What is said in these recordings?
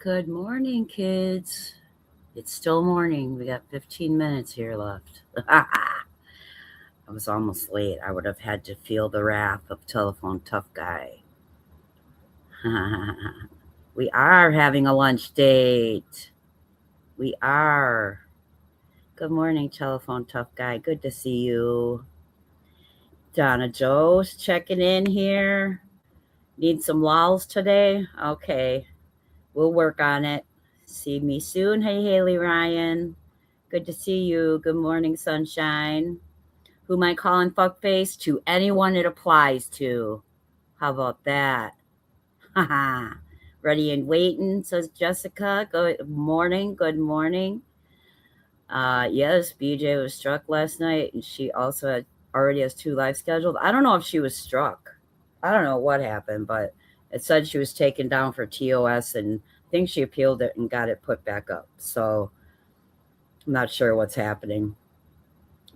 Good morning, kids. It's still morning. We got 15 minutes here left. I was almost late. I would have had to feel the wrath of Telephone Tough Guy. We are having a lunch date. We are. Good morning, Telephone Tough Guy. Good to see you. Donna Joe's checking in here. Need some lols today? Okay. We'll work on it. See me soon. Hey, Haley Ryan. Good to see you. Good morning, sunshine. Who am I calling fuckface? To anyone it applies to. How about that? Haha. Ready and waiting, says Jessica. Good morning. Good morning. Yes, BJ was struck last night, and she also already has 2 live scheduled. I don't know if she was struck. I don't know what happened, but it said she was taken down for TOS, and I think she appealed it and got it put back up. So I'm not sure what's happening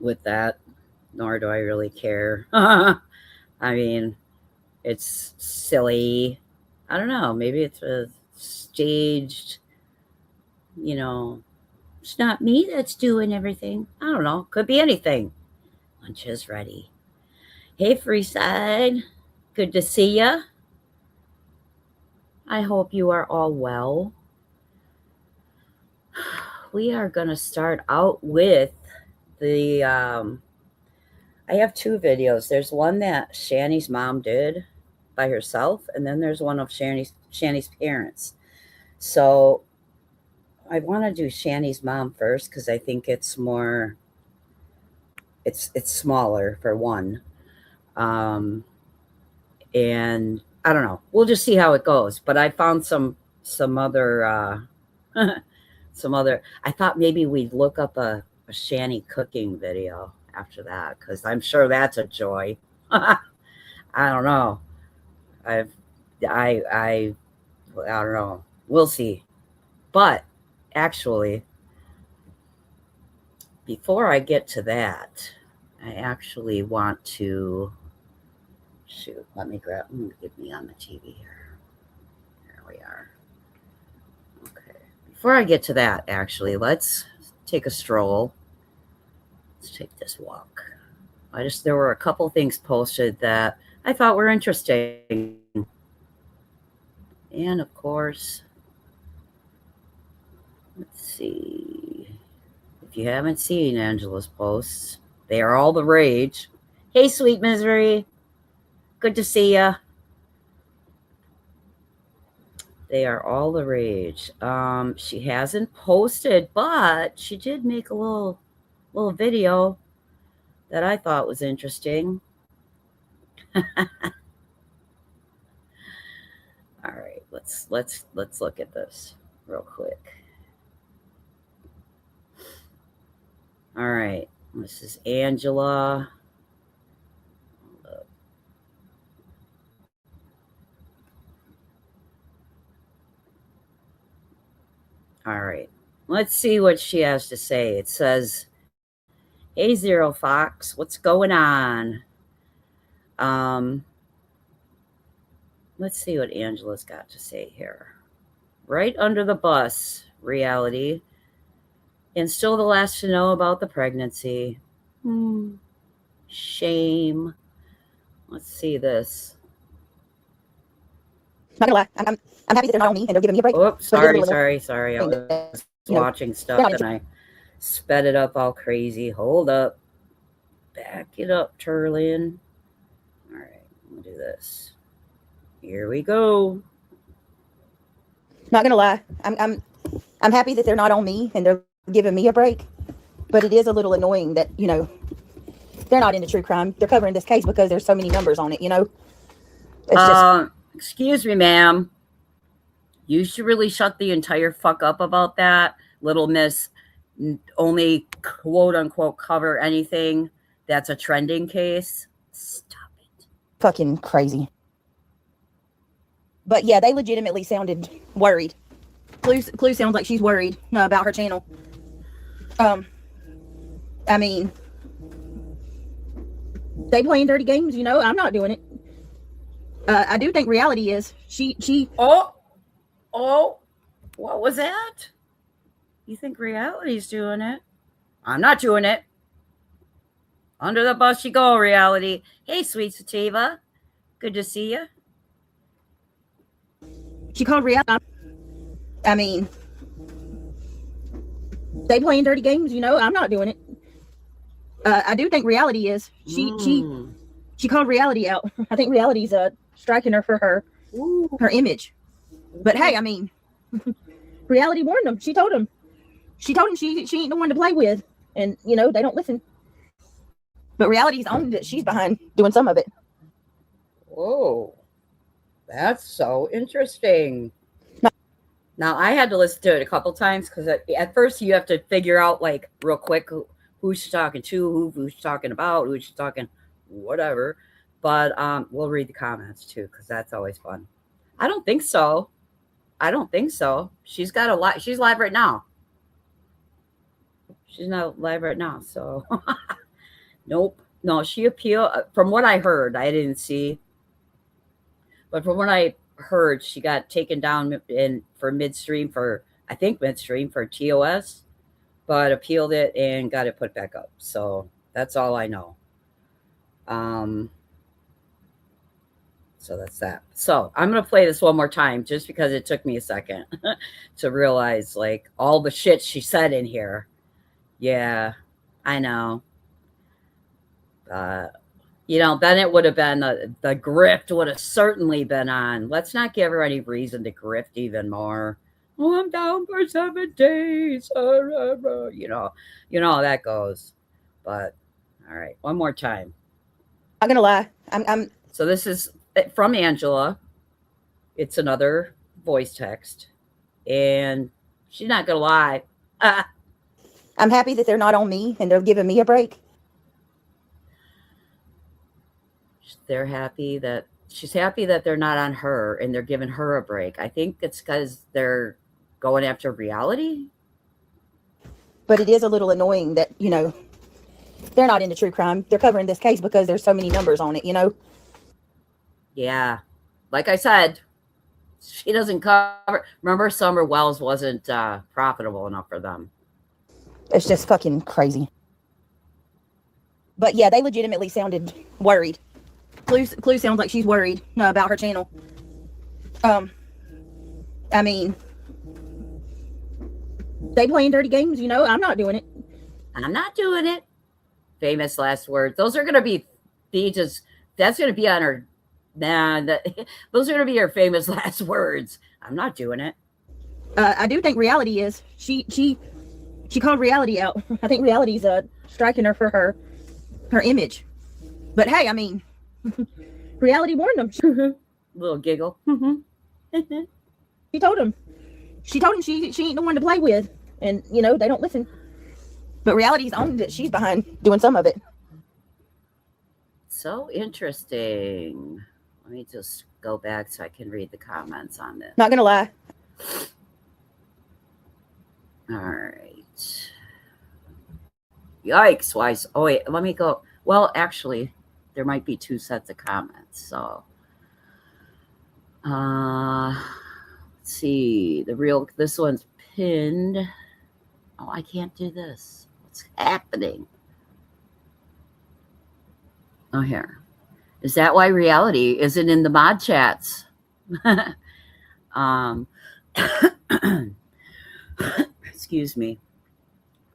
with that, nor do I really care. I mean, it's silly. I don't know. Maybe it's a staged, it's not me that's doing everything. I don't know. Could be anything. Lunch is ready. Hey, Freeside. Good to see ya. I hope you are all well. We are going to start out with the I have 2 videos. There's one that Shanny's mom did by herself, and then there's one of Shanny's parents. So I want to do Shanny's mom first because I think it's more it's smaller for one. And I don't know. We'll just see how it goes. But I found some other I thought maybe we'd look up a Shanny cooking video after that, because I'm sure that's a joy. I don't know. I don't know. We'll see. But actually, before I get to that, I actually want to let me get me on the TV here. There we are. Okay. Before I get to that, actually, let's take a stroll. Let's take this walk. There were a couple things posted that I thought were interesting. And of course, let's see. If you haven't seen Angela's posts, they are all the rage. Hey, Sweet Misery. Good to see ya. They are all the rage. She hasn't posted, but she did make a little video that I thought was interesting. All right, let's look at this real quick. All right, this is Angela. All right, let's see what she has to say. It says, "Hey, Zero Fox, what's going on?" Let's see what Angela's got to say here. Right under the bus, reality. And still the last to know about the pregnancy. Shame. Let's see this. Not gonna lie, I'm happy that they're not on me and they're giving me a break. Oops, sorry. I was watching stuff and I sped it up all crazy. Hold up. Back it up, Turlin. All right, we'll do this. Here we go. Not gonna lie, I'm happy that they're not on me and they're giving me a break. But it is a little annoying that, they're not into true crime. They're covering this case because there's so many numbers on it, It's just... Excuse me, ma'am. You should really shut the entire fuck up about that. Little Miss only quote unquote cover anything that's a trending case. Stop it. Fucking crazy. But yeah, they legitimately sounded worried. Clue sounds like she's worried about her channel. I mean, they playing dirty games, I'm not doing it. I do think reality is she Oh, What was that? You think reality's doing it? I'm not doing it. Under the bus you go, reality. Hey, sweet sativa. Good to see you. She called reality. I mean, they playing dirty games. I'm not doing it. I do think reality is. She called reality out. I think reality's striking her for her image. But hey, I mean, reality warned them. She told him she ain't the one to play with, and they don't listen. But reality's owned that she's behind doing some of it. Whoa, that's so interesting. Now I had to listen to it a couple times because at first you have to figure out like real quick who she's talking to, who she's talking about, who she's talking, whatever. But we'll read the comments too because that's always fun. I don't think so. I don't think so. She's got a lot. She's live right now. She's not live right now, so nope. No, she appealed. From what I heard, I didn't see, but from what I heard, she got taken down for midstream for I think midstream for TOS, but appealed it and got it put back up. So that's all I know. Um, so that's that. So I'm gonna play this one more time just because it took me a second to realize like all the shit she said in here. Yeah, I know. Uh, then it would have been the grift would have certainly been on. Let's not give her any reason to grift even more. Oh, I'm down for 7 days. You know how that goes. But all right, one more time. Not gonna lie, I'm So this is from Angela. It's another voice text, and she's not gonna lie. I'm happy that they're not on me and they're giving me a break. They're happy that she's happy that they're not on her and they're giving her a break. I think it's because they're going after reality. But it is a little annoying that they're not into true crime. They're covering this case because there's so many numbers on it. Yeah, like I said, she doesn't cover. Remember, Summer Wells wasn't profitable enough for them. It's just fucking crazy. But yeah, they legitimately sounded worried. Clue sounds like she's worried about her channel. I mean, they playing dirty games. I'm not doing it. I'm not doing it. Famous last words. Those are going to be just. That's going to be on her. Nah, those are going to be her famous last words. I'm not doing it. I do think reality is. She called reality out. I think reality's striking her for her image. But hey, I mean, reality warned them. Little giggle. She told him she ain't the one to play with, and they don't listen. But reality's owned that she's behind doing some of it. So interesting. Let me just go back so I can read the comments on this. Not gonna lie. All right. Yikes! Wise. Oh wait, let me go. Well, actually, there might be two sets of comments. So, let's see. This one's pinned. Oh, I can't do this. What's happening? Oh, here. Is that why reality isn't in the mod chats? um, excuse me.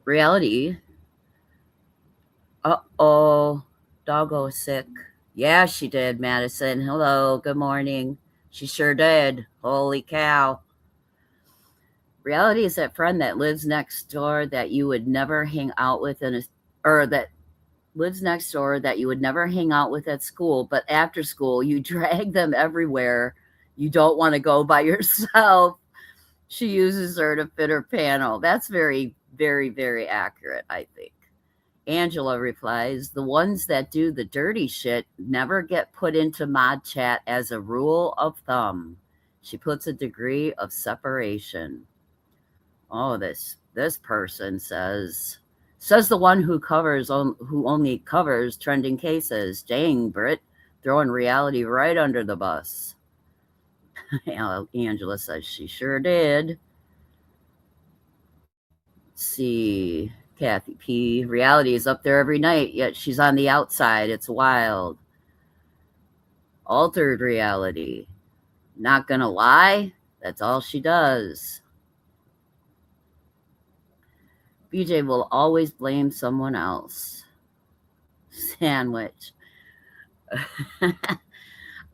Reality. Uh-oh. Doggo is sick. Yeah, she did, Madison. Hello, good morning. She sure did. Holy cow. Reality is that friend that lives next door that you would never hang out with that lives next door that you would never hang out with at school, but after school you drag them everywhere. You don't want to go by yourself. She uses her to fit her panel. That's very, very, very accurate, I think. Angela replies, the ones that do the dirty shit never get put into mod chat as a rule of thumb. She puts a degree of separation. Oh, this person says the one who only covers trending cases. Dang, Britt, throwing reality right under the bus. Angela says she sure did. Let's see. Kathy P. Reality is up there every night, yet she's on the outside. It's wild. Altered reality. Not gonna lie, that's all she does. BJ will always blame someone else. Sandwich.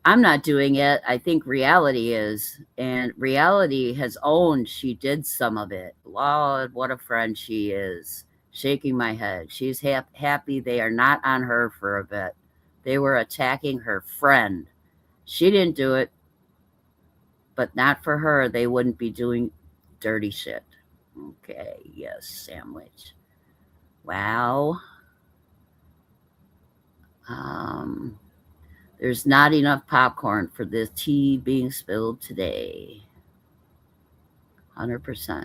I'm not doing it. I think reality is. And reality has owned she did some of it. Lord, what a friend she is. Shaking my head. She's happy they are not on her for a bit. They were attacking her friend. She didn't do it, but not for her. They wouldn't be doing dirty shit. Okay, yes, sandwich. Wow. There's not enough popcorn for the tea being spilled today. 100%.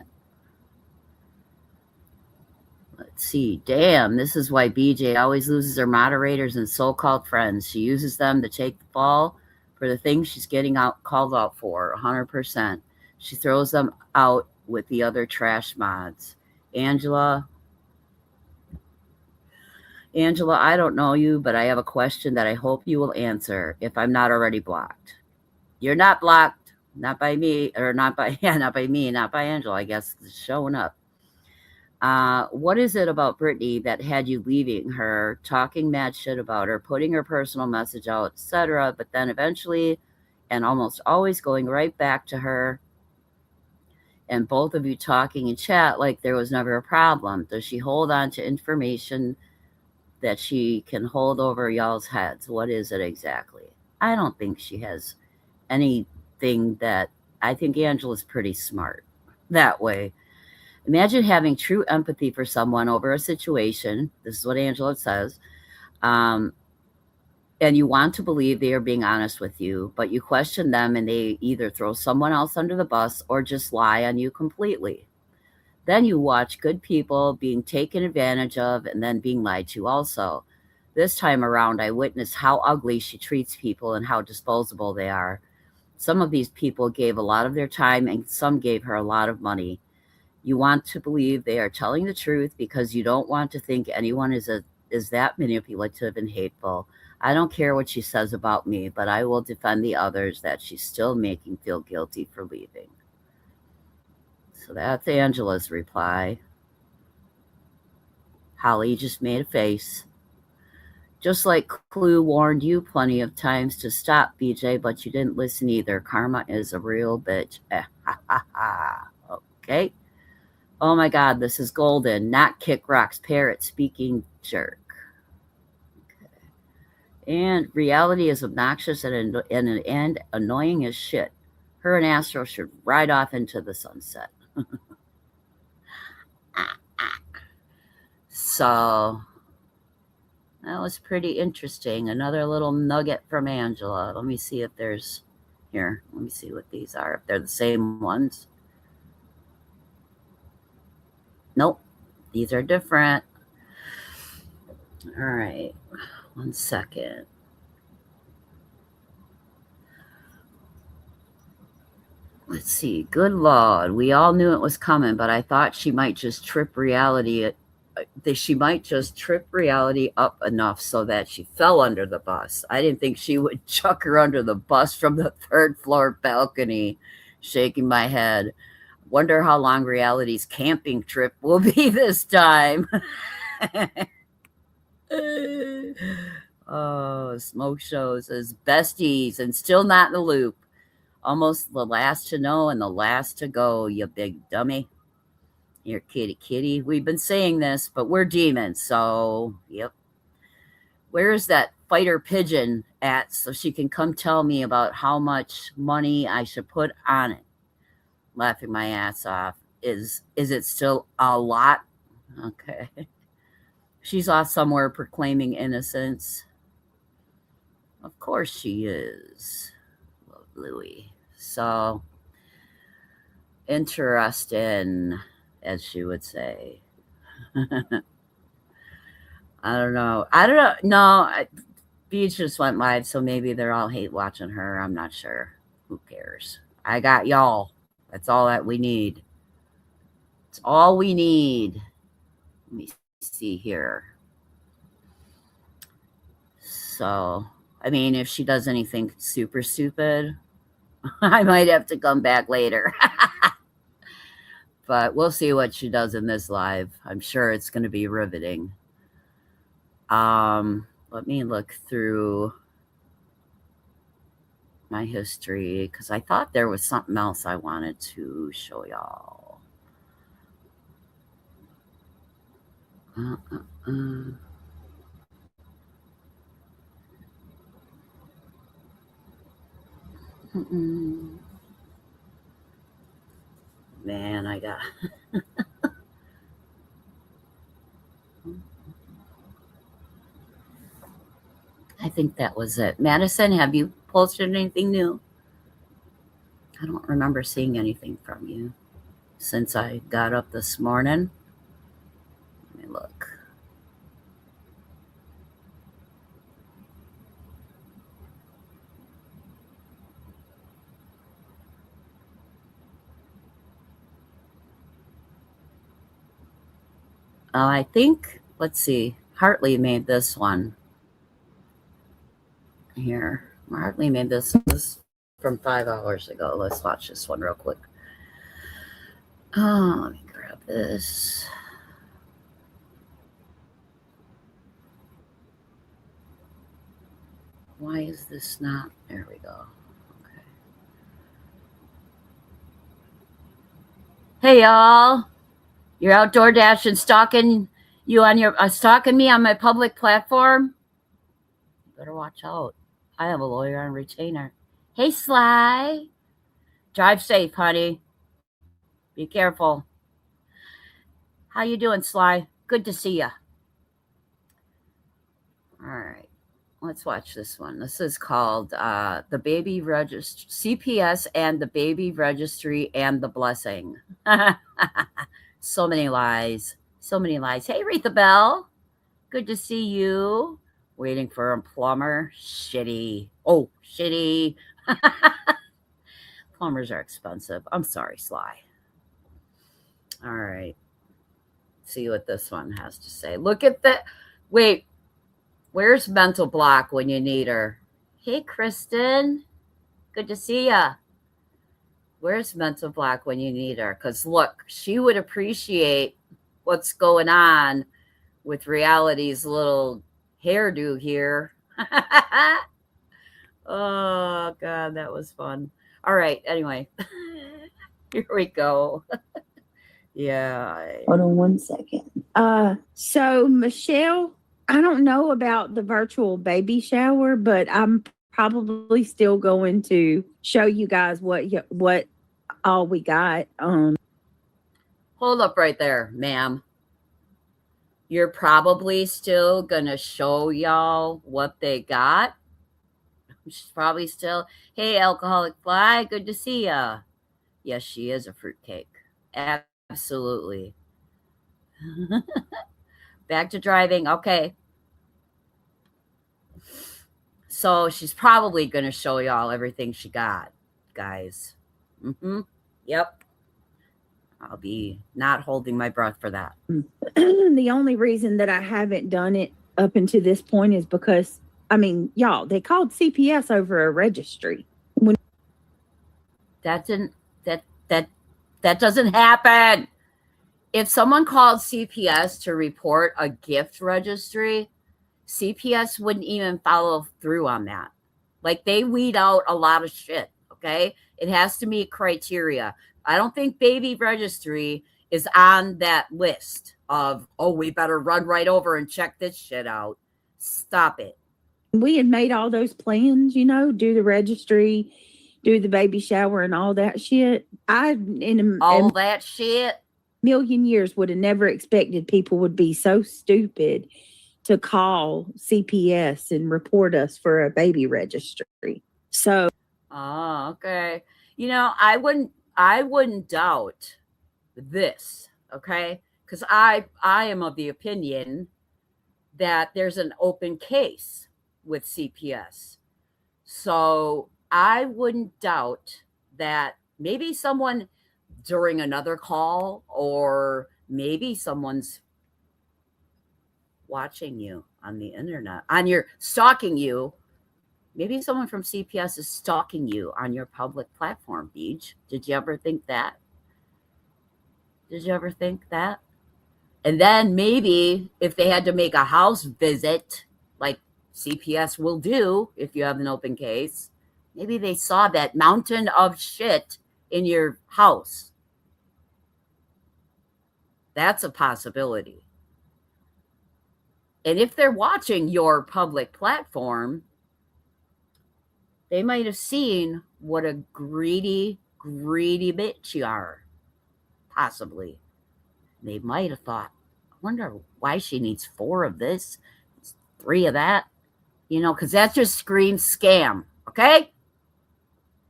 Let's see. Damn, this is why BJ always loses her moderators and so-called friends. She uses them to take the fall for the things she's getting called out for. 100%. She throws them out with the other trash mods. Angela, I don't know you, but I have a question that I hope you will answer if I'm not already blocked. You're not blocked. Not by me, or not by, not by me, not by Angela, I guess, it's showing up. What is it about Brittany that had you leaving her, talking mad shit about her, putting her personal message out, etc., but then eventually and almost always going right back to her and both of you talking in chat like there was never a problem? Does she hold on to information that she can hold over y'all's heads? What is it exactly? I don't think she has anything that I think Angela's pretty smart that way. Imagine having true empathy for someone over a situation. This is what Angela says. And you want to believe they are being honest with you, but you question them and they either throw someone else under the bus or just lie on you completely. Then you watch good people being taken advantage of and then being lied to also. This time around, I witnessed how ugly she treats people and how disposable they are. Some of these people gave a lot of their time and some gave her a lot of money. You want to believe they are telling the truth because you don't want to think anyone is that manipulative and hateful. I don't care what she says about me, but I will defend the others that she's still making feel guilty for leaving. So that's Angela's reply. Holly just made a face. Just like Clue warned you plenty of times to stop, BJ, but you didn't listen either. Karma is a real bitch. Okay. Oh my God, this is golden. Not Kick Rock's parrot speaking jerk. Okay. And reality is obnoxious and annoying as shit. Her and Astro should ride off into the sunset. So that was pretty interesting. Another little nugget from Angela. Let me see if there's here. Let me see what these are. If they're the same ones. Nope. These are different. All right. 1 second. Let's see. Good Lord. We all knew it was coming, but I thought she might just trip reality up enough so that she fell under the bus. I didn't think she would chuck her under the bus from the 3rd floor balcony. Shaking my head. Wonder how long reality's camping trip will be this time. Oh, smoke shows as besties and still not in the loop. Almost the last to know and the last to go, you big dummy. You're kitty. We've been saying this, but we're demons, so yep. Where is that fighter pigeon at so she can come tell me about how much money I should put on it? Laughing my ass off. Is it still a lot? Okay. She's off somewhere proclaiming innocence. Of course she is. Love Louie. So interesting, as she would say. I don't know. No, Beach just went live, so maybe they're all hate watching her. I'm not sure. Who cares? I got y'all. That's all that we need. It's all we need. Let me see here. So, I mean, if she does anything super stupid, I might have to come back later. But we'll see what she does in this live. I'm sure it's going to be riveting. Let me look through my history because I thought there was something else I wanted to show y'all. Man, I got. I think that was it. Madison, have you posted anything new? I don't remember seeing anything from you since I got up this morning. Let me look. I think, let's see, Hartley made this one. Here. Hartley made this from 5 hours ago. Let's watch this one real quick. Oh, let me grab this. Why is this not? There we go. Okay. Hey, y'all. You're outdoor dashing, stalking you on your stalking me on my public platform. You better watch out. I have a lawyer on retainer. Hey, Sly. Drive safe, honey. Be careful. How you doing, Sly? Good to see ya. All right. Let's watch this one. This is called the Baby Registry, CPS and the Baby Registry and the Blessing. So many lies. So many lies. Hey, Retha Bell. Good to see you. Waiting for a plumber. Shitty. Oh, shitty. Plumbers are expensive. I'm sorry, Sly. All right. See what this one has to say. Look at that. Wait. Where's Mental Block when you need her? Hey, Kristen. Good to see ya. Where's Mental Block when you need her? Because look, she would appreciate what's going on with Reality's little hairdo here. Oh, God, that was fun. All right, anyway. Here we go. Yeah. Hold on 1 second. So Michelle, I don't know about the virtual baby shower, but I'm probably still going to show you guys what all we got. Hold up right there, ma'am. You're probably still gonna show y'all what they got. She's probably still, hey, alcoholic fly, good to see ya. Yes, she is a fruitcake. Absolutely. Back to driving. Okay. So she's probably going to show y'all everything she got, guys. Yep. I'll be not holding my breath for that. The only reason that I haven't done it up until this point is because, I mean, y'all, they called CPS over a registry. That doesn't happen. If someone called CPS to report a gift registry, CPS wouldn't even follow through on that. Like, they weed out a lot of shit, okay? It has to meet criteria. I don't think baby registry is on that list of, oh, we better run right over and check this shit out. Stop it. We had made all those plans, do the registry, do the baby shower and all that shit. All that shit? Million years would have never expected people would be so stupid to call CPS and report us for a baby registry. So, okay. I wouldn't doubt this, okay? Because I am of the opinion that there's an open case with CPS. So I wouldn't doubt that maybe someone during another call, or maybe someone's watching you on the internet, stalking you. Maybe someone from CPS is stalking you on your public platform, Beach. Did you ever think that? Did you ever think that? And then maybe if they had to make a house visit, like CPS will do if you have an open case, maybe they saw that mountain of shit in your house. That's a possibility. And if they're watching your public platform, they might have seen what a greedy, greedy bitch you are. Possibly. They might have thought, I wonder why she needs 4 of this, 3 of that, because that just screams scam. Okay?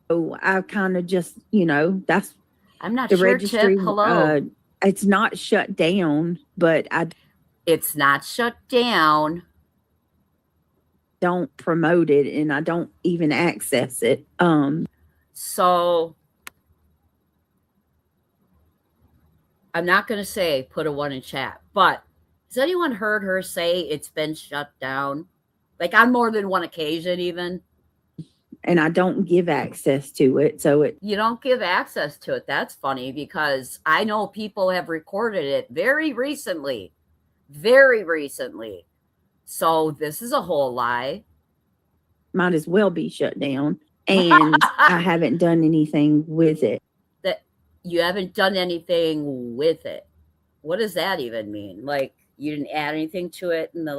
So I kind of just, that's I'm not the sure, registry. Tip. Hello. It's not shut down, but it's not shut down. Don't promote it, and I don't even access it. So I'm not going to say put a 1 in chat, but has anyone heard her say it's been shut down? Like on more than one occasion, even? And I don't give access to it. You don't give access to it. That's funny, because I know people have recorded it very recently. Very recently. So this is a whole lie. Might as well be shut down. And I haven't done anything with it. That you haven't done anything with it. What does that even mean? Like, you didn't add anything to it and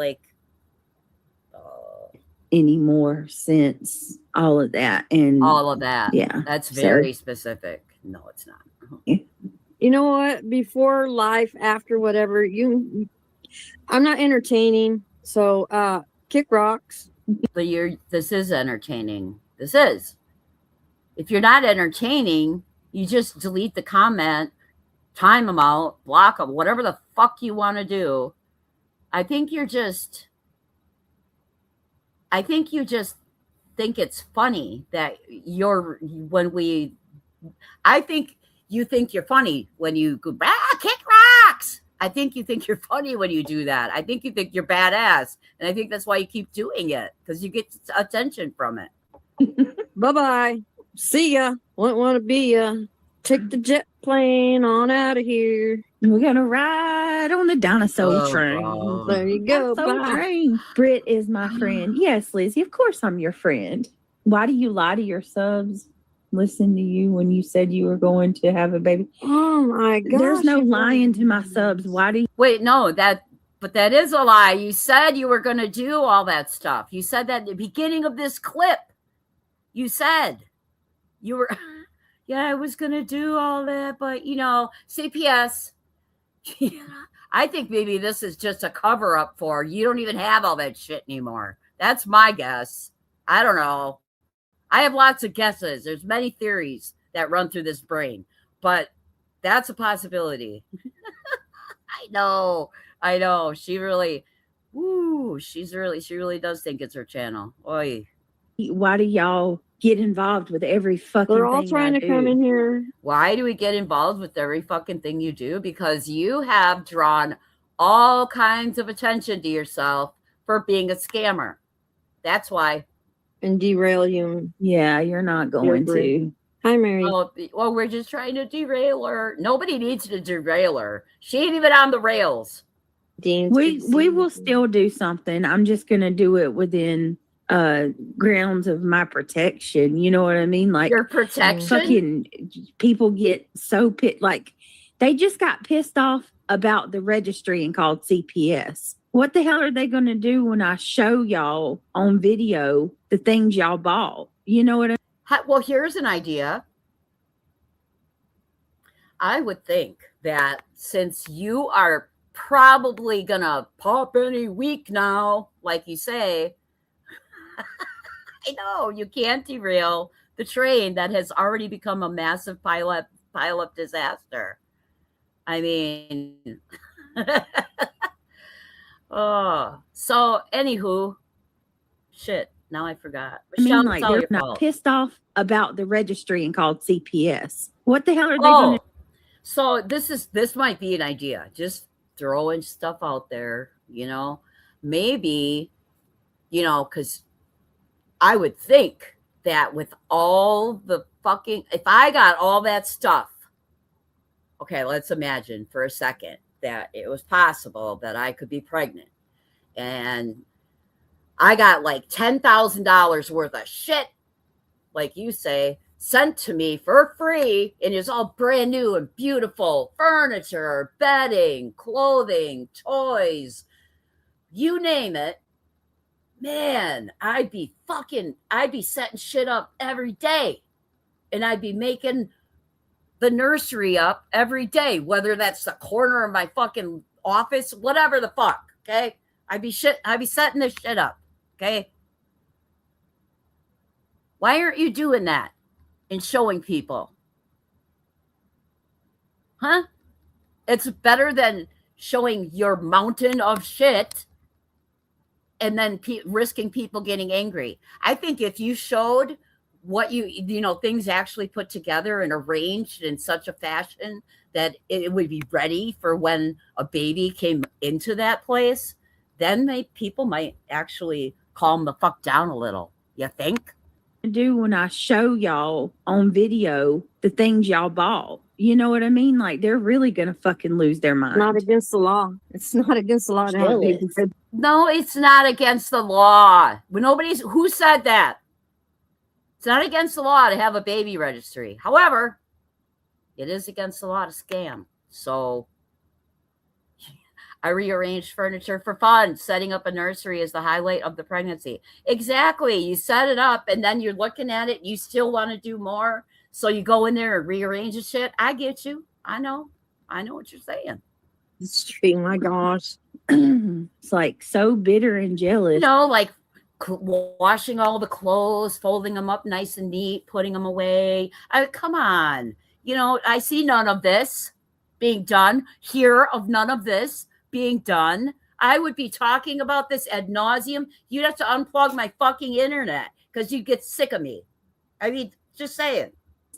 anymore since all of that. And all of that. Yeah. That's very specific. No, it's not. You know what? Before life, after whatever, I'm not entertaining. So kick rocks. But this is entertaining. This is. If you're not entertaining, you just delete the comment, time them out, block them, whatever the fuck you want to do. I think you just think it's funny that I think you think you're funny when you go, kick rocks. I think you think you're funny when you do that. I think you think you're badass. And I think that's why you keep doing it, because you get attention from it. Bye-bye. See ya. Wouldn't want to be ya. Take the jet plane on out of here. We're going to ride on the dinosaur train. There you go. Dinosaur train. Britt is my friend. Yes, Lizzie, of course I'm your friend. Why do you lie to your subs? Listen to you when you said you were going to have a baby. Oh my gosh. There's no lying to my subs. Why do you? Wait, no, but that is a lie. You said you were going to do all that stuff. You said that at the beginning of this clip. You said you were, yeah, I was going to do all that, but CPS, I think maybe this is just a cover up for, you don't even have all that shit anymore. That's my guess. I don't know. I have lots of guesses. There's many theories that run through this brain, but that's a possibility. I know. She really does think it's her channel. Oy. Why do y'all get involved with every fucking They're all thing trying I to do? come in here. Why do we get involved with every fucking thing you do? Because you have drawn all kinds of attention to yourself for being a scammer. That's why. And derail you. Yeah, you're not going to. Hi, Mary. Well, we're just trying to derail her. Nobody needs to derail her. She ain't even on the rails. We will still do something. I'm just going to do it within grounds of my protection. You know what I mean? Like your protection. Fucking people get so pissed. Like they just got pissed off about the registry and called CPS. What the hell are they going to do when I show y'all on video the things y'all bought? You know what I mean? Well, here's an idea. I would think that since you are probably going to pop any week now, like you say, I know you can't derail the train that has already become a massive pile-up disaster. I mean... Oh, so anywho, shit. Now I forgot. Michelle, like they're not pissed off about the registry and called CPS. What the hell are they going to? So this might be an idea. Just throwing stuff out there, maybe, because I would think that with all the fucking, if I got all that stuff, okay, let's imagine for a second that it was possible that I could be pregnant and I got like $10,000 worth of shit, like you say, sent to me for free, and it's all brand new and beautiful furniture, bedding, clothing, toys, you name it. Man, I'd be setting shit up every day, and I'd be making the nursery up every day, whether that's the corner of my fucking office, whatever the fuck. Okay, I'd be setting this shit up. Okay, why aren't you doing that and showing people? Huh? It's better than showing your mountain of shit and then risking people getting angry. I think if you showed what things actually put together and arranged in such a fashion that it would be ready for when a baby came into that place, then people might actually calm the fuck down a little. You think? Do when I show y'all on video the things y'all bought. You know what I mean? Like they're really gonna fucking lose their mind. Not against the law. It's not against the law to have baby. No, it's not against the law. Who said that? It's not against the law to have a baby registry. However, it is against the law to scam. So I rearranged furniture for fun. Setting up a nursery is the highlight of the pregnancy. Exactly. You set it up and then you're looking at it. You still want to do more. So you go in there and rearrange the shit. I get you. I know what you're saying. Oh my gosh. It's like so bitter and jealous. Like washing all the clothes, folding them up nice and neat, putting them away. Come on. I see none of this being done. Hear of none of this being done. I would be talking about this ad nauseum. You'd have to unplug my fucking internet because you'd get sick of me. I mean, just saying.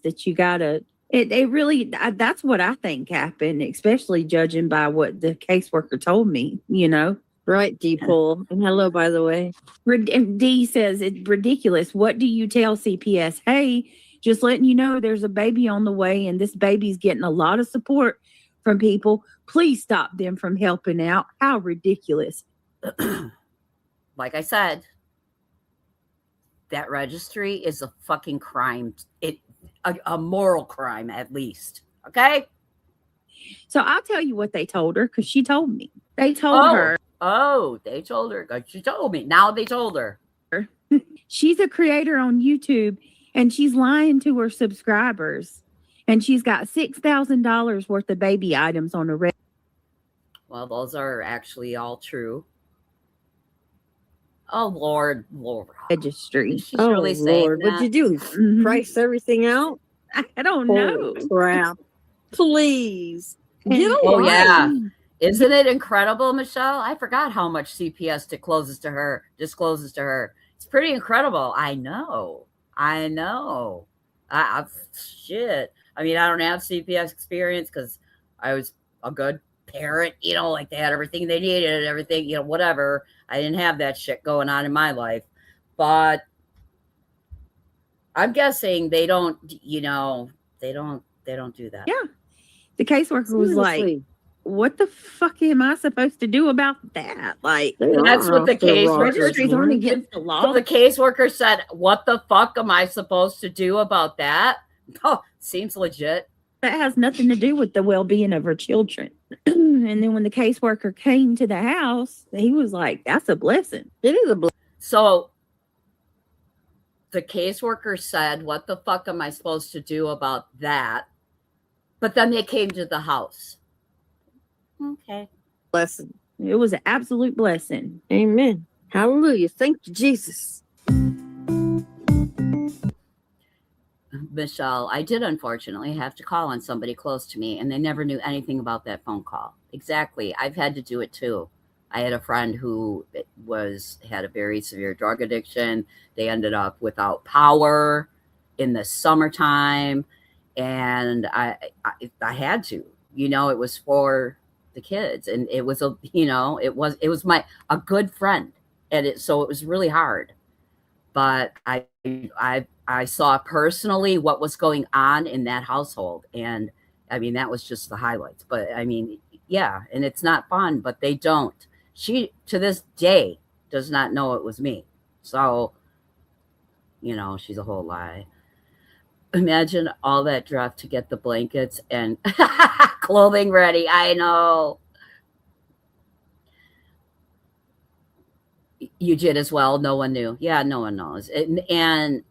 That you gotta, it really, that's what I think happened, especially judging by what the caseworker told me, Right, D-Pool. And hello, by the way. D says it's ridiculous. What do you tell CPS? Hey, just letting you know there's a baby on the way and this baby's getting a lot of support from people. Please stop them from helping out. How ridiculous. Like I said, that registry is a fucking crime. A moral crime, at least. Okay? So I'll tell you what they told her because she told me. They told her. Oh, they told her. She told me. Now they told her. She's a creator on YouTube and she's lying to her subscribers. And she's got $6,000 worth of baby items on her. Well, those are actually all true. Oh, Lord. Registry. She's really saying that. What'd you do? Price everything out? I don't know. Crap. Please. Get a life. Yeah. Isn't it incredible, Michelle? I forgot how much CPS discloses to her. It's pretty incredible. I know. Shit. I mean, I don't have CPS experience because I was a good parent, like they had everything they needed, everything, whatever. I didn't have that shit going on in my life. But I'm guessing they don't, they don't do that. Yeah. The caseworker was like, what the fuck am I supposed to do about that? Like, that's what the caseworker aren't against the law. The caseworker said, what the fuck am I supposed to do about that? Oh, seems legit. That has nothing to do with the well-being of her children. And then when the caseworker came to the house, he was like, that's a blessing. It is a blessing. So the caseworker said, what the fuck am I supposed to do about that? But then they came to the house. Okay. Blessing. It was an absolute blessing. Amen. Hallelujah. Thank you, Jesus. Michelle, I did unfortunately have to call on somebody close to me, and they never knew anything about that phone call. Exactly. I've had to do it too. I had a friend who had a very severe drug addiction. They ended up without power in the summertime, and I had to, it was for the kids, and it was it was a good friend, and so it was really hard. But I saw personally what was going on in that household, and I mean that was just the highlights. But I mean, yeah, and it's not fun, but they don't. She to this day does not know it was me. So, she's a whole lie. Imagine all that drive to get the blankets and clothing ready. I know. You did as well. No one knew. Yeah, no one knows. And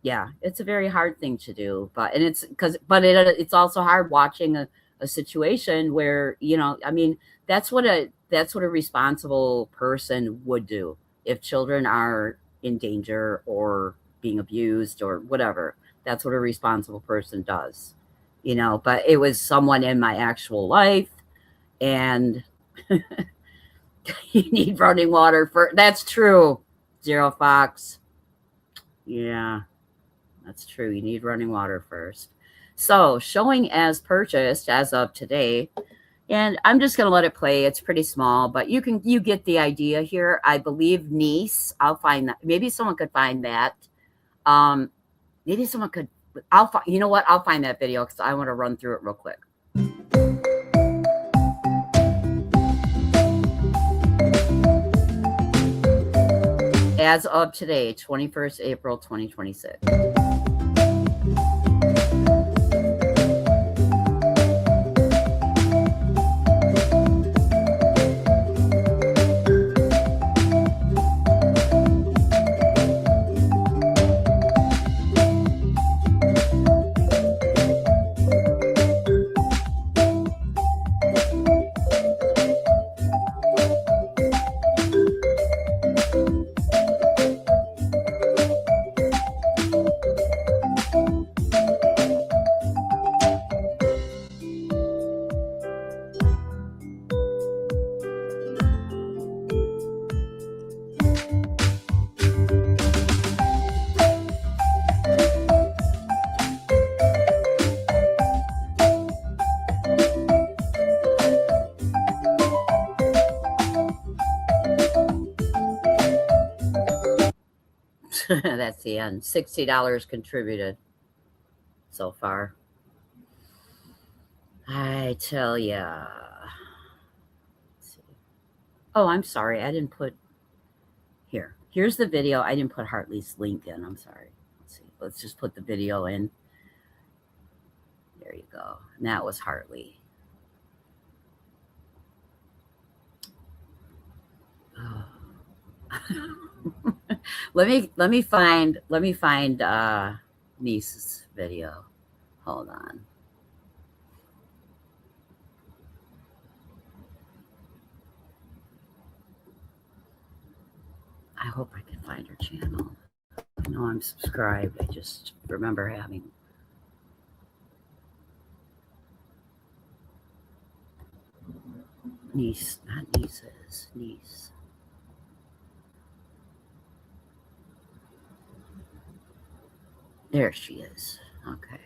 yeah, it's a very hard thing to do, but it's also hard watching a situation where, I mean, that's what a responsible person would do if children are in danger or being abused or whatever. That's what a responsible person does. But it was someone in my actual life, and you need running water for that's true. Zero Fox. Yeah. That's true. You need running water first. So, showing as purchased as of today, and I'm just going to let it play. It's pretty small, but you get the idea here. I believe niece. I'll find that. Maybe someone could find that. Um, maybe someone could. I'll find. You know what? I'll find that video because I want to run through it real quick. As of today, 21st April 2026. That's the end. $60 contributed so far. I tell ya. Oh, I'm sorry. I didn't put here. Here's the video. I didn't put Hartley's link in. I'm sorry. Let's see. Let's just put the video in. There you go. And that was Hartley. Oh. let me find niece's video. Hold on. I hope I can find her channel. I know I'm subscribed. I just remember having niece, not nieces, niece. There she is. Okay.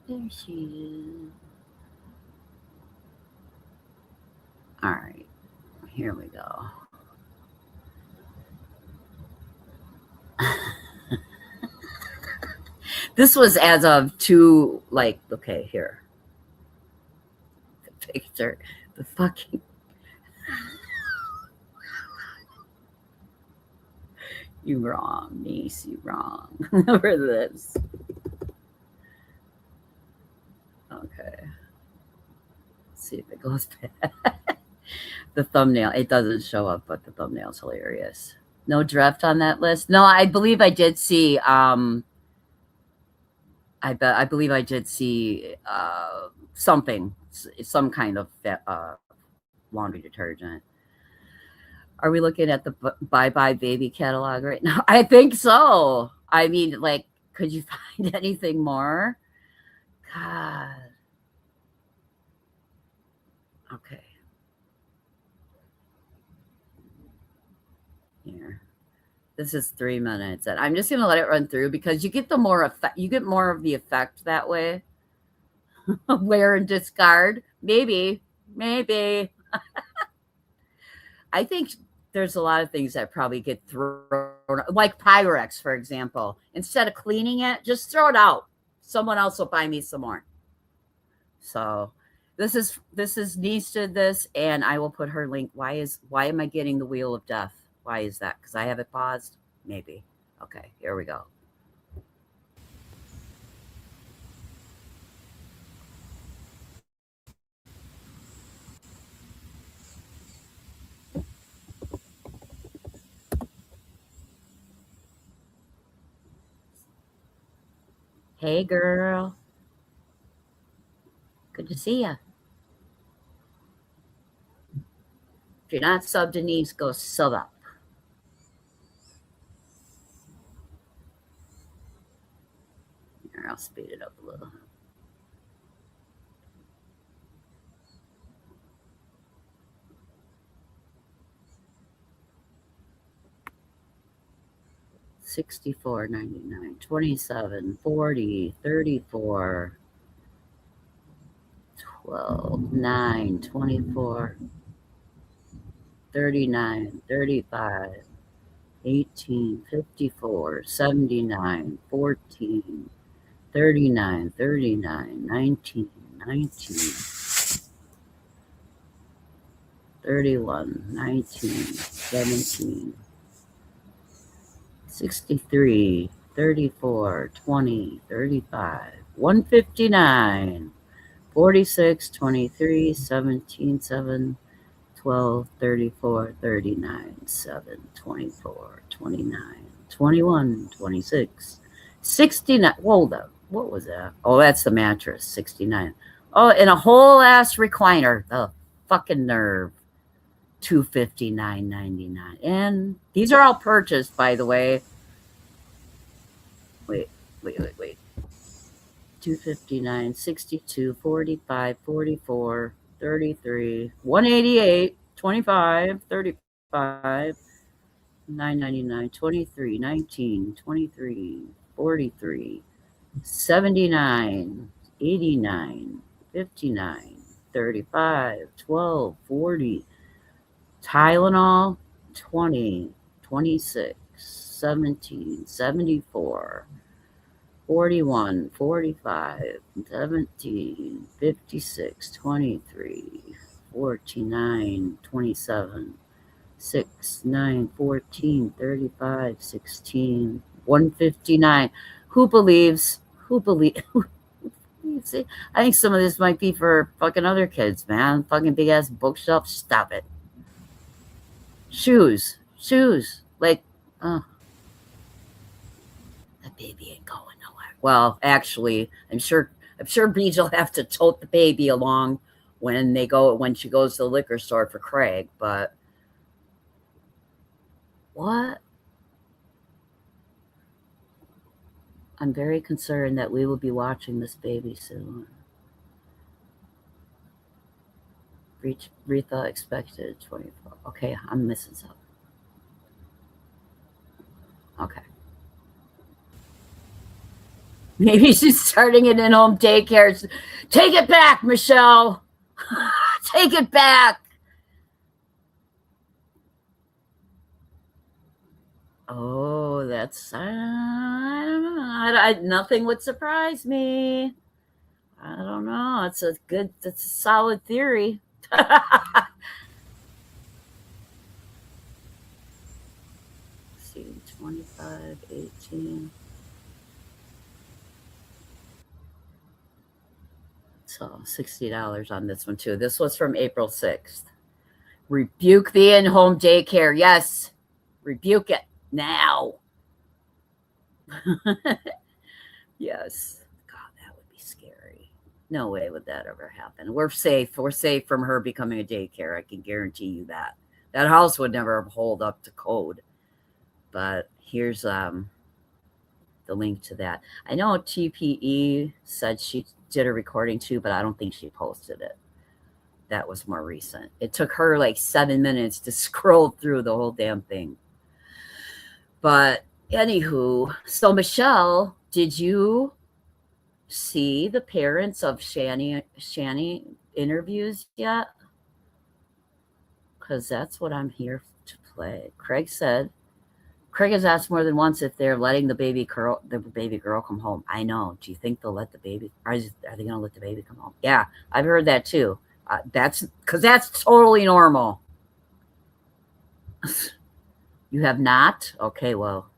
There she is. All right. Here we go. This was as of okay, here. The picture. The fucking. You wrong, niece. You wrong. For this. Okay. Let's see if it goes back. The thumbnail. It doesn't show up, but the thumbnail's hilarious. No drift on that list. No, I believe I did see. I believe I did see something, some kind of laundry detergent. Are we looking at the Bye Bye Baby catalog right now? I think so. I mean, could you find anything more? God. Okay. Here. This is 3 minutes, and I'm just gonna let it run through because you get the more effect. You get more of the effect that way. Wear and discard, maybe. I think there's a lot of things that probably get thrown, like Pyrex, for example. Instead of cleaning it, just throw it out. Someone else will buy me some more. So this is niece did this, and I will put her link. Why am I getting the wheel of death? Why is that? Because I have it paused? Maybe. Okay, here we go. Hey girl. Good to see ya. If you're not sub Denise, go sub up. Here, I'll speed it up a little. $64.99, 27, 40, 34, 12, 9, 24, 39, 35, 18, 54, 79, 14, 39, 39, 19, 19, 31, 19, 17, 63, 34, 20, 35, 159, 46, 23, 17, 7, 12, 34, 39, 7, 24, 29, 21, 26, 69. Hold up. What was that? Oh, that's the mattress. 69. Oh, and a whole ass recliner. The fucking nerve. $259.99. And these are all purchased, by the way. Wait. 259, 62, 45, 44, 33, 188, 25, 35, 999, 23, 19, 23, 43, 79, 89, 59, 35, 12, 40, Tylenol, 20, 26, 17, 74, 41, 45, 17, 56, 23, 49, 27, 6, 9, 14, 35, 16, 159. Who believes? See, I think some of this might be for fucking other kids, man. Fucking big ass bookshelf. Stop it. Shoes. Like, oh, that baby ain't going nowhere. Well, actually, I'm sure Beach will have to tote the baby along when she goes to the liquor store for Craig, but what? I'm very concerned that we will be watching this baby soon. Retha expected 24. Okay, I'm missing something. Okay. Maybe she's starting an in-home daycare. Take it back, Michelle. Take it back. Oh, that's I don't know. Nothing would surprise me. I don't know. It's a solid theory. See, 25, 18. So $60 on this one too. This was from April 6th. Rebuke the in-home daycare. Yes. Rebuke it now. Yes. God, that would be scary. No way would that ever happen. We're safe. We're safe from her becoming a daycare. I can guarantee you that. That house would never hold up to code. But here's the link to that. I know TPE said she did a recording too, but I don't think she posted it. That was more recent. It took her like 7 minutes to scroll through the whole damn thing. But anywho, so Michelle, did you see the parents of Shanny interviews yet? Because that's what I'm here to play. Craig has asked more than once if they're letting the baby girl come home. I know. Do you think they'll let the baby? Are they going to let the baby come home? Yeah, I've heard that too. That's because that's totally normal. You have not? Okay, well,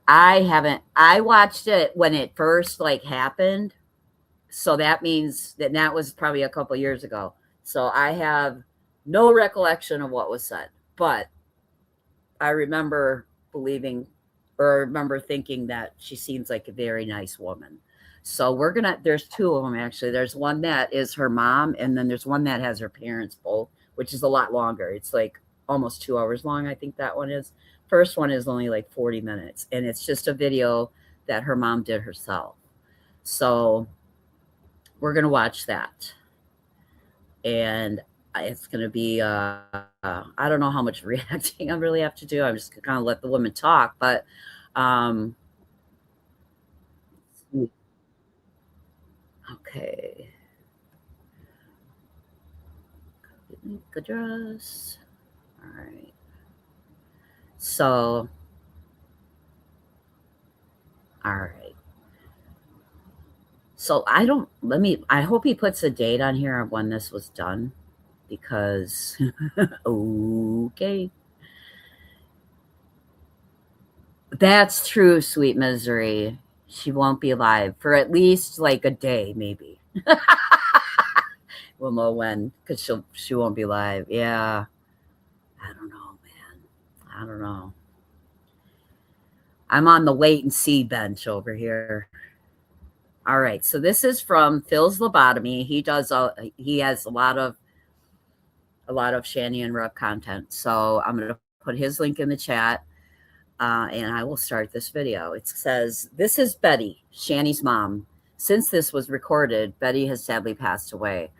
I haven't. I watched it when it first happened, so that means that was probably a couple years ago. So I have no recollection of what was said, but I remember believing or remember thinking that she seems like a very nice woman. So there's two of them actually. There's one that is her mom, and then there's one that has her parents both, which is a lot longer. It's like almost 2 hours long. I think that one is. First one is only like 40 minutes, and it's just a video that her mom did herself. So we're going to watch that. And it's going to be, I don't know how much reacting I really have to do. I'm just going to kind of let the women talk, but, okay. Address. All right. So, all right. So I hope he puts a date on here of when this was done, because, okay. That's true, sweet misery. She won't be alive for at least like a day, maybe. We'll know when, because she won't be alive. Yeah. I don't know, man. I don't know. I'm on the wait and see bench over here. All right. So this is from Phil's Lobotomy. He has a lot of Shanny and Rupp content. So I'm going to put his link in the chat. And I will start this video. It says, "This is Betty, Shanny's mom. Since this was recorded, Betty has sadly passed away.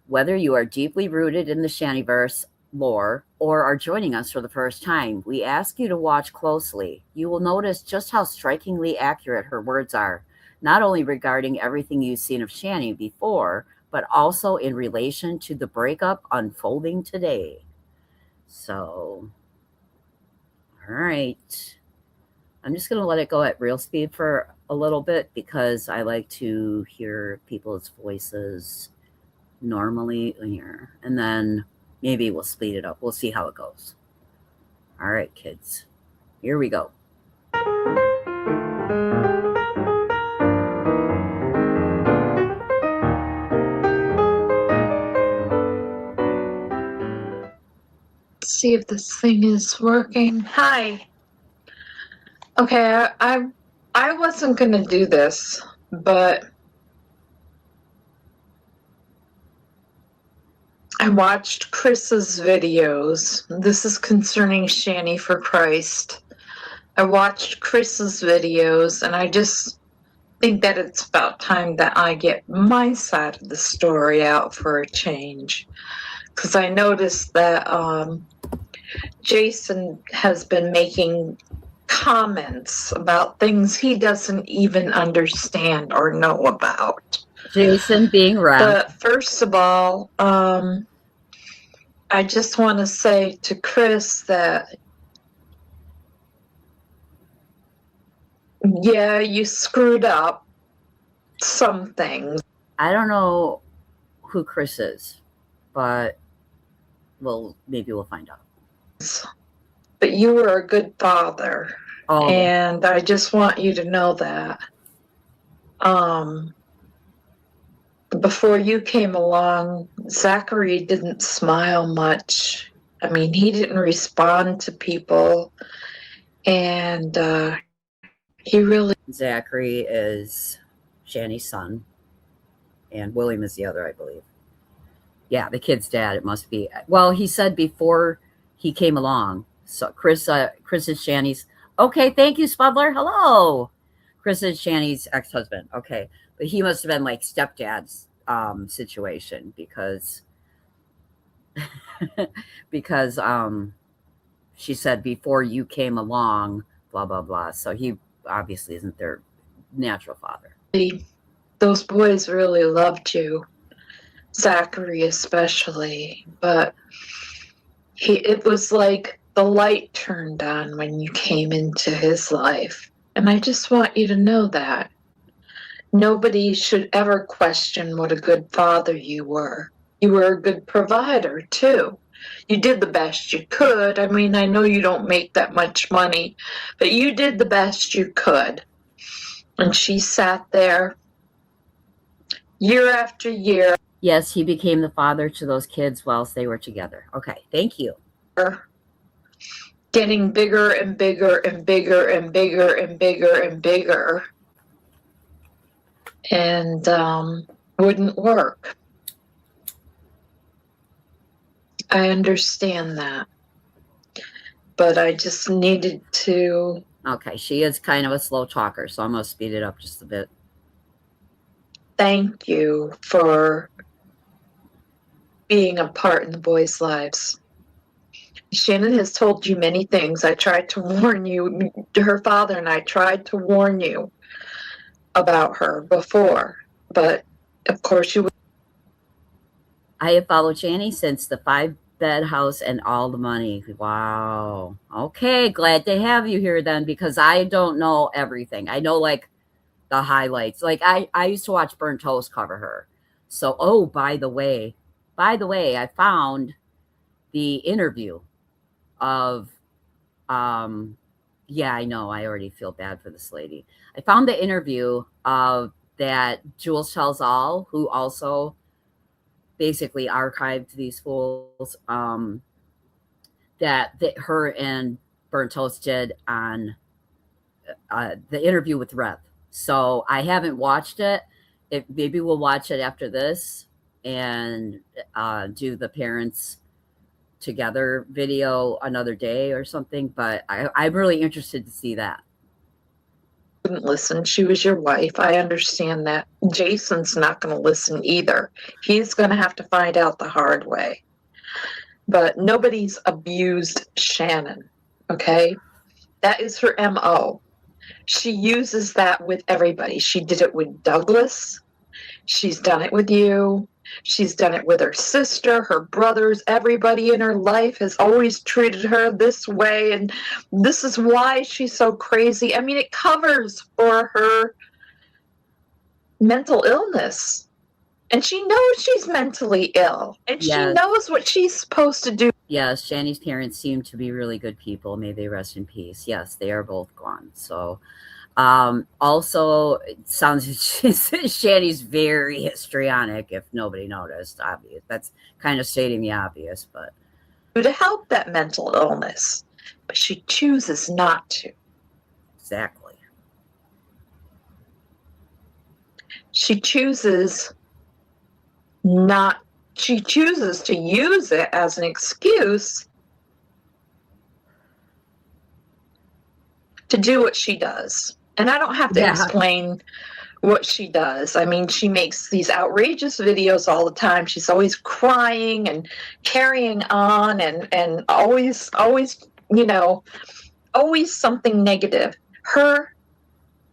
Whether you are deeply rooted in the Shannyverse lore or are joining us for the first time, we ask you to watch closely. You will notice just how strikingly accurate her words are, not only regarding everything you've seen of Shanny before, but also in relation to the breakup unfolding today." So, all right. I'm just going to let it go at real speed for a little bit because I like to hear people's voices normally here. And then maybe we'll speed it up. We'll see how it goes. All right, kids. Here we go. See if this thing is working. Hi. Okay, I wasn't gonna do this, but I watched Chris's videos. This is concerning Shanny for Christ. I watched Chris's videos, and I just think that it's about time that I get my side of the story out for a change. Because I noticed that Jason has been making comments about things he doesn't even understand or know about. Jason being right. But first of all, I just want to say to Chris that, yeah, you screwed up some things. I don't know who Chris is, but maybe we'll find out. But you were a good father. Oh. And I just want you to know that. Before you came along, Zachary didn't smile much. I mean, he didn't respond to people. And he really... Zachary is Shanny's son, and William is the other, I believe. Yeah, the kid's dad, it must be. Well, he said before he came along. So Chris is Shanny's. Okay, thank you, Spudler. Hello. Chris is Shanny's ex-husband. Okay, but he must have been like stepdad's situation because she said before you came along, blah blah blah. So he obviously isn't their natural father. Those boys really loved you, Zachary especially, but it was like the light turned on when you came into his life. And I just want you to know that. Nobody should ever question what a good father you were. You were a good provider, too. You did the best you could. I mean, I know you don't make that much money, but you did the best you could. And she sat there year after year. Yes, he became the father to those kids whilst they were together. Okay, thank you. Getting bigger and bigger and bigger and bigger and bigger and bigger. And wouldn't work. I understand that. But I just needed to. Okay, she is kind of a slow talker, so I'm going to speed it up just a bit. Thank you for being a part in the boys' lives. Shannon has told you many things. I tried to warn you. Her father and I tried to warn you about her before, but of course you. I have followed Shanny since the 5-bed house and all the money. Wow. Okay, glad to have you here then, because I don't know everything. I know like the highlights. Like I used to watch Burnt Toast cover her. So, oh, by the way, I found the interview of yeah, I know. I already feel bad for this lady. I found the interview of that Jules Tells All, who also basically archived these fools, that her and Burnt Toast did on the interview with Rev. So I haven't watched it. Maybe we'll watch it after this and do the parents together video another day or something. But I'm really interested to see that. Wouldn't listen. She was your wife. I understand that. Jason's not going to listen either. He's going to have to find out the hard way. But nobody's abused Shannon, okay? That is her MO. She uses that with everybody. She did it with Douglas. She's done it with you. She's done it with her sister, her brothers. Everybody in her life has always treated her this way, and this is why she's so crazy. I mean, it covers for her mental illness. And she knows she's mentally ill, and Yes. she knows what she's supposed to do. Yes, Shanny's parents seem to be really good people. May they rest in peace. Yes, they are both gone. So, also, it sounds Shanny's very histrionic, if nobody noticed. Obvious. That's kind of stating the obvious, but To help that mental illness, but she chooses not to. exactly. She chooses not. She chooses to use it as an excuse to do what she does. And I don't have to Yeah. explain what she does. I mean, she makes these outrageous videos all the time. She's always crying and carrying on and always, you know, always something negative.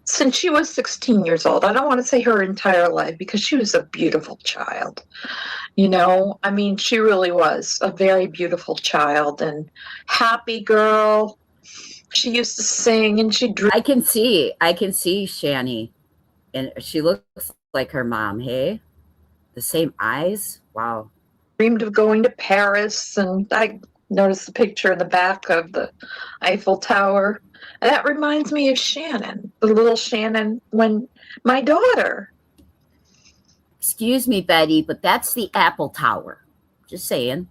Since she was 16 years old, I don't want to say her entire life because she was a beautiful child. You know, I mean, she really was a very beautiful child and happy girl. She used to sing and she I can see Shanny, and she looks like her mom. Hey, the same eyes. Wow. dreamed of going to Paris, and I noticed the picture in the back of the Eiffel Tower. And that reminds me of Shannon, the little Shannon, when my daughter. Excuse me, Betty, but that's the Apple Tower. Just saying.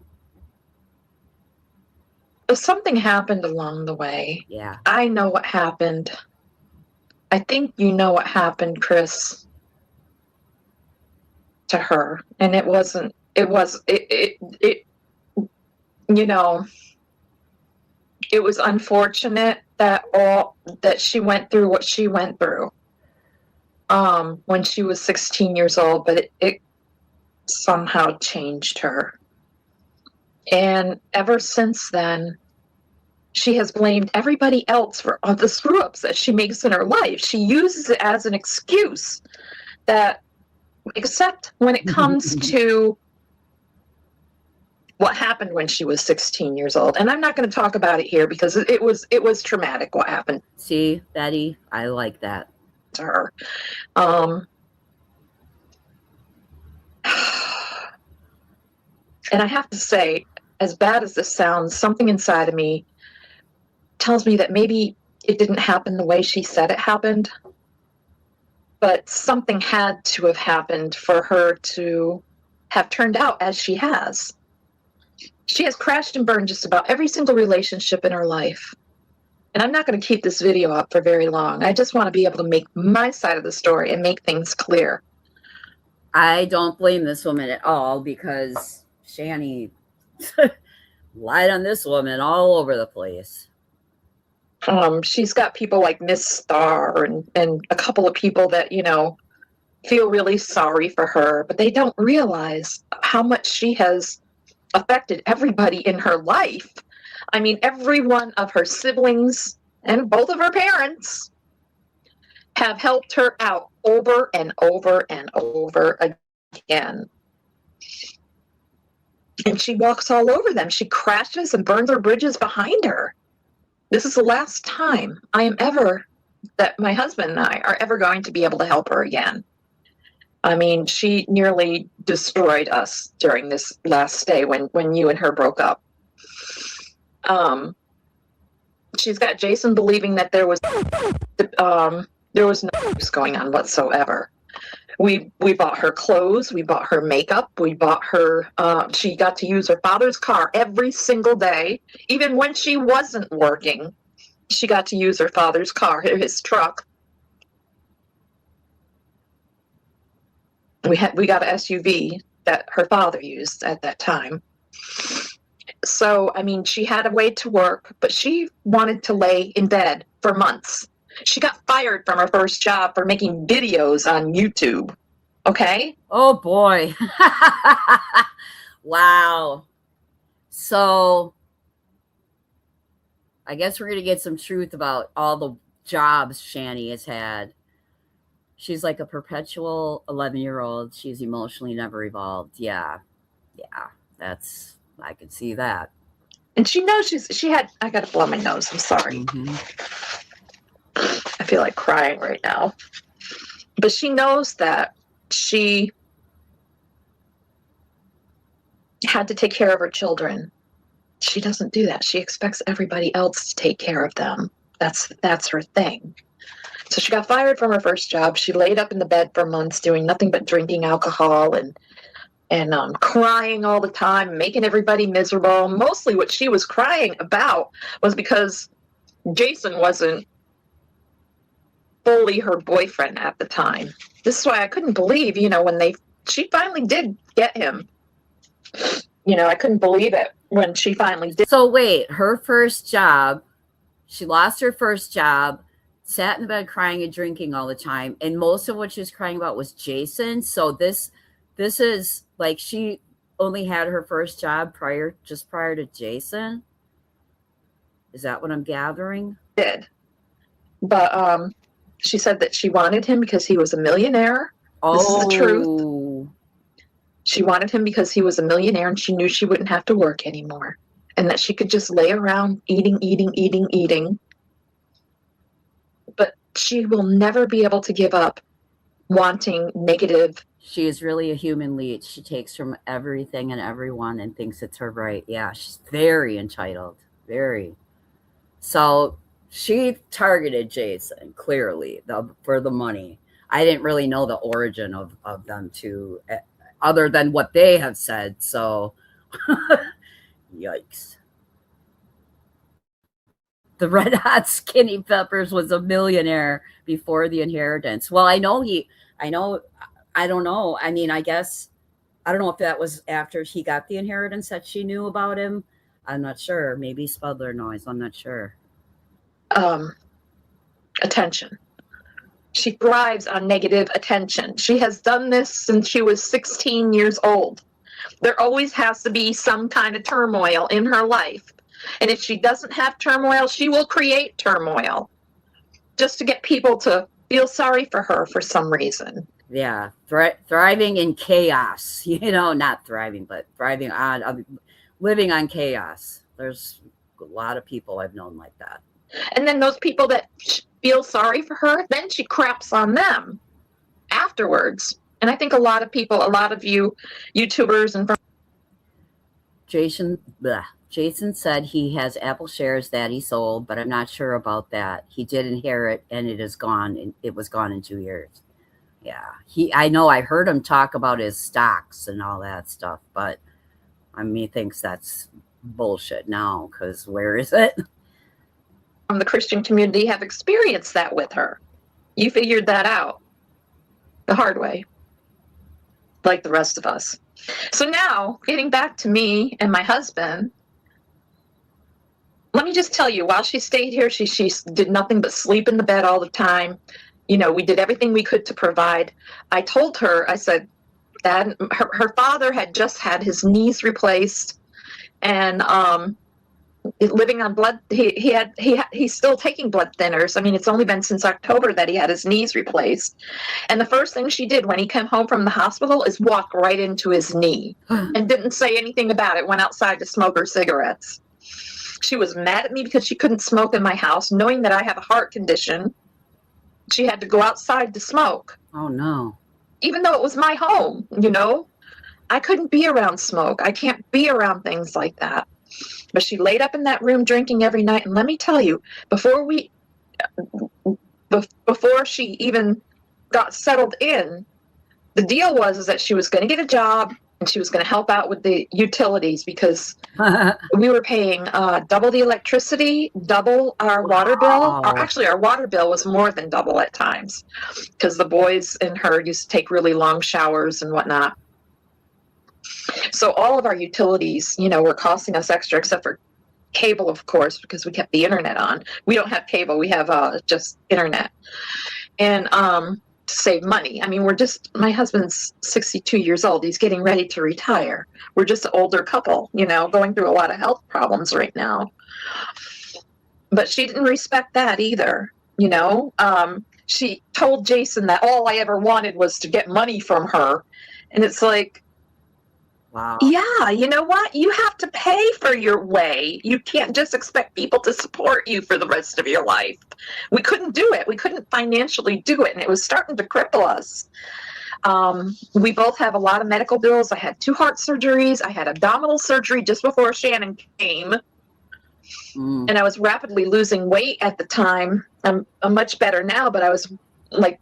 Something happened along the way. Yeah. I know what happened. I think you know what happened, Chris, to her. And it wasn't, it was, you know, it was unfortunate that she went through what she went through when she was 16 years old, but it somehow changed her. And ever since then, she has blamed everybody else for all the screw-ups that she makes in her life. She uses it as an excuse that, except when it comes to what happened when she was 16 years old. And I'm not going to talk about it here because it was traumatic what happened. See, Betty, I like that. To her. And I have to say, as bad as this sounds, something inside of me tells me that maybe it didn't happen the way she said it happened, but something had to have happened for her to have turned out as she has. She has crashed and burned just about every single relationship in her life. And I'm not going to keep this video up for very long. I just want to be able to make my side of the story and make things clear. I don't blame this woman at all because Shanny lied on this woman all over the place. She's got people like Miss Star and a couple of people that, you know, feel really sorry for her, but they don't realize how much she has affected everybody in her life. I mean, every one of her siblings and both of her parents have helped her out over and over and over again. And she walks all over them. She crashes and burns her bridges behind her. This is the last time that my husband and I are ever going to be able to help her again. I mean, she nearly destroyed us during this last stay when you and her broke up. She's got Jason believing that there was no abuse going on whatsoever. We bought her clothes, we bought her makeup, we bought her, she got to use her father's car every single day. Even when she wasn't working, she got to use her father's car, his truck. We got an SUV that her father used at that time. So, I mean, she had a way to work, but she wanted to lay in bed for months. She got fired from her first job for making videos on YouTube. Okay? Oh, boy. Wow. So, I guess we're going to get some truth about all the jobs Shanny has had. She's like a perpetual 11-year-old. She's emotionally never evolved. Yeah. I could see that. And she knows I got to blow my nose. I'm sorry. Mm-hmm. I feel like crying right now. But she knows that she had to take care of her children. She doesn't do that. She expects everybody else to take care of them. That's her thing. So she got fired from her first job. She laid up in the bed for months doing nothing but drinking alcohol and crying all the time, making everybody miserable. Mostly what she was crying about was because Jason wasn't fully her boyfriend at the time. This is why I couldn't believe, when she finally did get him. I couldn't believe it when she finally did. So wait, her first job, she lost her first job, sat in the bed crying and drinking all the time, and most of what she was crying about was Jason. So this is like she only had her first job prior to Jason. Is that what I'm gathering? Did. But she said that she wanted him because he was a millionaire. Oh. This is the truth. She wanted him because he was a millionaire and she knew she wouldn't have to work anymore. And that she could just lay around eating. But she will never be able to give up wanting negative. She is really a human leech. She takes from everything and everyone and thinks it's her right. Yeah, she's very entitled. Very. So she targeted Jason, clearly, for the money. I didn't really know the origin of them two, other than what they have said. So, yikes. The Red Hot Skinny Peppers was a millionaire before the inheritance. Well, I don't know. I mean, I guess, I don't know if that was after he got the inheritance that she knew about him. I'm not sure. Maybe Spudler noise. I'm not sure. Attention. She thrives on negative attention. She has done this since she was 16 years old. There always has to be some kind of turmoil in her life And if she doesn't have turmoil, she will create turmoil just to get people to feel sorry for her for some reason. Yeah, thriving in chaos. Not thriving, but thriving on living on chaos. There's a lot of people I've known like that. And then those people that feel sorry for her, then she craps on them afterwards. And I think a lot of you YouTubers and Jason said he has Apple shares that he sold, but I'm not sure about that. He did inherit, and it is gone. And it was gone in 2 years. Yeah, I know. I heard him talk about his stocks and all that stuff, but he thinks that's bullshit now. Because where is it? from the Christian community have experienced that with her. You figured that out the hard way, like the rest of us. So now, getting back to me and my husband, let me just tell you, while she stayed here, she did nothing but sleep in the bed all the time. We did everything we could to provide. I told her, I said, Dad, her father had just had his knees replaced, and living on blood. He's still taking blood thinners. It's only been since October that he had his knees replaced. And the first thing she did when he came home from the hospital is walk right into his knee and didn't say anything about it. Went outside to smoke her cigarettes. She was mad at me because she couldn't smoke in my house, knowing that I have a heart condition. She had to go outside to smoke. Oh no. Even though it was my home, I couldn't be around smoke. I can't be around things like that. But she laid up in that room drinking every night. And let me tell you, before she even got settled in, the deal was that she was going to get a job and she was going to help out with the utilities, because we were paying double the electricity, double our water bill. Actually, our water bill was more than double at times, because the boys and her used to take really long showers and whatnot. So all of our utilities, were costing us extra, except for cable, of course, because we kept the internet on. We don't have cable. We have just internet. And to save money. My husband's 62 years old. He's getting ready to retire. We're just an older couple, going through a lot of health problems right now. But she didn't respect that either. She told Jason that all I ever wanted was to get money from her. And it's like, wow. Yeah, you know what? You have to pay for your way. You can't just expect people to support you for the rest of your life. We couldn't do it. We couldn't financially do it, and it was starting to cripple us. We both have a lot of medical bills. I had 2 heart surgeries. I had abdominal surgery just before Shannon came. And I was rapidly losing weight at the time. I'm much better now, but I was like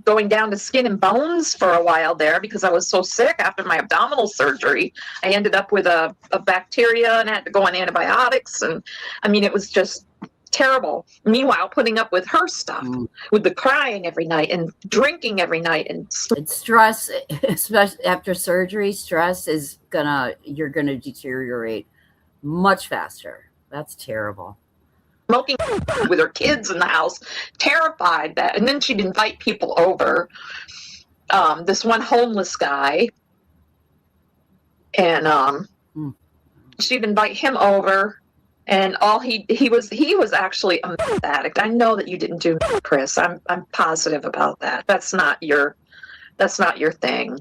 going down to skin and bones for a while there because I was so sick after my abdominal surgery. I ended up with a bacteria and had to go on antibiotics. And it was just terrible. Meanwhile, putting up with her stuff, with the crying every night and drinking every night. And it's stress, especially after surgery, you're gonna deteriorate much faster. That's terrible. Smoking with her kids in the house, terrified that. And then she'd invite people over. This one homeless guy, and she'd invite him over, and all he was actually a meth addict. I know that you didn't do meth, Chris. I'm positive about that. That's not your thing.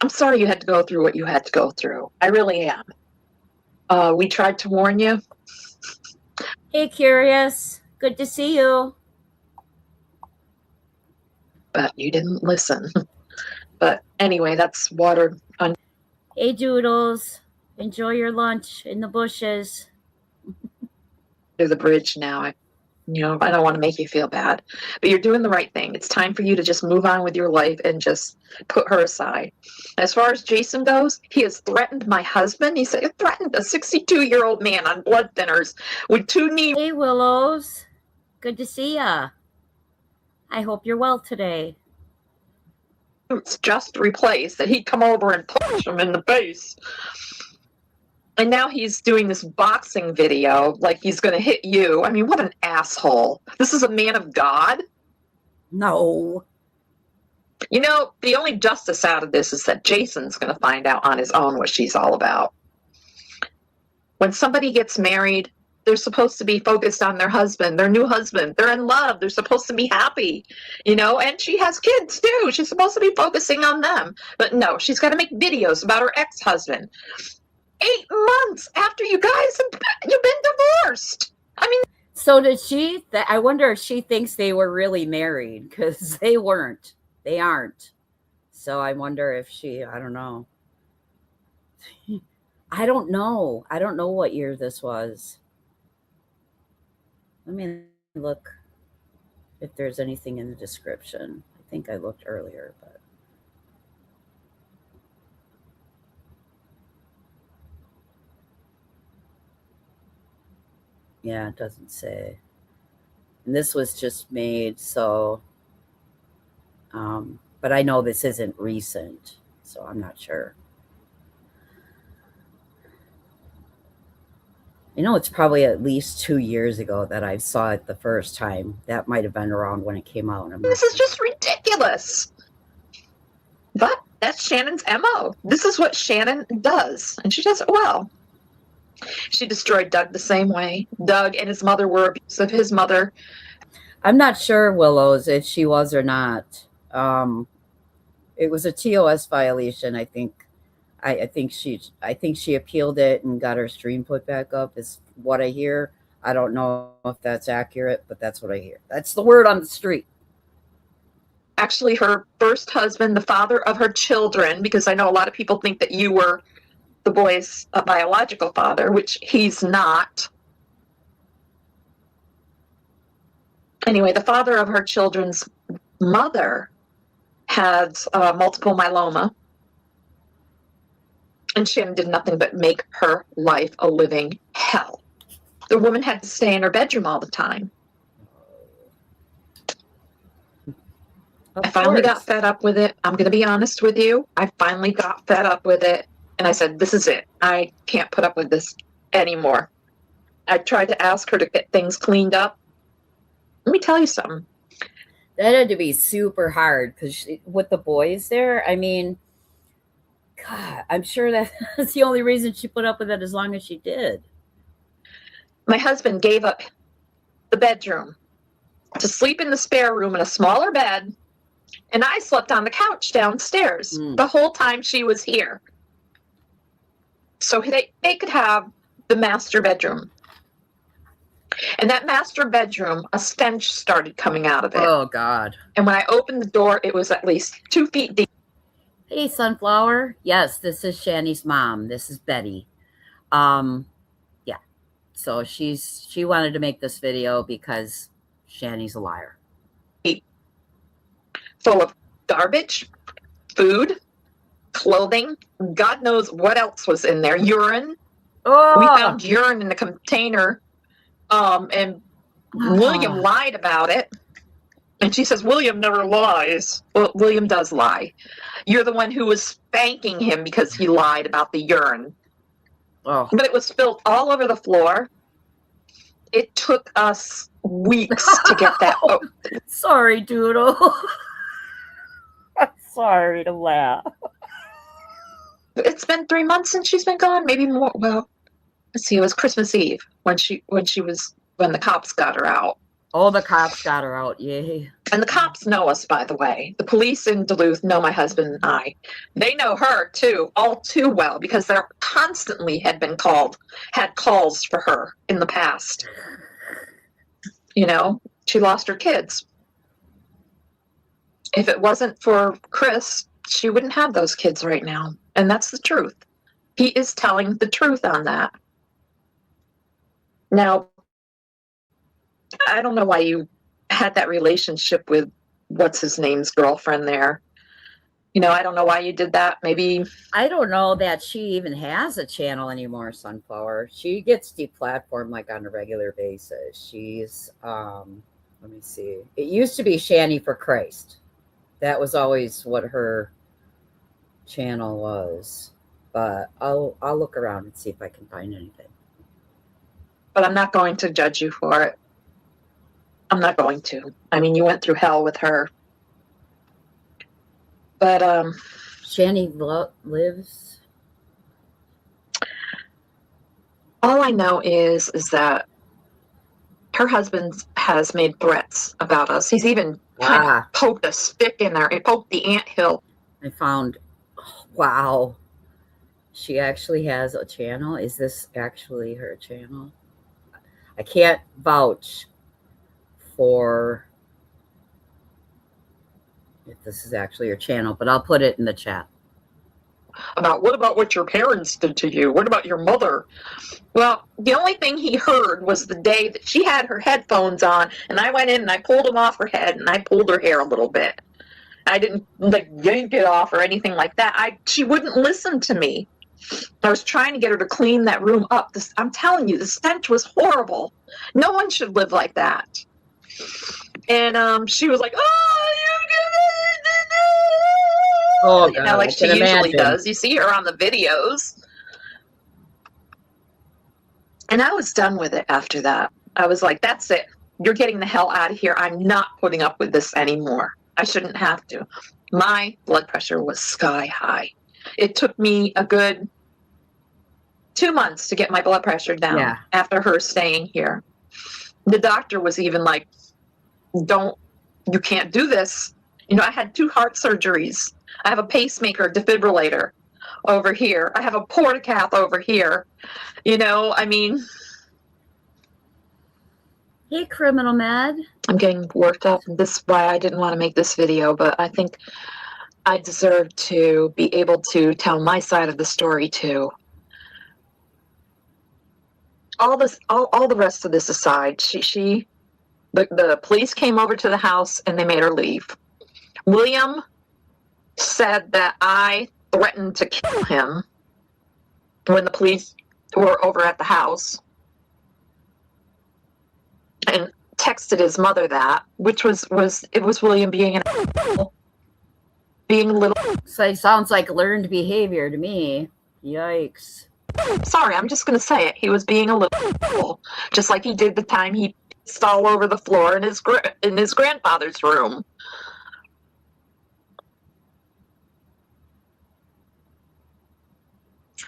I'm sorry you had to go through what you had to go through. I really am. We tried to warn you. Hey, Curious. Good to see you. But you didn't listen. But anyway, that's water on. Hey, Doodles. Enjoy your lunch in the bushes. To the bridge now. I don't want to make you feel bad. But you're doing the right thing. It's time for you to just move on with your life and just put her aside. As far as Jason goes, he has threatened my husband. He threatened a 62-year-old man on blood thinners with 2 knee. Hey, Willows. Good to see ya. I hope you're well today. It's just replaced, that he'd come over and punch him in the face. And now he's doing this boxing video like he's going to hit you. What an asshole. This is a man of God. No. The only justice out of this is that Jason's going to find out on his own what she's all about. When somebody gets married, they're supposed to be focused on their husband, their new husband. They're in love. They're supposed to be happy, and she has kids too. She's supposed to be focusing on them. But no, she's got to make videos about her ex-husband. 8 months after you've been divorced. I mean, So did she? I wonder if she thinks they were really married, because they weren't. They aren't. So I wonder if I don't know. I don't know. I don't know what year this was. Let me look if there's anything in the description. I think I looked earlier, but yeah, it doesn't say. And this was just made, so but I know this isn't recent, so I'm not sure. It's probably at least 2 years ago that I saw it the first time. That might have been around when it came out. this is just ridiculous. But that's Shannon's MO. This is what Shannon does, and she does it well. She destroyed Doug the same way. Doug and his mother were abusive. His mother. I'm not sure, Willows, if she was or not. It was a TOS violation, I think. I think she appealed it and got her stream put back up, is what I hear. I don't know if that's accurate, but that's what I hear. That's the word on the street. Actually, her first husband, the father of her children, because I know a lot of people think that you were the boy's biological father, which he's not. Anyway, the father of her children's mother had multiple myeloma. And Shannon did nothing but make her life a living hell. The woman had to stay in her bedroom all the time. I finally got fed up with it. I'm going to be honest with you. I finally got fed up with it. And I said, this is it. I can't put up with this anymore. I tried to ask her to get things cleaned up. Let me tell you something. That had to be super hard, because with the boys there, I mean, God, I'm sure that's the only reason she put up with it as long as she did. My husband gave up the bedroom to sleep in the spare room in a smaller bed, and I slept on the couch downstairs the whole time she was here. So they could have the master bedroom. And that master bedroom, a stench started coming out of it. Oh, God. And when I opened the door, it was at least 2 feet deep. Hey, Sunflower. Yes, this is Shanny's mom. This is Betty. Yeah. So she wanted to make this video because Shanny's a liar. Full of garbage, food, clothing, God knows what else was in there. Urine. Oh! We found urine in the container, and William lied about it. And she says, William never lies. Well, William does lie. You're the one who was spanking him because he lied about the urine. Oh. But it was spilled all over the floor. It took us weeks to get that. Oh. Sorry, Doodle. I'm sorry to laugh. It's been 3 months since she's been gone, maybe more. Well, let's see. It was Christmas Eve when the cops got her out. Oh, the cops got her out. Yay. And the cops know us, by the way. The police in Duluth know my husband and I. They know her, too, all too well, because there constantly had calls for her in the past. She lost her kids. If it wasn't for Chris, she wouldn't have those kids right now. And that's the truth. He is telling the truth on that. Now, I don't know why you had that relationship with what's his name's girlfriend there. I don't know why you did that. Maybe I don't know that she even has a channel anymore, Sunflower. She gets deplatformed like on a regular basis. She's let me see. It used to be Shanny for Christ. That was always what her channel was. But I'll look around and see if I can find anything. But I'm not going to judge you for it. I'm not going to. I mean, you went through hell with her. But Shanny lives. All I know is that her husband has made threats about us. He's even kind of poked a stick in there. He poked the anthill. I found, wow. She actually has a channel. Is this actually her channel? I can't vouch for if this is actually her channel, but I'll put it in the chat. What about what your parents did to you? What about your mother? Well, the only thing he heard was the day that she had her headphones on, and I went in and I pulled them off her head and I pulled her hair a little bit. I didn't like yank it off or anything like that. She wouldn't listen to me. I was trying to get her to clean that room up. I'm telling you, the stench was horrible. No one should live like that. And she was like, "Oh, Oh, you know, like she usually does. You see her on the videos." And I was done with it after that. I was like, that's it. You're getting the hell out of here. I'm not putting up with this anymore. I shouldn't have to. My blood pressure was sky high. It took me a good 2 months to get my blood pressure down after her staying here. The doctor was even like, you can't do this. You know, I had 2 heart surgeries. I have a pacemaker defibrillator over here. I have a portacath over here. You know, I mean. Hey, Criminal Med. I'm getting worked up. This is why I didn't want to make this video, but I think I deserve to be able to tell my side of the story too. All the rest of this aside, the police came over to the house and they made her leave. William said that I threatened to kill him when the police were over at the house, and texted his mother that, which was William being being a little. So it sounds like learned behavior to me. Yikes. Sorry, I'm just going to say it. He was being a little, just like he did the time he pissed all over the floor in his grandfather's room.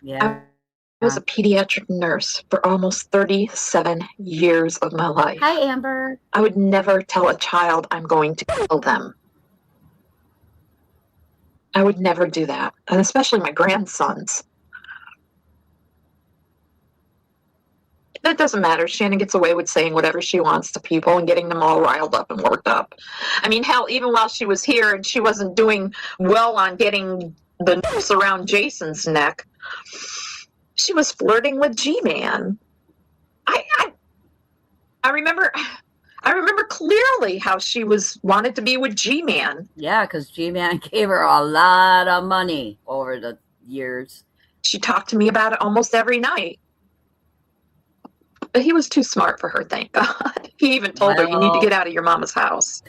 Yeah. I was a pediatric nurse for almost 37 years of my life. Hi, Amber. I would never tell a child I'm going to kill them. I would never do that, and especially my grandsons. That doesn't matter. Shannon gets away with saying whatever she wants to people and getting them all riled up and worked up. I mean, hell, even while she was here and she wasn't doing well on getting the noose around Jason's neck, she was flirting with G-Man. I remember clearly how she wanted to be with G-Man. Yeah, because G-Man gave her a lot of money over the years. She talked to me about it almost every night. But he was too smart for her, thank God. He even told her, you need to get out of your mama's house.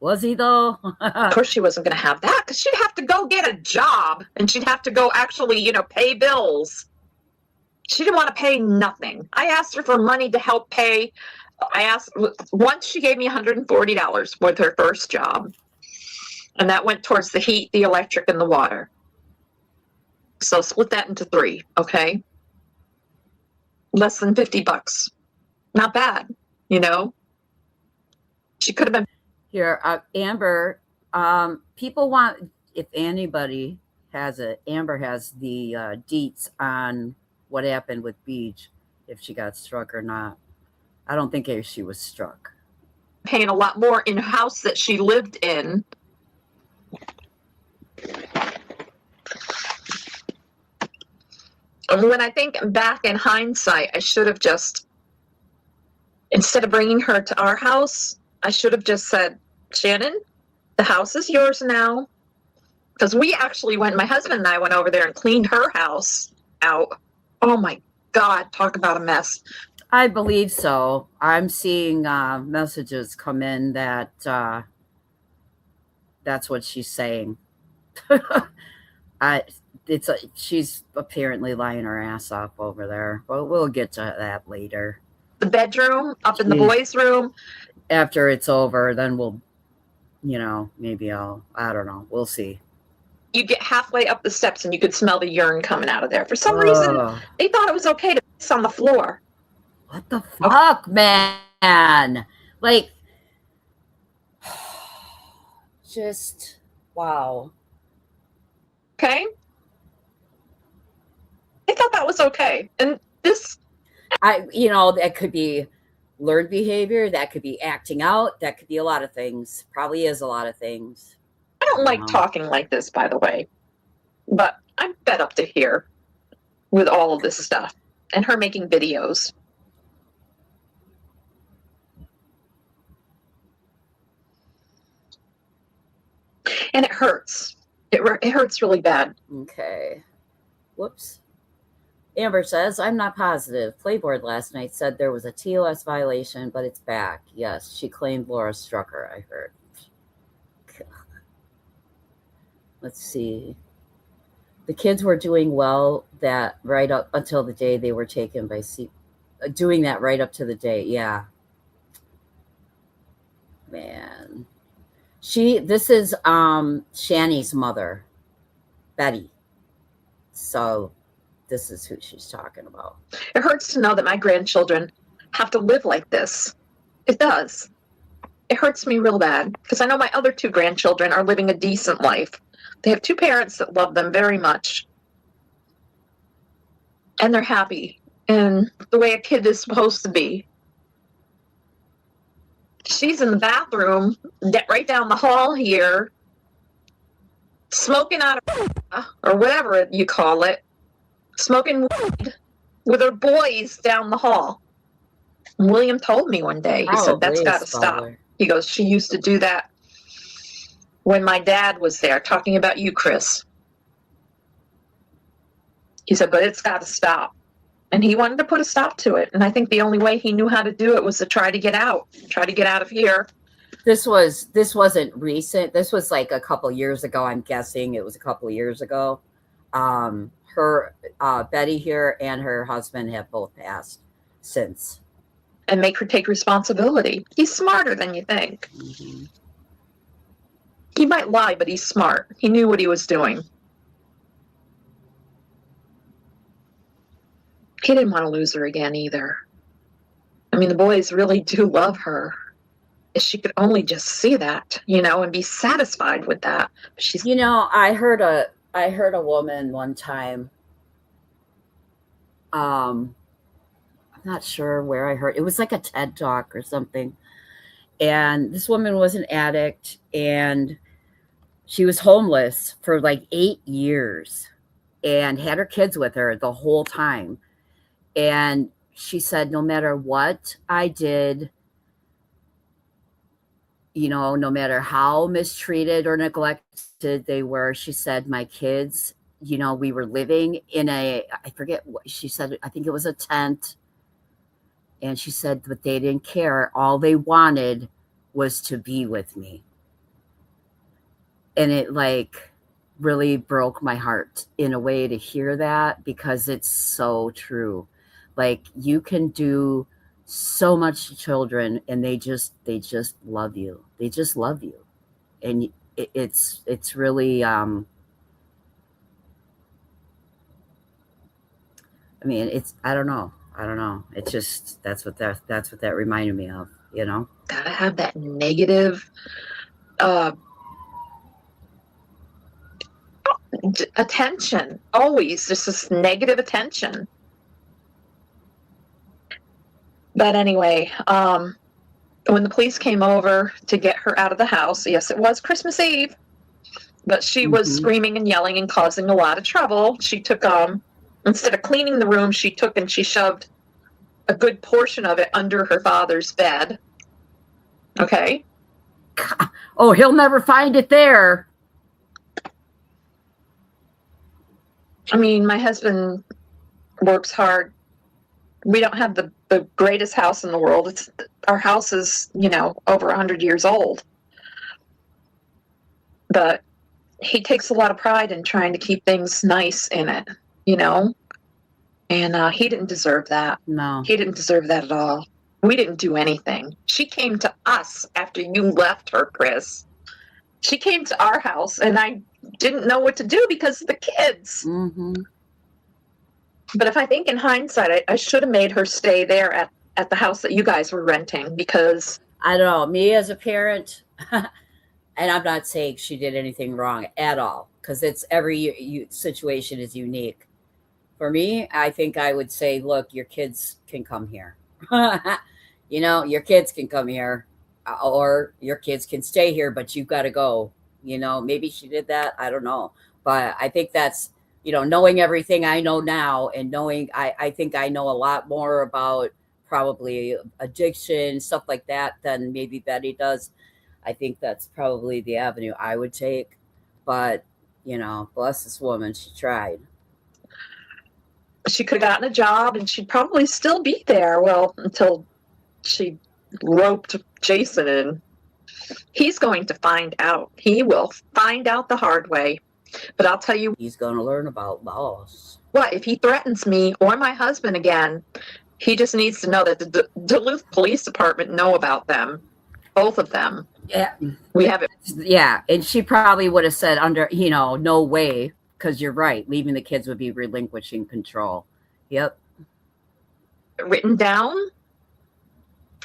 Was he, though? Of course she wasn't going to have that, because she'd have to go get a job, and she'd have to go actually, pay bills. She didn't want to pay nothing. I asked her for money to help pay. Once she gave me $140 with her first job, and that went towards the heat, the electric, and the water. So split that into 3, okay? Less than $50. Not bad, She could have been. Here, Amber, people want, if anybody has it, Amber has the deets on what happened with Beach, if she got struck or not. I don't think she was struck. Paying a lot more in a house that she lived in. And when I think back in hindsight, I should have just, instead of bringing her to our house, I should have just said, Shannon, the house is yours now. Because we actually my husband and I went over there and cleaned her house out. Oh my God, talk about a mess. I believe so. I'm seeing messages come in that that's what she's saying. She's apparently lying her ass off over there. But we'll get to that later. The bedroom, up in the boys' room. After it's over, then we'll, maybe I don't know. We'll see. You get halfway up the steps and you could smell the urine coming out of there. For some reason, they thought it was okay to on the floor. What the fuck, man? Like, just wow. Okay. I thought that was okay. And this, That could be learned behavior, that could be acting out, that could be a lot of things. Probably is a lot of things. I don't like Wow. talking like this, by the way, but I'm fed up to here with all of this stuff and her making videos. And it hurts. It hurts really bad. Okay. Whoops. Amber says, I'm not positive. Playboard last night said there was a TOS violation, but it's back. Yes, she claimed Laura struck her, I heard. Let's see. The kids were doing well that right up until the day they were taken by doing that right up to the day. Yeah. Man. This is Shanny's mother, Betty. So this is who she's talking about. It hurts to know that my grandchildren have to live like this. It does. It hurts me real bad because I know my other 2 grandchildren are living a decent life. They have 2 parents that love them very much. And they're happy in the way a kid is supposed to be. She's in the bathroom, right down the hall here, smoking out of, or whatever you call it, smoking weed with her boys down the hall. And William told me one day, he said, that's got to stop. He goes, she used to do that when my dad was there, talking about you, Chris. He said, but it's got to stop. And he wanted to put a stop to it. And I think the only way he knew how to do it was to try to get out of here. This wasn't recent. This was like a couple years ago. I'm guessing it was a couple years ago. Betty here and her husband have both passed since. And make her take responsibility. He's smarter than you think. Mm-hmm. He might lie, but he's smart. He knew what he was doing. He didn't want to lose her again either. I mean, the boys really do love her. If she could only just see that, and be satisfied with that. She's, I heard a woman one time. I'm not sure where I heard. It was like a TED Talk or something. And this woman was an addict and she was homeless for like 8 years and had her kids with her the whole time. And she said, no matter what I did, no matter how mistreated or neglected they were, she said, my kids, we were living in I forget what she said, I think it was a tent. And she said, but they didn't care. All they wanted was to be with me. And it really broke my heart in a way to hear that, because it's so true. You can do so much to children and they just love you. They just love you. And it's really, I don't know. It's just, that's what that reminded me of, Gotta have that negative, attention. Always just this negative attention. But anyway, when the police came over to get her out of the house, yes, it was Christmas Eve, but she was screaming and yelling and causing a lot of trouble. She took, instead of cleaning the room, she took and she shoved a good portion of it under her father's bed. Okay. Oh, he'll never find it there. I mean, my husband works hard. We don't have the greatest house in the world. Our house is, over 100 years old. But he takes a lot of pride in trying to keep things nice in it, And he didn't deserve that. No. He didn't deserve that at all. We didn't do anything. She came to us after you left her, Chris. She came to our house, and I didn't know what to do because of the kids. Mm-hmm. But if I think in hindsight, I should have made her stay there at the house that you guys were renting, because I don't know. Me as a parent, and I'm not saying she did anything wrong at all, because it's every situation is unique. For me, I think I would say, look, your kids can come here. Your kids can come here, or your kids can stay here, but you've got to go. Maybe she did that. I don't know. But I think that's, knowing everything I know now, and knowing, I think I know a lot more about probably addiction, stuff like that, than maybe Betty does. I think that's probably the avenue I would take. But, bless this woman, she tried. she could have gotten a job and she'd probably still be there. Well, until she roped Jason in. He's going to find out. He will find out the hard way. But I'll tell you, He's going to learn about laws. what, if he threatens me or my husband again, he just needs to know that the Duluth Police Department know about them, both of them. Yeah. We have it Yeah. And she probably would have said no way, because you're right. Leaving the kids would be relinquishing control. Yep. written down.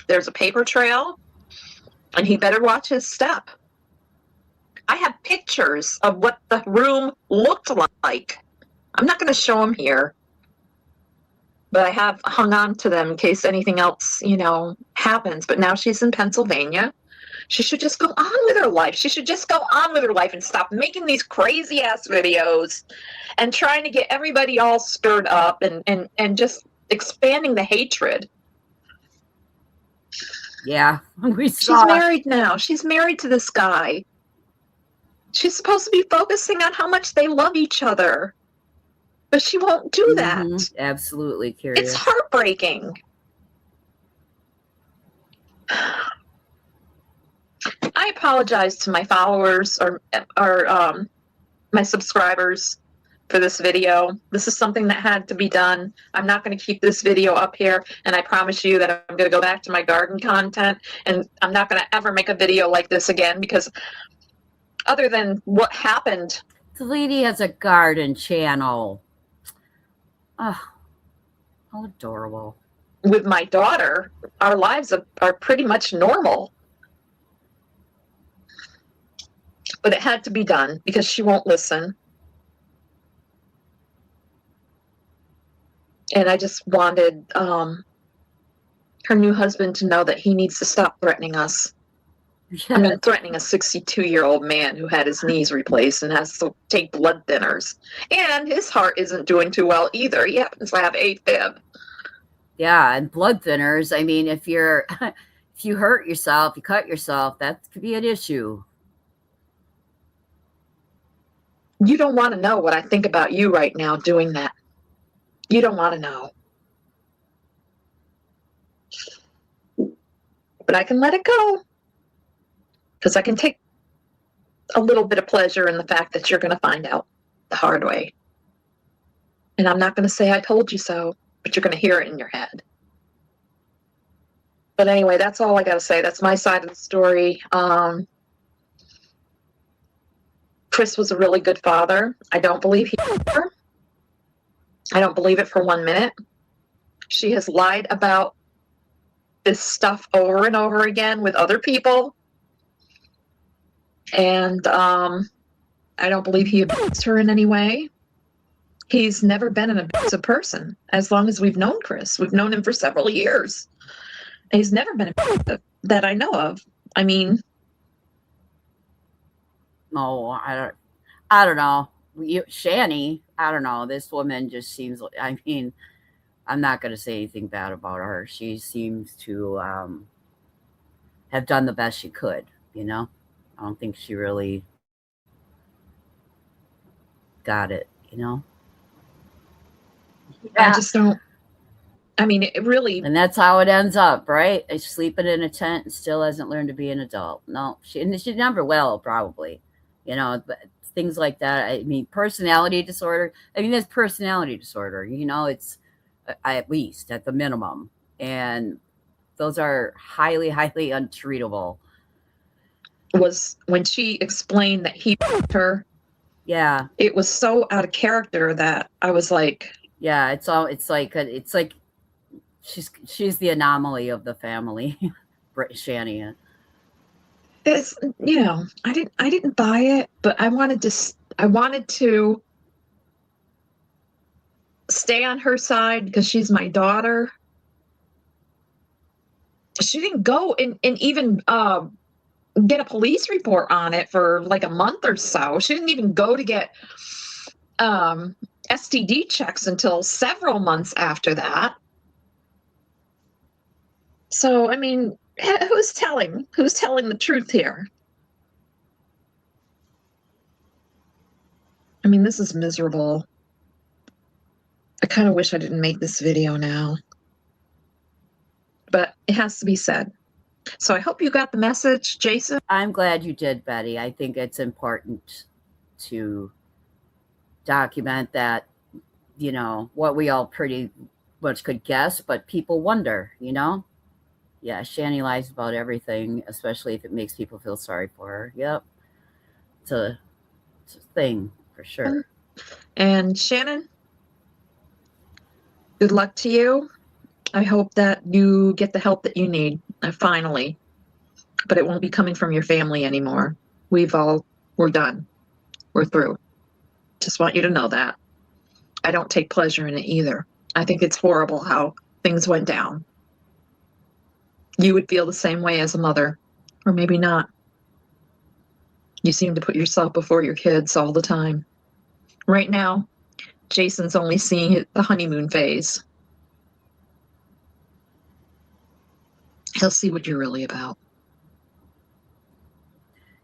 There's a paper trail, and he better watch his step. I have pictures of what the room looked like. I'm not going to show them here, but I have hung on to them in case anything else, happens. But now she's in Pennsylvania. She should just go on with her life. She should just go on with her life and stop making these crazy ass videos and trying to get everybody all stirred up and just expanding the hatred. Yeah. She's married now. She's married to this guy. She's supposed to be focusing on how much they love each other, but she won't do that. Absolutely curious. It's heartbreaking. I apologize to my followers or my subscribers for this video. This is something that had to be done. I'm not going to keep this video up here, and I promise you that I'm going to go back to my garden content, and I'm not going to ever make a video like this again, because other than what happened. The lady has a garden channel. Oh, how adorable. With my daughter, our lives are pretty much normal. But it had to be done because she won't listen. And I just wanted her new husband to know that he needs to stop threatening us. I mean, threatening a 62-year-old man who had his knees replaced and has to take blood thinners. And his heart isn't doing too well either. He happens to have AFib. Yeah, and blood thinners. I mean, if you hurt yourself, you cut yourself, that could be an issue. You don't want to know what I think about you right now doing that. You don't want to know. But I can let it go. Because I can take a little bit of pleasure in the fact that you're going to find out the hard way. And I'm not going to say I told you so, but you're going to hear it in your head. But anyway, that's all I got to say. That's my side of the story. Chris was a really good father. I don't believe he loved her. I don't believe it for 1 minute. She has lied about this stuff over and over again with other people. And I don't believe he abused her in any way. He's never been an abusive person as long as we've known Chris. We've known him for several years. He's never been abusive that I know of. I mean, no, I don't know. Shanny, I don't know. This woman just seems like, I mean, I'm not going to say anything bad about her. She seems to have done the best she could, I don't think she really got it, Yeah. I just don't. I mean, it really. And that's how it ends up, right? She's sleeping in a tent and still hasn't learned to be an adult. No, she never will, probably. But things like that. I mean, personality disorder. I mean, there's personality disorder. It's at least at the minimum, and those are highly, highly untreatable. Was when she explained that he her. Yeah. It was so out of character that I was like, Yeah, it's like she's the anomaly of the family. Shanny. It's, I didn't buy it, but I wanted to stay on her side because she's my daughter. She didn't go and even get a police report on it for like a month or so. She didn't even go to get STD checks until several months after that. So, I mean, who's telling the truth here? I mean, this is miserable. I kind of wish I didn't make this video now, but it has to be said. So I hope you got the message, Jason. I'm glad you did, Betty. I think it's important to document that, what we all pretty much could guess, but people wonder, Yeah, Shanny lies about everything, especially if it makes people feel sorry for her. Yep. It's a thing for sure. And Shannon, good luck to you. I hope that you get the help that you need, finally. But it won't be coming from your family anymore. We're done. We're through. Just want you to know that. I don't take pleasure in it either. I think it's horrible how things went down. You would feel the same way as a mother, or maybe not. You seem to put yourself before your kids all the time. Right now, Jason's only seeing the honeymoon phase. He'll see what you're really about.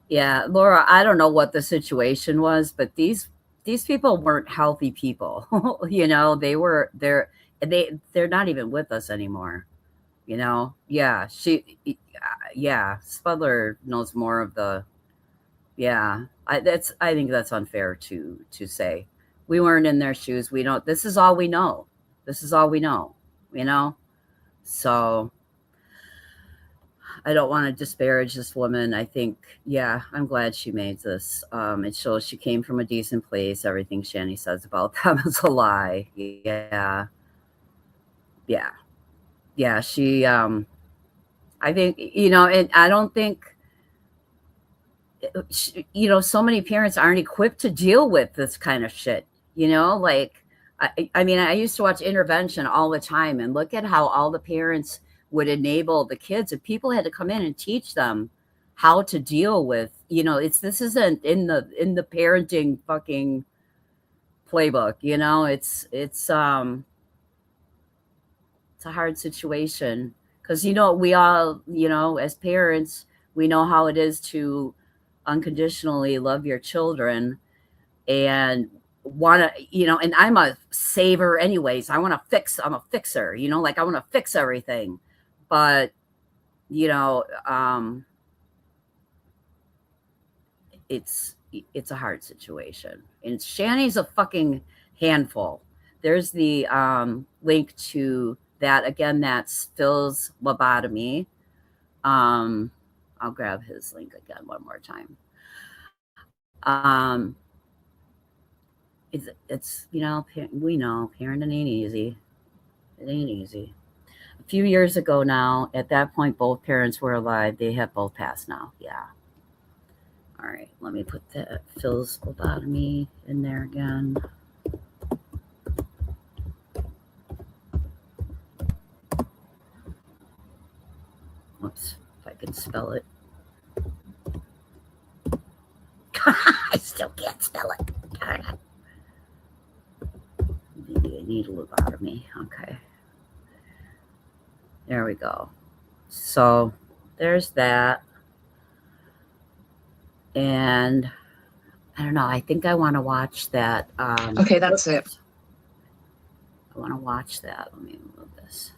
Yeah, Laura, I don't know what the situation was, but these people weren't healthy people. They're not even with us anymore. Yeah, Spudler knows more of the. Yeah, I think that's unfair to say. We weren't in their shoes. We don't. This is all we know. This is all we know. So I don't want to disparage this woman. I think, yeah, I'm glad she made this. It shows she came from a decent place. Everything Shanny says about them is a lie. Yeah. She, I think, and I don't think, so many parents aren't equipped to deal with this kind of shit. I mean, I used to watch Intervention all the time and look at how all the parents would enable the kids, and people had to come in and teach them how to deal with, this isn't in the parenting fucking playbook, it's a hard situation because, we all, as parents, we know how it is to unconditionally love your children and want to, and I'm a saver anyways. I'm a fixer, like I want to fix everything. But, it's a hard situation. And Shanny's a fucking handful. There's the link to that. Again, that's Phil's lobotomy. I'll grab his link again one more time. It's we know parenting ain't easy. It ain't easy. A few years ago now, at that point, both parents were alive. They have both passed now. Yeah. All right. Let me put that Phil's lobotomy in there again. Whoops. If I can spell it. I still can't spell it. Darn it. Maybe I need a lobotomy. Okay. There we go. So there's that. And I don't know. I think I want to watch that. Okay, that's it. I want to watch that. Let me move this.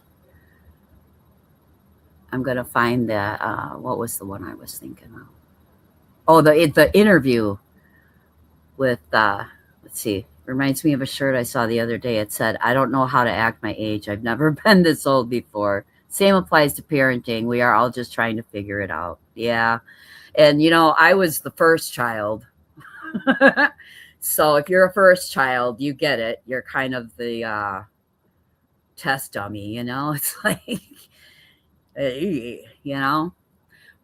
I'm going to find that. What was the one I was thinking of? Oh, the interview with, let's see. Reminds me of a shirt I saw the other day. It said, "I don't know how to act my age. I've never been this old before." Same applies to parenting. We are all just trying to figure it out. Yeah. And, I was the first child. So if you're a first child, you get it. You're kind of the test dummy, you know? It's like, you know?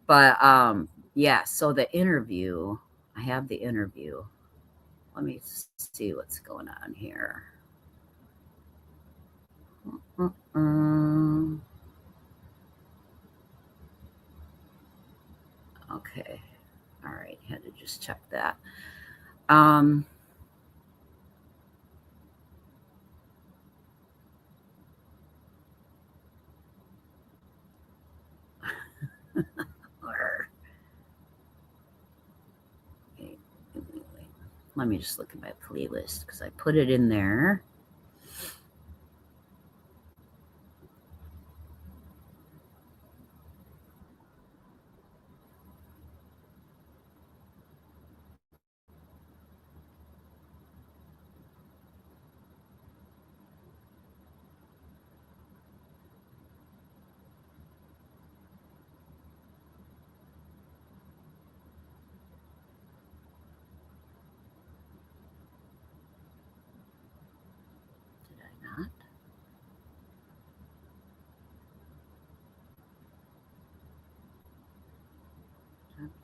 But yeah, so the interview, I have the interview. Let me see what's going on here. Okay. All right. Had to just check that. Let me just look at my playlist because I put it in there. Did I not?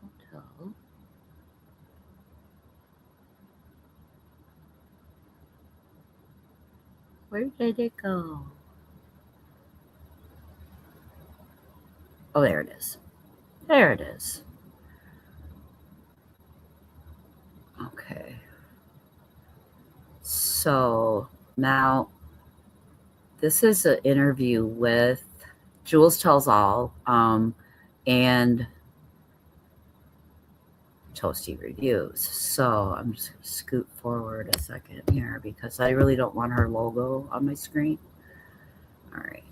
Hotel. Where did it go? Oh, there it is. There it is. Okay. So now this is an interview with Jules Tells All and Toasty Reviews. So I'm just going to scoot forward a second here because I really don't want her logo on my screen. All right.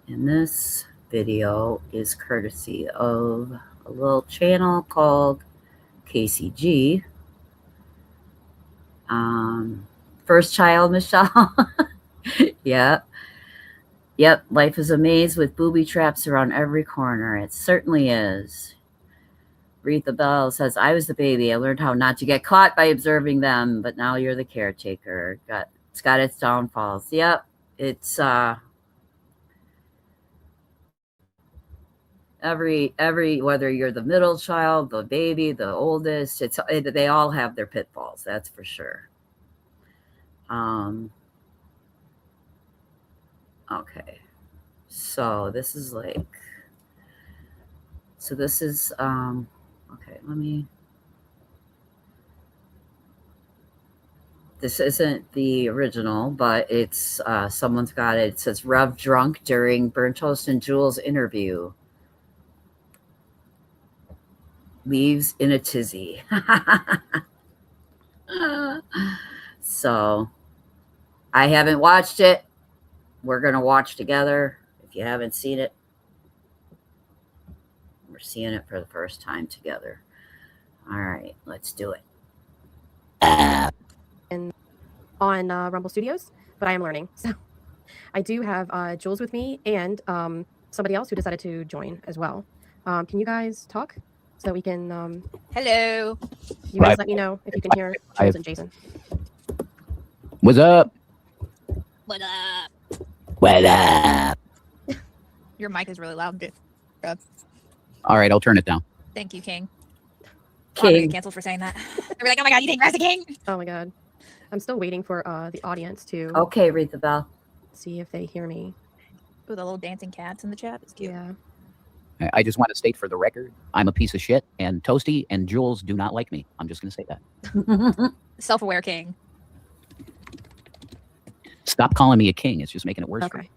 And this video is courtesy of a little channel called KCG. First child, Michelle. Yeah. Yep. Life is a maze with booby traps around every corner. It certainly is. Retha Bell says, I was the baby. I learned how not to get caught by observing them, but now you're the caretaker. It's got its downfalls. Yep. It's every whether you're the middle child, the baby, the oldest, they all have their pitfalls, that's for sure. Okay. So this is okay, this isn't the original, but it's someone's got it. It says Rev drunk during Burnt Toast and Jules interview. Leaves in a tizzy. So I haven't watched it. We're going to watch together. If you haven't seen it, we're seeing it for the first time together. All right, let's do it. And on Rumble Studios, but I am learning. So I do have Jules with me and somebody else who decided to join as well. Can you guys talk so that we can... Hello. You guys let me know if you can hear Jules and Jason. What's up? What up? What up? Your mic is really loud, dude. All right, I'll turn it down. Thank you, King. King. I'm gonna get canceled for saying that. They're like, oh my god, you think Rasta King? Oh my god. I'm still waiting for the audience to Okay, read the bell. see if they hear me. Ooh, the little dancing cats in the chat. It's cute. Yeah. I just want to state for the record, I'm a piece of shit, and Toasty and Jules do not like me. I'm just going to say that. Self-aware King. Stop calling me a king. It's just making it worse. Okay.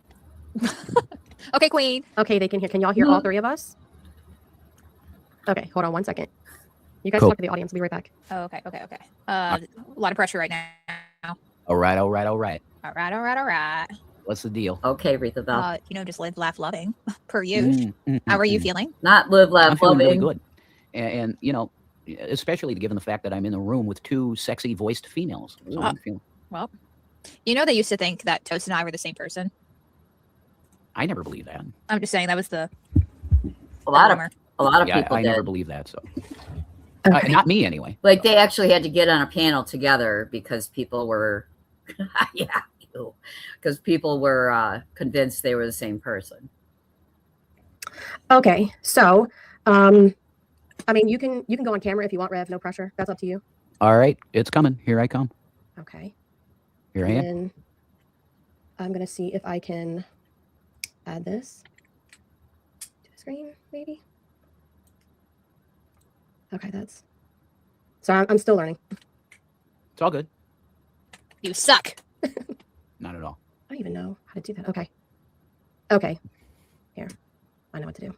Okay, Queen. Okay, they can hear. Can y'all hear all three of us? Okay, hold on 1 second. You guys Cool. talk to the audience. I'll be right back. Oh, okay. A lot of pressure right now. All right. All right. What's the deal? Okay, read the bell. Just live, laugh, loving. Per use. How are you feeling? Not live, I'm laugh, feeling really loving. good. And, you know, especially given the fact that I'm in a room with two sexy voiced females. So I'm feeling... Well, you know they used to think that Toast and I were the same person. I never believed that. I'm just saying that was A lot of Yeah, people I did. never believed that. So Okay. Not me, anyway. Like they actually had to get on a panel together because people were, yeah, because people were convinced they were the same person. Okay. So, I mean, you can go on camera if you want, Rev. No pressure. That's up to you. All right, it's coming. Here I come. Okay. Here I am. And I'm gonna see if I can add this to the screen, maybe. Okay, that's. So I'm still learning. It's all good. You suck. Not at all. I don't even know how to do that. Okay. Okay. Here, I know what to do.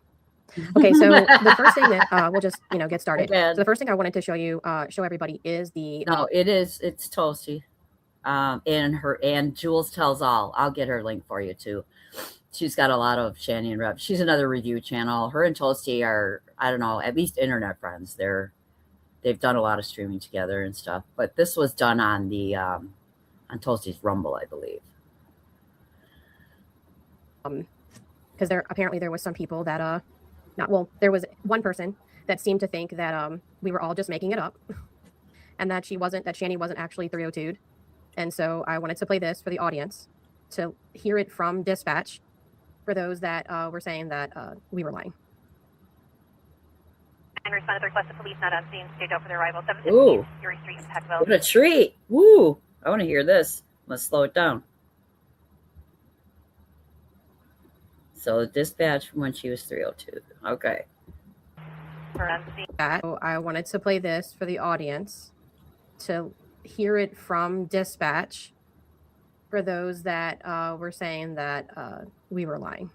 Okay, so the first thing that we'll just get started. Again. So the first thing I wanted to show everybody is the. No, it's Toasty, and Jules Tells All. I'll get her link for you too. She's got a lot of Shanny and Rev. She's another review channel. Her and Toasty are, I don't know, at least internet friends. They've done a lot of streaming together and stuff. But this was done on the on Toasty's Rumble, I believe. Because apparently there was some people that there was one person that seemed to think that we were all just making it up, and that Shanny wasn't actually 302'd. And so I wanted to play this for the audience to hear it from dispatch for those that were saying that we were lying. And respond to the request of police not on scene. Stage out for their arrival. Ooh. 715 Fury Street, Peckville. What a treat. Woo. I want to hear this. Let's slow it down. So dispatch from when she was 302. Okay. So I wanted to play this for the audience to hear it from dispatch for those that were saying that we were lying.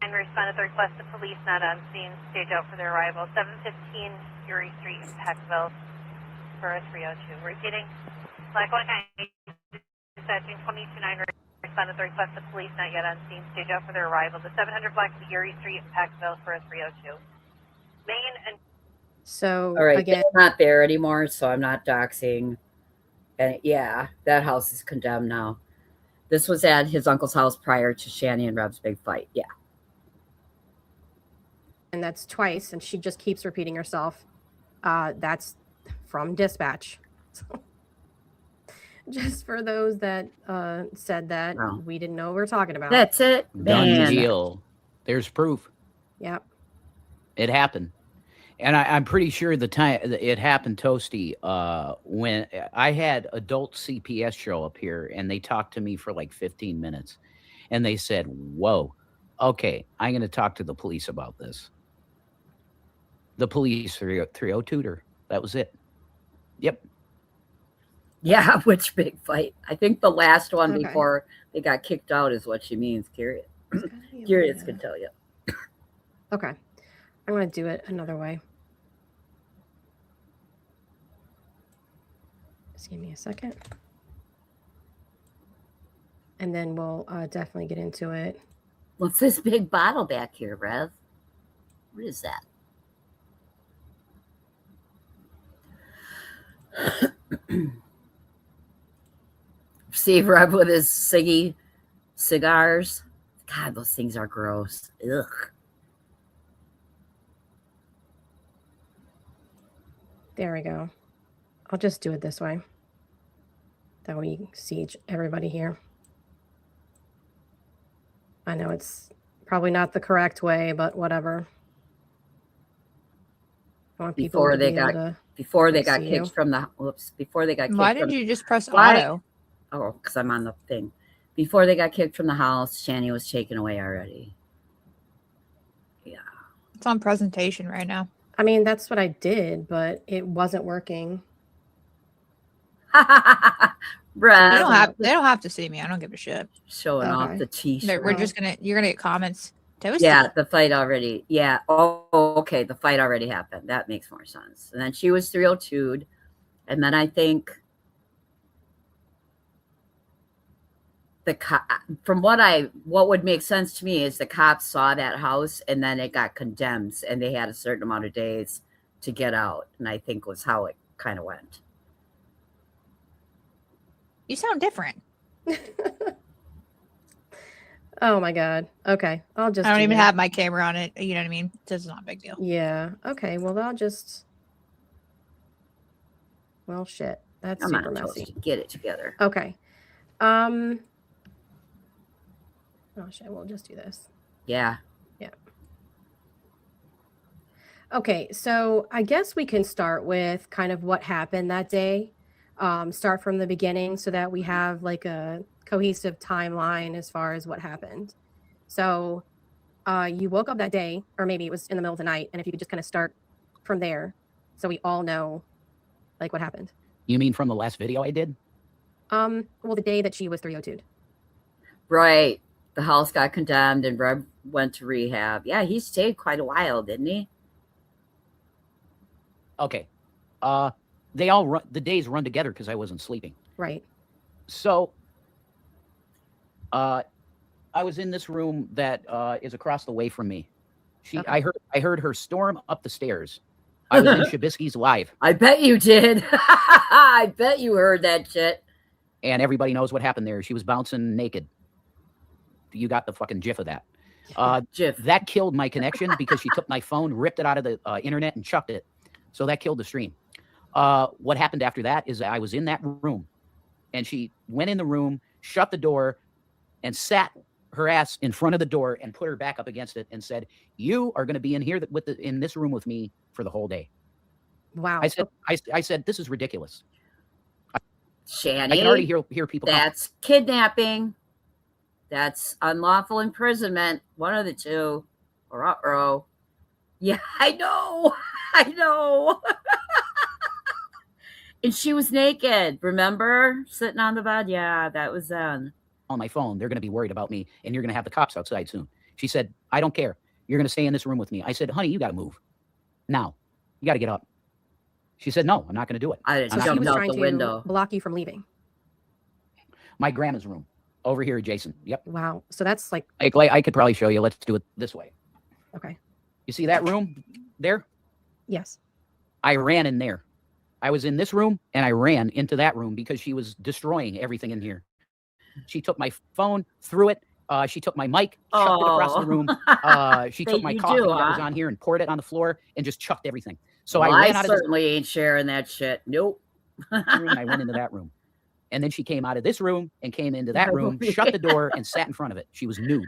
And respond to the request of police not on scene. Stage out for their arrival. 715 Fury Street, Peckville for a 302. Repeating. Black 19, dispatching 229. Respond to the request of police not yet on scene. Stage out for their arrival. The 700 block of Erie Street, Peckville for a 302. Main and. So All right, again, they're not there anymore, so I'm not doxing. And yeah, that house is condemned now. This was at his uncle's house prior to Shanny and Rev's big fight. Yeah. and that's twice, and she just keeps repeating herself. That's from dispatch. So, just for those that said that we didn't know what we were talking about. That's it. Done Man. deal. There's proof. Yep. It happened. And I'm pretty sure the time it happened, Toasty, when I had adult CPS show up here, and they talked to me for like 15 minutes. And they said, whoa, okay, I'm going to talk to the police about this. The police 302'd her. That was it. Yep. Yeah, which big fight? I think the last one Okay. before they got kicked out is what she means. Curious. Curious can tell you. Okay. I'm going to do it another way. Just give me a second. And then we'll definitely get into it. What's this big bottle back here, Rev? What is that? See Rev with his cigars. God, those things are gross. Ugh. There we go. I'll just do it this way. That way you can see everybody here. I know it's probably not the correct way, but whatever. I want people Before to they be able got to before they got see kicked you. from the before they got kicked Why from, did you just press Why? auto? Oh, because I'm on the thing. Before they got kicked from the house, Shanny was taken away already. Yeah. It's on presentation right now. I mean, that's what I did, but it wasn't working. Rev. They don't have to see me. I don't give a shit. Showing Okay. off the t-shirt. We're just you're gonna get comments. Toasty. Yeah, the fight already. Yeah. Oh, okay. The fight already happened. That makes more sense. And then she was 302'd. And then I think from what would make sense to me is the cops saw that house and then it got condemned and they had a certain amount of days to get out. And I think was how it kind of went. You sound different. Oh my god. Okay. I'll just I don't do even that. have my camera on it. You know what I mean? It's not a big deal. Yeah. Okay. Well, I'll just. Well, shit. That's Come super on, messy. Toasty, get it together. Okay. Oh shit. We'll just do this. Yeah. Yeah. Okay. So I guess we can start with kind of what happened that day. Start from the beginning so that we have like a cohesive timeline as far as what happened. So you woke up that day, or maybe it was in the middle of the night, and if you could just kind of start from there so we all know like what happened. You mean from the last video I did? Well, the day that she was 302'd. Right. The house got condemned and Reb went to rehab. Yeah, he stayed quite a while, didn't he? Okay. They all run, the days run together because I wasn't sleeping. Right. So I was in this room that is across the way from me. Okay. I heard her storm up the stairs. I was in Shabisky's live. I bet you did. I bet you heard that shit. And everybody knows what happened there. She was bouncing naked. You got the fucking gif of that. Gif. That killed my connection because she took my phone, ripped it out of the internet, and chucked it. So that killed the stream. What happened after that is I was in that room, and she went in the room, shut the door, and sat her ass in front of the door and put her back up against it and said, "You are going to be in here in this room with me for the whole day." Wow. I said, "This is ridiculous." Shanny, I can already hear people. That's kidnapping. That's unlawful imprisonment. One of the two. Or uh-oh. Yeah, I know. I know. And she was naked, remember? Sitting on the bed. Yeah, that was then. On my phone, they're going to be worried about me, and you're going to have the cops outside soon. She said, "I don't care. You're going to stay in this room with me." I said, "Honey, you got to move. Now. You got to get up." She said, "No, I'm not going to do it." I So she jumped was out trying the to window. block you from leaving. My grandma's room. Over here adjacent. Yep. Wow. So that's like. I could probably show you. Let's do it this way. Okay. You see that room there? Yes. I ran in there. I was in this room, and I ran into that room because she was destroying everything in here. She took my phone, threw it. She took my mic, chucked it across the room. She took my coffee that was on here and poured it on the floor and just chucked everything. So Well, I ran out of certainly ain't sharing that shit. Nope. this room, and I went into that room. And then she came out of this room and came into that room, shut the door, and sat in front of it. She was nude.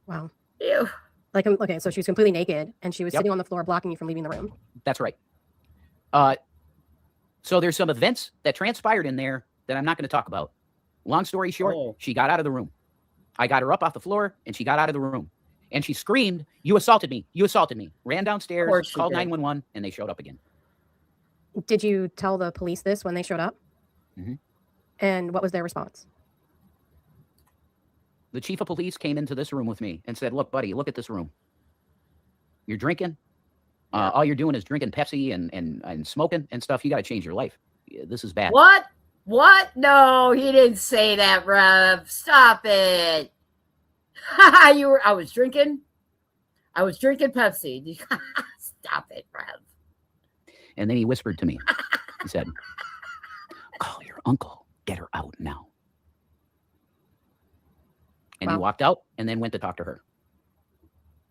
Wow. Ew. Like, okay, so she was completely naked, and she was Yep. sitting on the floor blocking you from leaving the room. That's right. So there's some events that transpired in there that I'm not going to talk about. Long story short, she got out of the room. I got her up off the floor, and she got out of the room. And she screamed, "You assaulted me. You assaulted me." Ran downstairs, called 911, and they showed up again. Did you tell the police this when they showed up? Mm-hmm. And what was their response? The chief of police came into this room with me and said, "Look, buddy, look at this room. You're drinking. All you're doing is drinking Pepsi and smoking and stuff. You got to change your life. This is bad." What? What? No, he didn't say that, Rev. Stop it. I was drinking Pepsi. Stop it, Rev. And then he whispered to me. He said, "Call your uncle. Get her out now." And he walked out and then went to talk to her.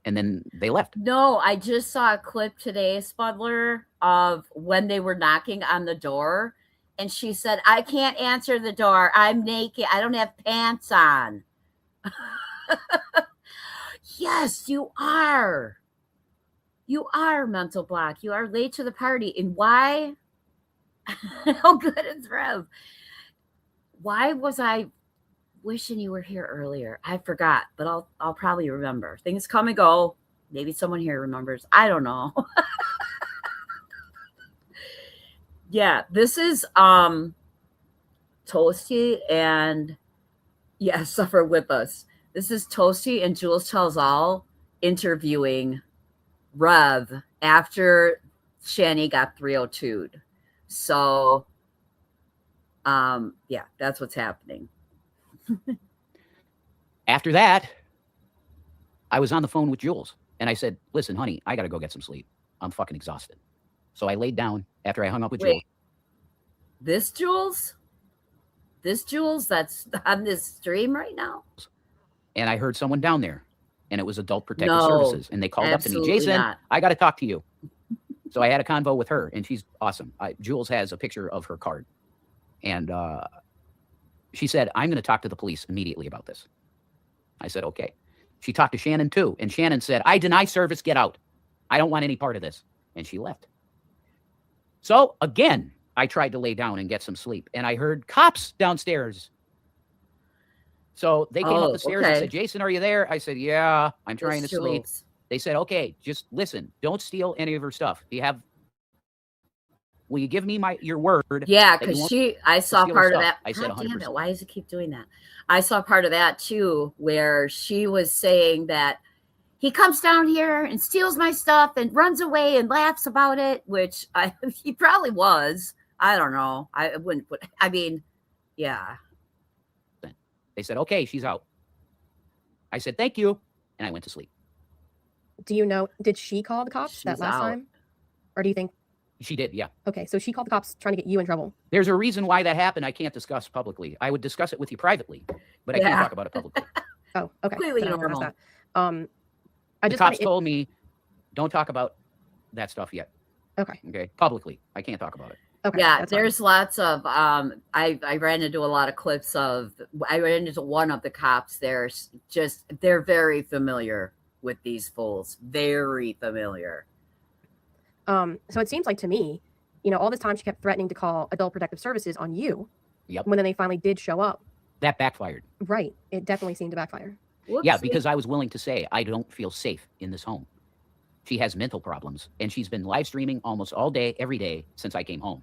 And then they left. No, I just saw a clip today, Spudler, of when they were knocking on the door. And she said, "I can't answer the door. I'm naked. I don't have pants on." Yes, you are. You are mental block. You are late to the party. And why? How good is Rev? Why was I wishing you were here earlier? I forgot, but I'll probably remember. Things come and go. Maybe someone here remembers. I don't know. Yeah, this is Toasty and Suffer With Us. This is Toasty and Jules Tells All interviewing Rev after Shanny got 302'd. So yeah, that's what's happening. After that, I was on the phone with Jules and I said, "Listen, honey, I got to go get some sleep. I'm fucking exhausted." So I laid down after I hung up with Jules. This Jules? This Jules that's on this stream right now? and I heard someone down there, and it was Adult Protective No, Services, and they called up to me, absolutely Jason, not. I got to talk to you. So I had a convo with her, and she's awesome. Jules has a picture of her card, and she said, I'm going to talk to the police immediately about this. I said, okay. She talked to Shannon too, and Shannon said, I deny service, get out. I don't want any part of this. And she left. So again, I tried to lay down and get some sleep, and I heard cops downstairs. So they came up the stairs and said, Jason, are you there? I said, yeah, I'm trying to sleep. They said, okay, just listen. Don't steal any of her stuff. Will you give me your word? Yeah, because I saw part of that. I said, God damn it, why does it keep doing that? I saw part of that too, where she was saying that he comes down here and steals my stuff and runs away and laughs about it, which he probably was. I don't know. I wouldn't put, I mean, yeah. They said, okay, she's out. I said, thank you. And I went to sleep. Do you know, did she call the cops that last time? Or do you think? She did, yeah. Okay, so she called the cops trying to get you in trouble. There's a reason why that happened I can't discuss publicly. I would discuss it with you privately, but I can't talk about it publicly. Oh, okay. Completely normal. That. The cops told me, don't talk about that stuff yet. Okay, publicly. I can't talk about it. Okay. Yeah, there's lots of I ran into a lot of clips of I ran into one of the cops. They're very familiar with these fools. Very familiar. So it seems like to me, all this time she kept threatening to call Adult Protective Services on you. Yep. When then they finally did show up. That backfired. Right. It definitely seemed to backfire. Whoopsie. Yeah, because I was willing to say I don't feel safe in this home. She has mental problems, and she's been live streaming almost all day, every day since I came home.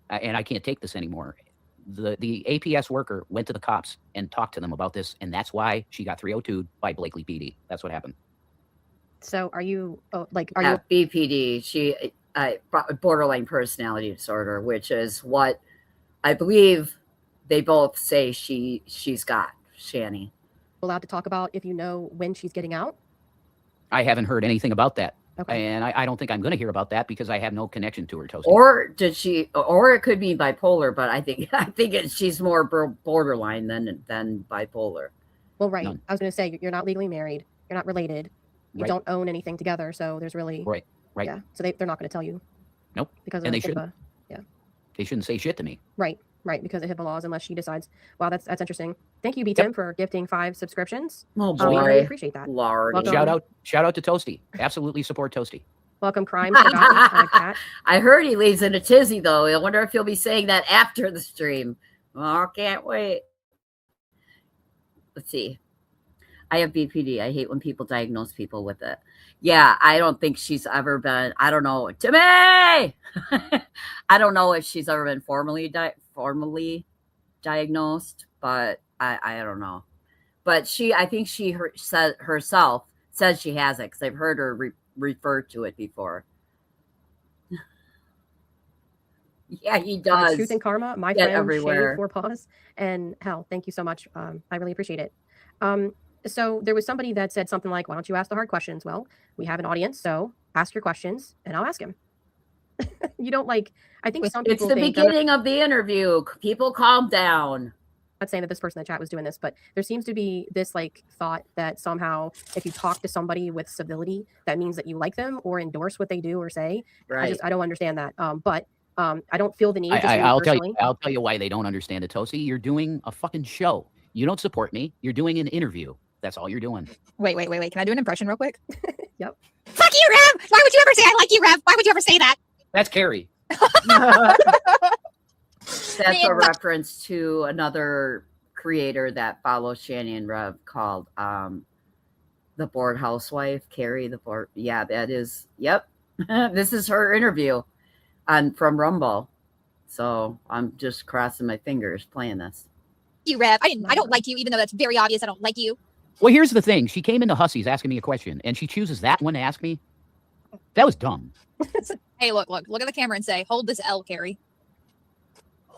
And I can't take this anymore. The APS worker went to the cops and talked to them about this, and that's why she got 302'd by Blakely PD. That's what happened. So are you you BPD? She borderline personality disorder, which is what I believe they both say she's got. Shanny. Allowed to talk about if you know when she's getting out? I haven't heard anything about that. Okay. And I don't think I'm going to hear about that because I have no connection to her, Toasty. Or did she? Or it could be bipolar, but I think she's more borderline than bipolar. Well, right. I was going to say you're not legally married. You're not related. You don't own anything together. So there's really right. Yeah. So they're not going to tell you. Nope. Because and they HIPAA. shouldn't. Yeah. They shouldn't say shit to me. Right. Because of HIPAA laws, unless she decides. Wow, that's interesting. Thank you, B-Tim, for gifting 5 subscriptions. Oh boy, I really appreciate that. Lord. Shout out to Toasty. Absolutely support Toasty. Welcome, Crime Forgotten. Cat. I heard he leaves in a tizzy though. I wonder if he'll be saying that after the stream. Oh, can't wait. Let's see. I have BPD. I hate when people diagnose people with it. Yeah, I don't think she's ever been. I don't know. Timmy. I don't know if she's ever been formally diagnosed, but I don't know. But I think she herself says she has it because I've heard her refer to it before. Yeah, he does. Truth and Karma, my friend everywhere. Shanny 4 Paws, and hell, thank you so much. I really appreciate it. So there was somebody that said something like, why don't you ask the hard questions? Well, we have an audience, so ask your questions and I'll ask him. You don't I think some people it's the beginning of the interview. People calm down. I'm not saying that this person in the chat was doing this, but there seems to be this thought that somehow if you talk to somebody with civility, that means that you like them or endorse what they do or say. Right. I don't understand that. But I don't feel the need to I'll tell you why they don't understand it, Toasty. You're doing a fucking show. You don't support me. You're doing an interview. That's all you're doing. Wait. Can I do an impression real quick? Yep. Fuck you, Rev! Why would you ever say I like you, Rev? Why would you ever say that? That's Carrie. That's a reference to another creator that follows Shanny and Rev called The Bored Housewife. Carrie, the board. Yeah, that is. Yep. This is her interview from Rumble. So I'm just crossing my fingers playing this. You, Rev. I don't like you, even though that's very obvious. I don't like you. Well, here's the thing. She came into Hussey's asking me a question, and she chooses that one to ask me. That was dumb. Hey, look at the camera and say, hold this L, Carrie.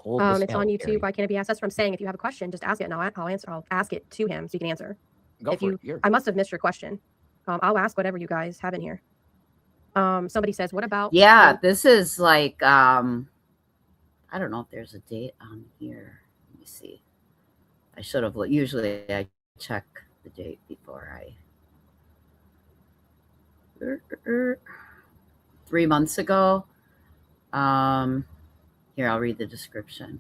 It's on YouTube. Why can't it be asked? That's what I'm saying. If you have a question, just ask it and I'll answer. I'll ask it to him so you can answer. Go for it. I must have missed your question. I'll ask whatever you guys have in here. Somebody says, what about? Yeah, this is I don't know if there's a date on here. Let me see. I should have. Usually I check the date before I. 3 months ago. Here, I'll read the description.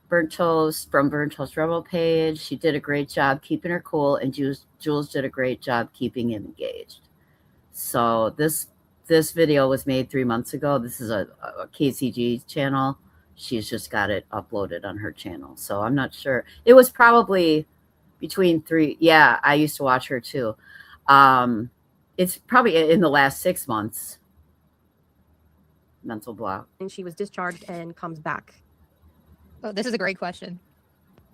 Burnt Toast from Burnt Toast Rebel page. She did a great job keeping her cool, and Jules did a great job keeping him engaged. So this video was made 3 months ago. This is a KCG channel. She's just got it uploaded on her channel. So I'm not sure. It was probably between 3. Yeah, I used to watch her too. It's probably in the last 6 months. Mental block. And she was discharged and comes back. Oh, this is a great question.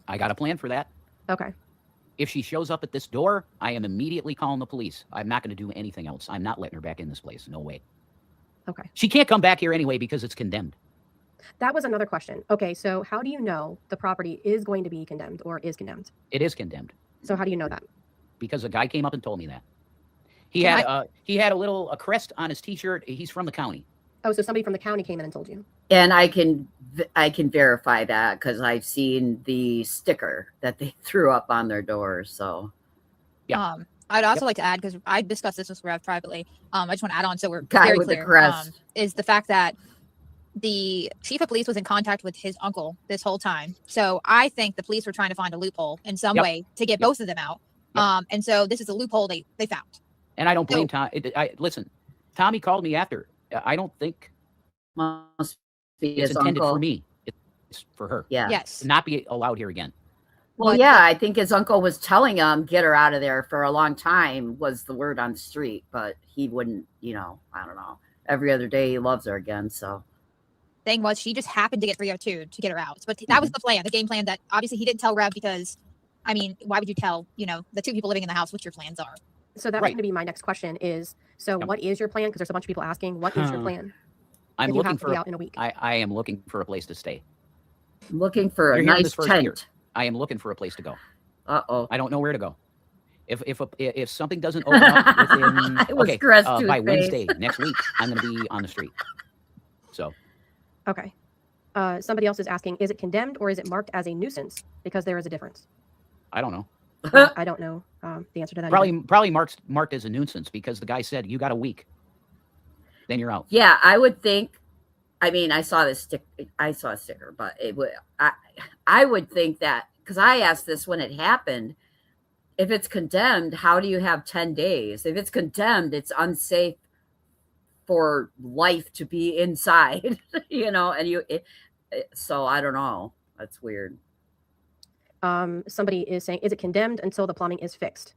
I got a plan for that. Okay. If she shows up at this door, I am immediately calling the police. I'm not going to do anything else. I'm not letting her back in this place. No way. Okay. She can't come back here anyway because it's condemned. That was another question. Okay, so how do you know the property is going to be condemned or is condemned? It is condemned. So how do you know that? Because a guy came up and told me that. He had a crest on his T-shirt. He's from the county. Oh, so somebody from the county came in and told you. And I can verify that because I've seen the sticker that they threw up on their doors. So, yeah. I'd also like to add, because I discussed this with Rev privately. I just want to add on so we're Guy very with clear. the crest. Is the fact that the chief of police was in contact with his uncle this whole time. So I think the police were trying to find a loophole in some way to get both of them out. And so this is a loophole they found. And I don't blame Tom. Listen, Tommy called me after. I don't think must be it's his intended uncle. for me. It's for her. Yeah. Yes. To not be allowed here again. Well, yeah, I think his uncle was telling him, get her out of there for a long time, was the word on the street, but he wouldn't, I don't know. Every other day he loves her again, so. Thing was, she just happened to get 302 to get her out. But that was the plan, the game plan that obviously he didn't tell Rev because, I mean, why would you tell, the two people living in the house what your plans are? So that was going to be my next question is, what is your plan? Because there's a bunch of people asking, what is your plan? I'm looking for out in a week. I am looking for a place to stay. Looking for a nice tent. I am looking for a place to go. Uh-oh. I don't know where to go. If something doesn't open up within by Wednesday next week, I'm going to be on the street. So. Okay. Somebody else is asking, is it condemned or is it marked as a nuisance? Because there is a difference. I don't know. I don't know the answer to that. Probably marked as a nuisance because the guy said you got a week. Then you're out. Yeah, I would think. I mean, I saw a sticker, but it would. I would think that because I asked this when it happened. If it's condemned, how do you have 10 days? If it's condemned, it's unsafe for life to be inside, so I don't know. That's weird. Somebody is saying, is it condemned until the plumbing is fixed?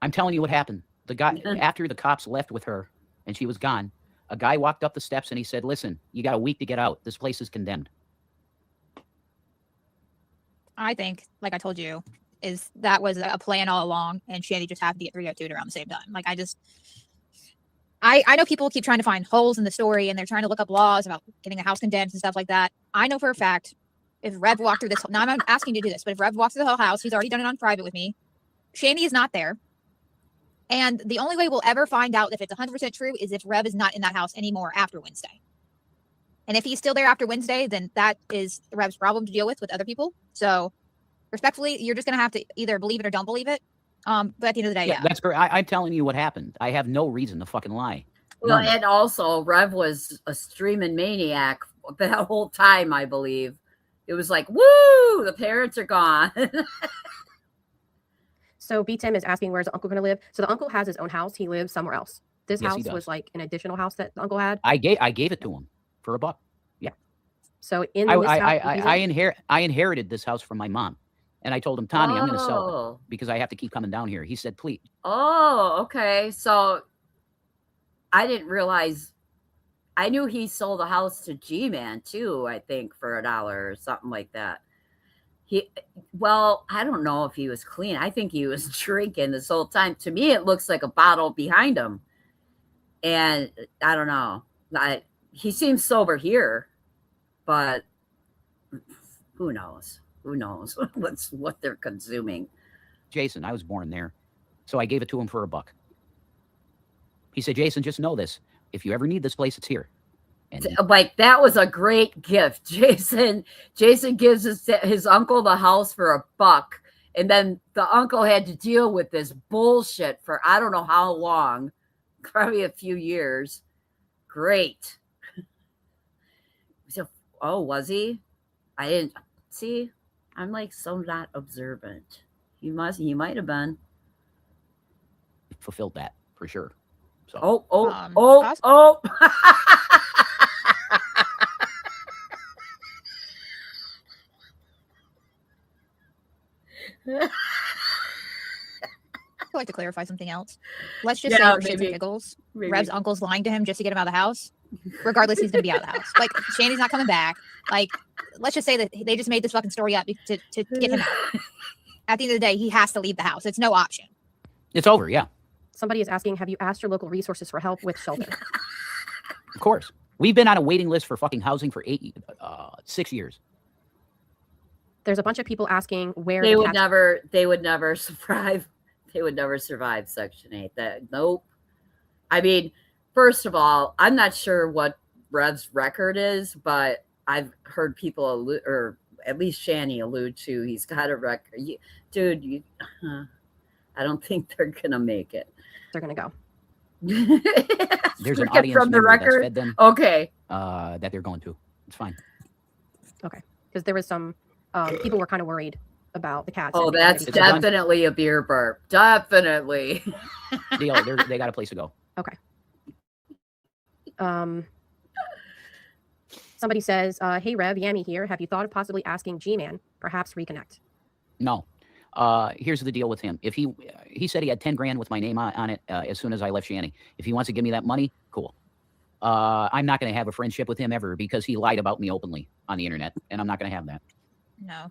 I'm telling you what happened. The guy, after the cops left with her and she was gone, a guy walked up the steps and he said, listen, you got a week to get out. This place is condemned. I think, like I told you, is that was a plan all along, and Shanny just happened to get 302 around the same time. Like, I know people keep trying to find holes in the story, and they're trying to look up laws about getting a house condemned and stuff like that. I know for a fact, if Rev walked through this, now I'm not asking you to do this, but if Rev walks through the whole house, he's already done it on private with me. Shanny is not there. And the only way we'll ever find out if it's 100% true is if Rev is not in that house anymore after Wednesday. And if he's still there after Wednesday, then that is Rev's problem to deal with other people. So respectfully, you're just going to have to either believe it or don't believe it. But at the end of the day, yeah. That's great. I'm telling you what happened. I have no reason to fucking lie. Well, and also Rev was a streaming maniac that whole time, I believe. It was like, woo, the parents are gone. So B-Tim is asking, where's the uncle going to live? So the uncle has his own house. He lives somewhere else. This house was like an additional house that the uncle had. I gave it to him for $1. Yeah. So in I inherited this house from my mom. And I told him, Tommy, I'm going to sell it because I have to keep coming down here. He said, please. Oh, okay. So I didn't realize. I knew he sold a house to G-Man too, I think, for $1 or something like that. I don't know if he was clean. I think he was drinking this whole time. To me, it looks like a bottle behind him. And I don't know. He seems sober here, but who knows? Who knows what they're consuming? Jason, I was born there. So I gave it to him for $1. He said, Jason, just know this. If you ever need this place, it's here. And like that was a great gift. Jason gives his uncle the house for $1, and then the uncle had to deal with this bullshit for I don't know how long, probably a few years. Great. So, oh, was he? I didn't see. I'm like so not observant. You might have been. fulfilled that for sure. So Oh. I'd like to clarify something else. Let's just say for shits and giggles, Rev's uncle's lying to him just to get him out of the house. Regardless, he's going to be out of the house. Like, Shanny's not coming back. Like, let's just say that they just made this fucking story up to get him out. At the end of the day, he has to leave the house. It's no option. It's over, yeah. Somebody is asking, have you asked your local resources for help with shelter? Of course. We've been on a waiting list for fucking housing for 6 years. There's a bunch of people asking where they would never survive. They would never survive Section 8. Nope. I mean, first of all, I'm not sure what Rev's record is, but I've heard people or at least Shanny allude to he's got a record. I don't think they're gonna make it. They're gonna go. There's an audience from the record. Fed them, okay. That they're going to. It's fine. Okay, because there was some people were kind of worried about the cats. Oh, that's definitely a beer burp. Definitely. They got a place to go. Okay. Somebody says, hey, Rev, Yami here. Have you thought of possibly asking G-Man, perhaps reconnect? No. Here's the deal with him. If he said he had 10 grand with my name on it as soon as I left Shanny. If he wants to give me that money, cool. I'm not going to have a friendship with him ever because he lied about me openly on the internet, and I'm not going to have that. No.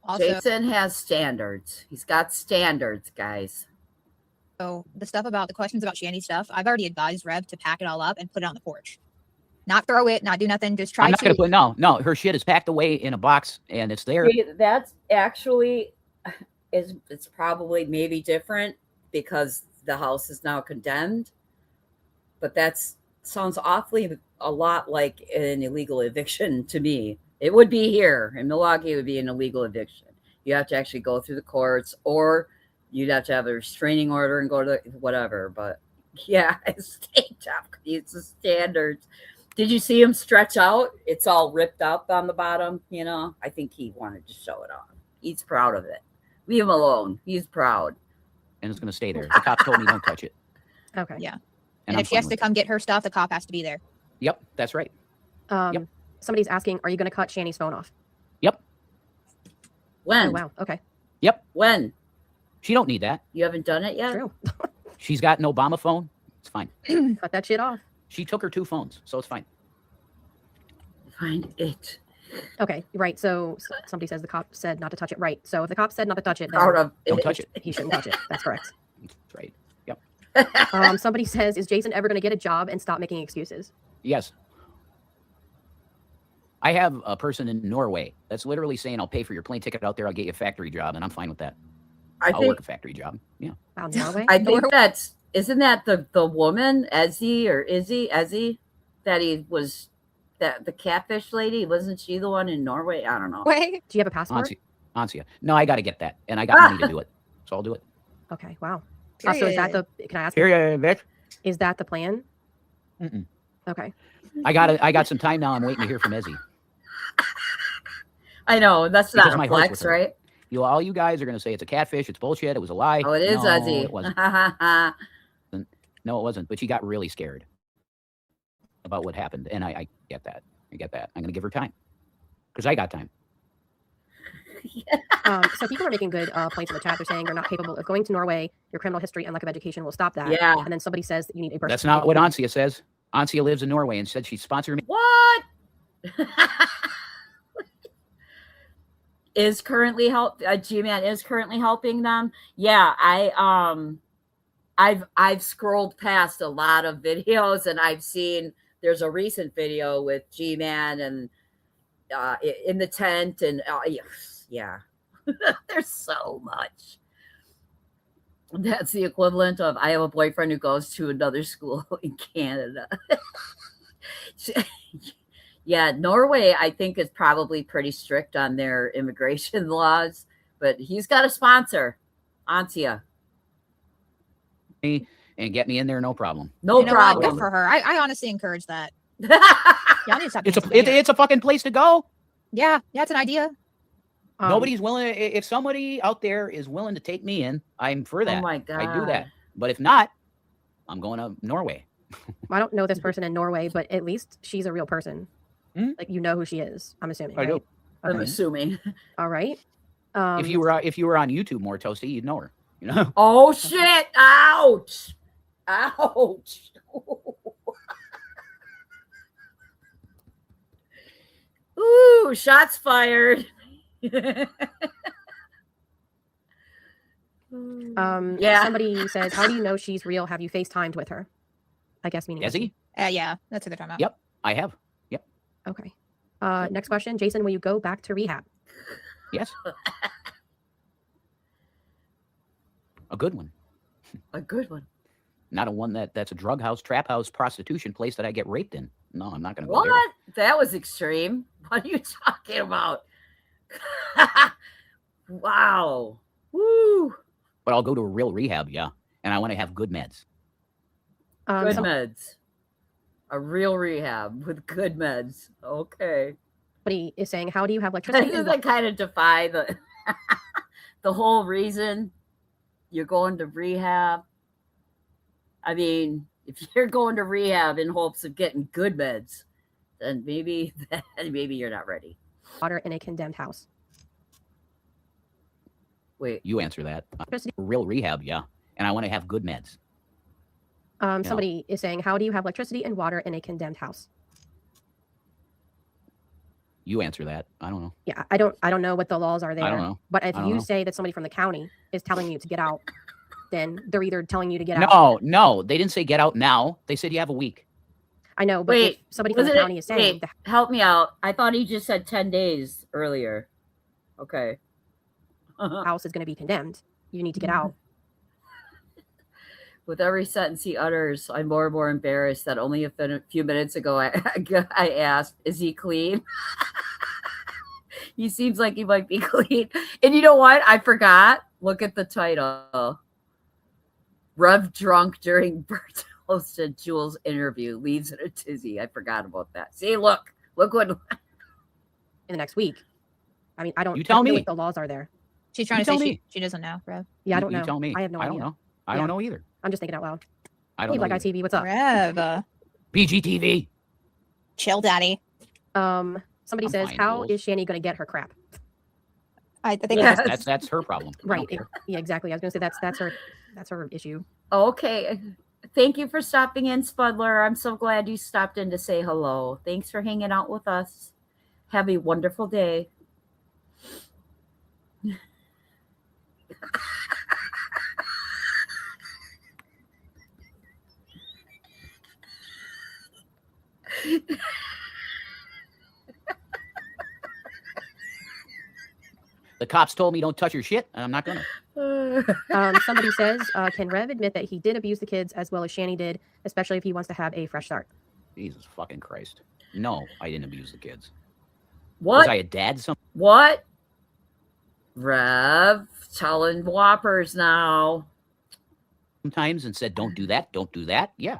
Also, Jason has standards. He's got standards, guys. So the stuff about the questions about Shanny stuff, I've already advised Rev to pack it all up and put it on the porch. Not throw it, not do nothing. Just try. I'm not going to put no. Her shit is packed away in a box and it's there. That's actually it's probably maybe different because the house is now condemned. But sounds awfully a lot like an illegal eviction to me. It would be here in Milwaukee. It would be an illegal eviction. You have to actually go through the courts, or you'd have to have a restraining order and go to whatever. But yeah, state job. It's the standards. Did you see him stretch out? It's all ripped up on the bottom. I think he wanted to show it off. He's proud of it. Leave him alone. He's proud. And it's going to stay there. The cop told me don't touch it. Okay. Yeah. And if she has to come get her stuff, the cop has to be there. Yep, that's right. Yep. Somebody's asking, are you going to cut Shanny's phone off? Yep. When? Oh, wow. Okay. Yep. When? She don't need that. You haven't done it yet? True. She's got an Obama phone. It's fine. Cut that shit off. She took her 2 phones, so it's fine. Find it. Okay, right. So somebody says the cop said not to touch it. Right. So if the cop said not to touch it, then don't touch it. He shouldn't touch it. That's correct. That's right. Yep. Somebody says, is Jason ever going to get a job and stop making excuses? Yes. I have a person in Norway that's literally saying, I'll pay for your plane ticket out there. I'll get you a factory job. And I'm fine with that. I'll work a factory job. Yeah. Wow, Norway? I think isn't that the woman, Ezzy, that he was, that the catfish lady? Wasn't she the one in Norway? I don't know. Wait, do you have a passport? Ansia. No, I got to get that. And I got money to do it. So I'll do it. Okay, wow. So is that can I ask you? Bitch. Is that the plan? Mm-mm. Okay. I got some time now. I'm waiting to hear from Ezzy. I know. That's not a flex, right? All you guys are going to say it's a catfish. It's bullshit. It was a lie. Oh, it is Ezzy. It wasn't. No, it wasn't. But she got really scared about what happened. And I get that. I get that. I'm going to give her time because I got time. So people are making good points in the chat. They're saying you're not capable of going to Norway. Your criminal history and lack of education will stop that. Yeah. And then somebody says that you need a birth That's not what Ansia says. Ansia lives in Norway and said she'd sponsor me. What? Is currently G-Man is currently helping them. Yeah, I've scrolled past a lot of videos and I've seen there's a recent video with G-Man and in the tent and yeah. There's so much. That's the equivalent of I have a boyfriend who goes to another school in Canada. Yeah, Norway, I think, is probably pretty strict on their immigration laws, but he's got a sponsor, Antia. And get me in there, no problem. No You know what? Good problem. for her. I honestly encourage that. Y'all need to stop. It's a fucking place to go. Yeah, it's an idea. Nobody's willing. If somebody out there is willing to take me in, I'm for that. Oh my God. I do that. But if not, I'm going to Norway. I don't know this person in Norway, but at least she's a real person. Like, you know who she is, I'm assuming. I right? do. I'm assuming. All right. If you were on YouTube more, Toasty, you'd know her. You know. Oh shit! Ouch! Ouch! Ooh, shots fired. Yeah. Somebody says, how do you know she's real? Have you FaceTimed with her? I guess meaning. Desi? Yeah, that's what they're talking about. Yep, I have. Yep. Okay. Next question. Jason, will you go back to rehab? Yes. A good one. A good one. Not a one that's a drug house, trap house, prostitution place that I get raped in. No, I'm not going to go What? there. That was extreme. What are you talking about? Wow. Woo. But I'll go to a real rehab, yeah. And I want to have good meds. Good meds. A real rehab with good meds. Okay. Somebody is saying, how do you have electricity? Doesn't that kind of defy the the whole reason you're going to rehab? I mean, if you're going to rehab in hopes of getting good meds, then maybe you're not ready. Water in a condemned house. Wait. You answer that. Real rehab, yeah. And I want to have good meds. Somebody is saying, how do you have electricity and water in a condemned house? You answer that. I don't know. Yeah, I don't know what the laws are there. I don't know. But if I don't you know. say that somebody from the county is telling you to get out, then they're either telling you to get out. No. They didn't say get out now. They said you have a week. I know, but Wait, if somebody from the county is saying, help me out. I thought he just said 10 days earlier. Okay. the house is going to be condemned, you need to get out. With every sentence he utters, I'm more and more embarrassed that only a few minutes ago I asked, is he clean? He seems like he might be clean. And you know what? I forgot. Look at the title. Rev drunk during Bertos and Jules interview. Leaves in a tizzy. I forgot about that. See, look what in the next week. I mean, I don't tell know me what the laws are there. She's trying to say she doesn't know, Rev. Yeah, I don't know. You tell me. I have no idea. I don't know. I don't know either. I'm just thinking out loud. I don't Hey, know. Black Eye TV, what's up? Rev. PGTV. Chill, daddy. Somebody I'm says, fine, how Jules. is Shanny going to get her crap? I think Yes. That's her problem. I Right. don't care. Yeah, exactly. I was going to say that's her issue. Okay. Thank you for stopping in, Spudler. I'm so glad you stopped in to say hello. Thanks for hanging out with us. Have a wonderful day. The cops told me don't touch your shit, and I'm not gonna. Somebody says, can Rev admit that he did abuse the kids as well as Shanny did, especially if he wants to have a fresh start? Jesus fucking Christ. No, I didn't abuse the kids. What? Was I a dad? What? Rev, telling whoppers now. Sometimes and said, don't do that. Don't do that. Yeah.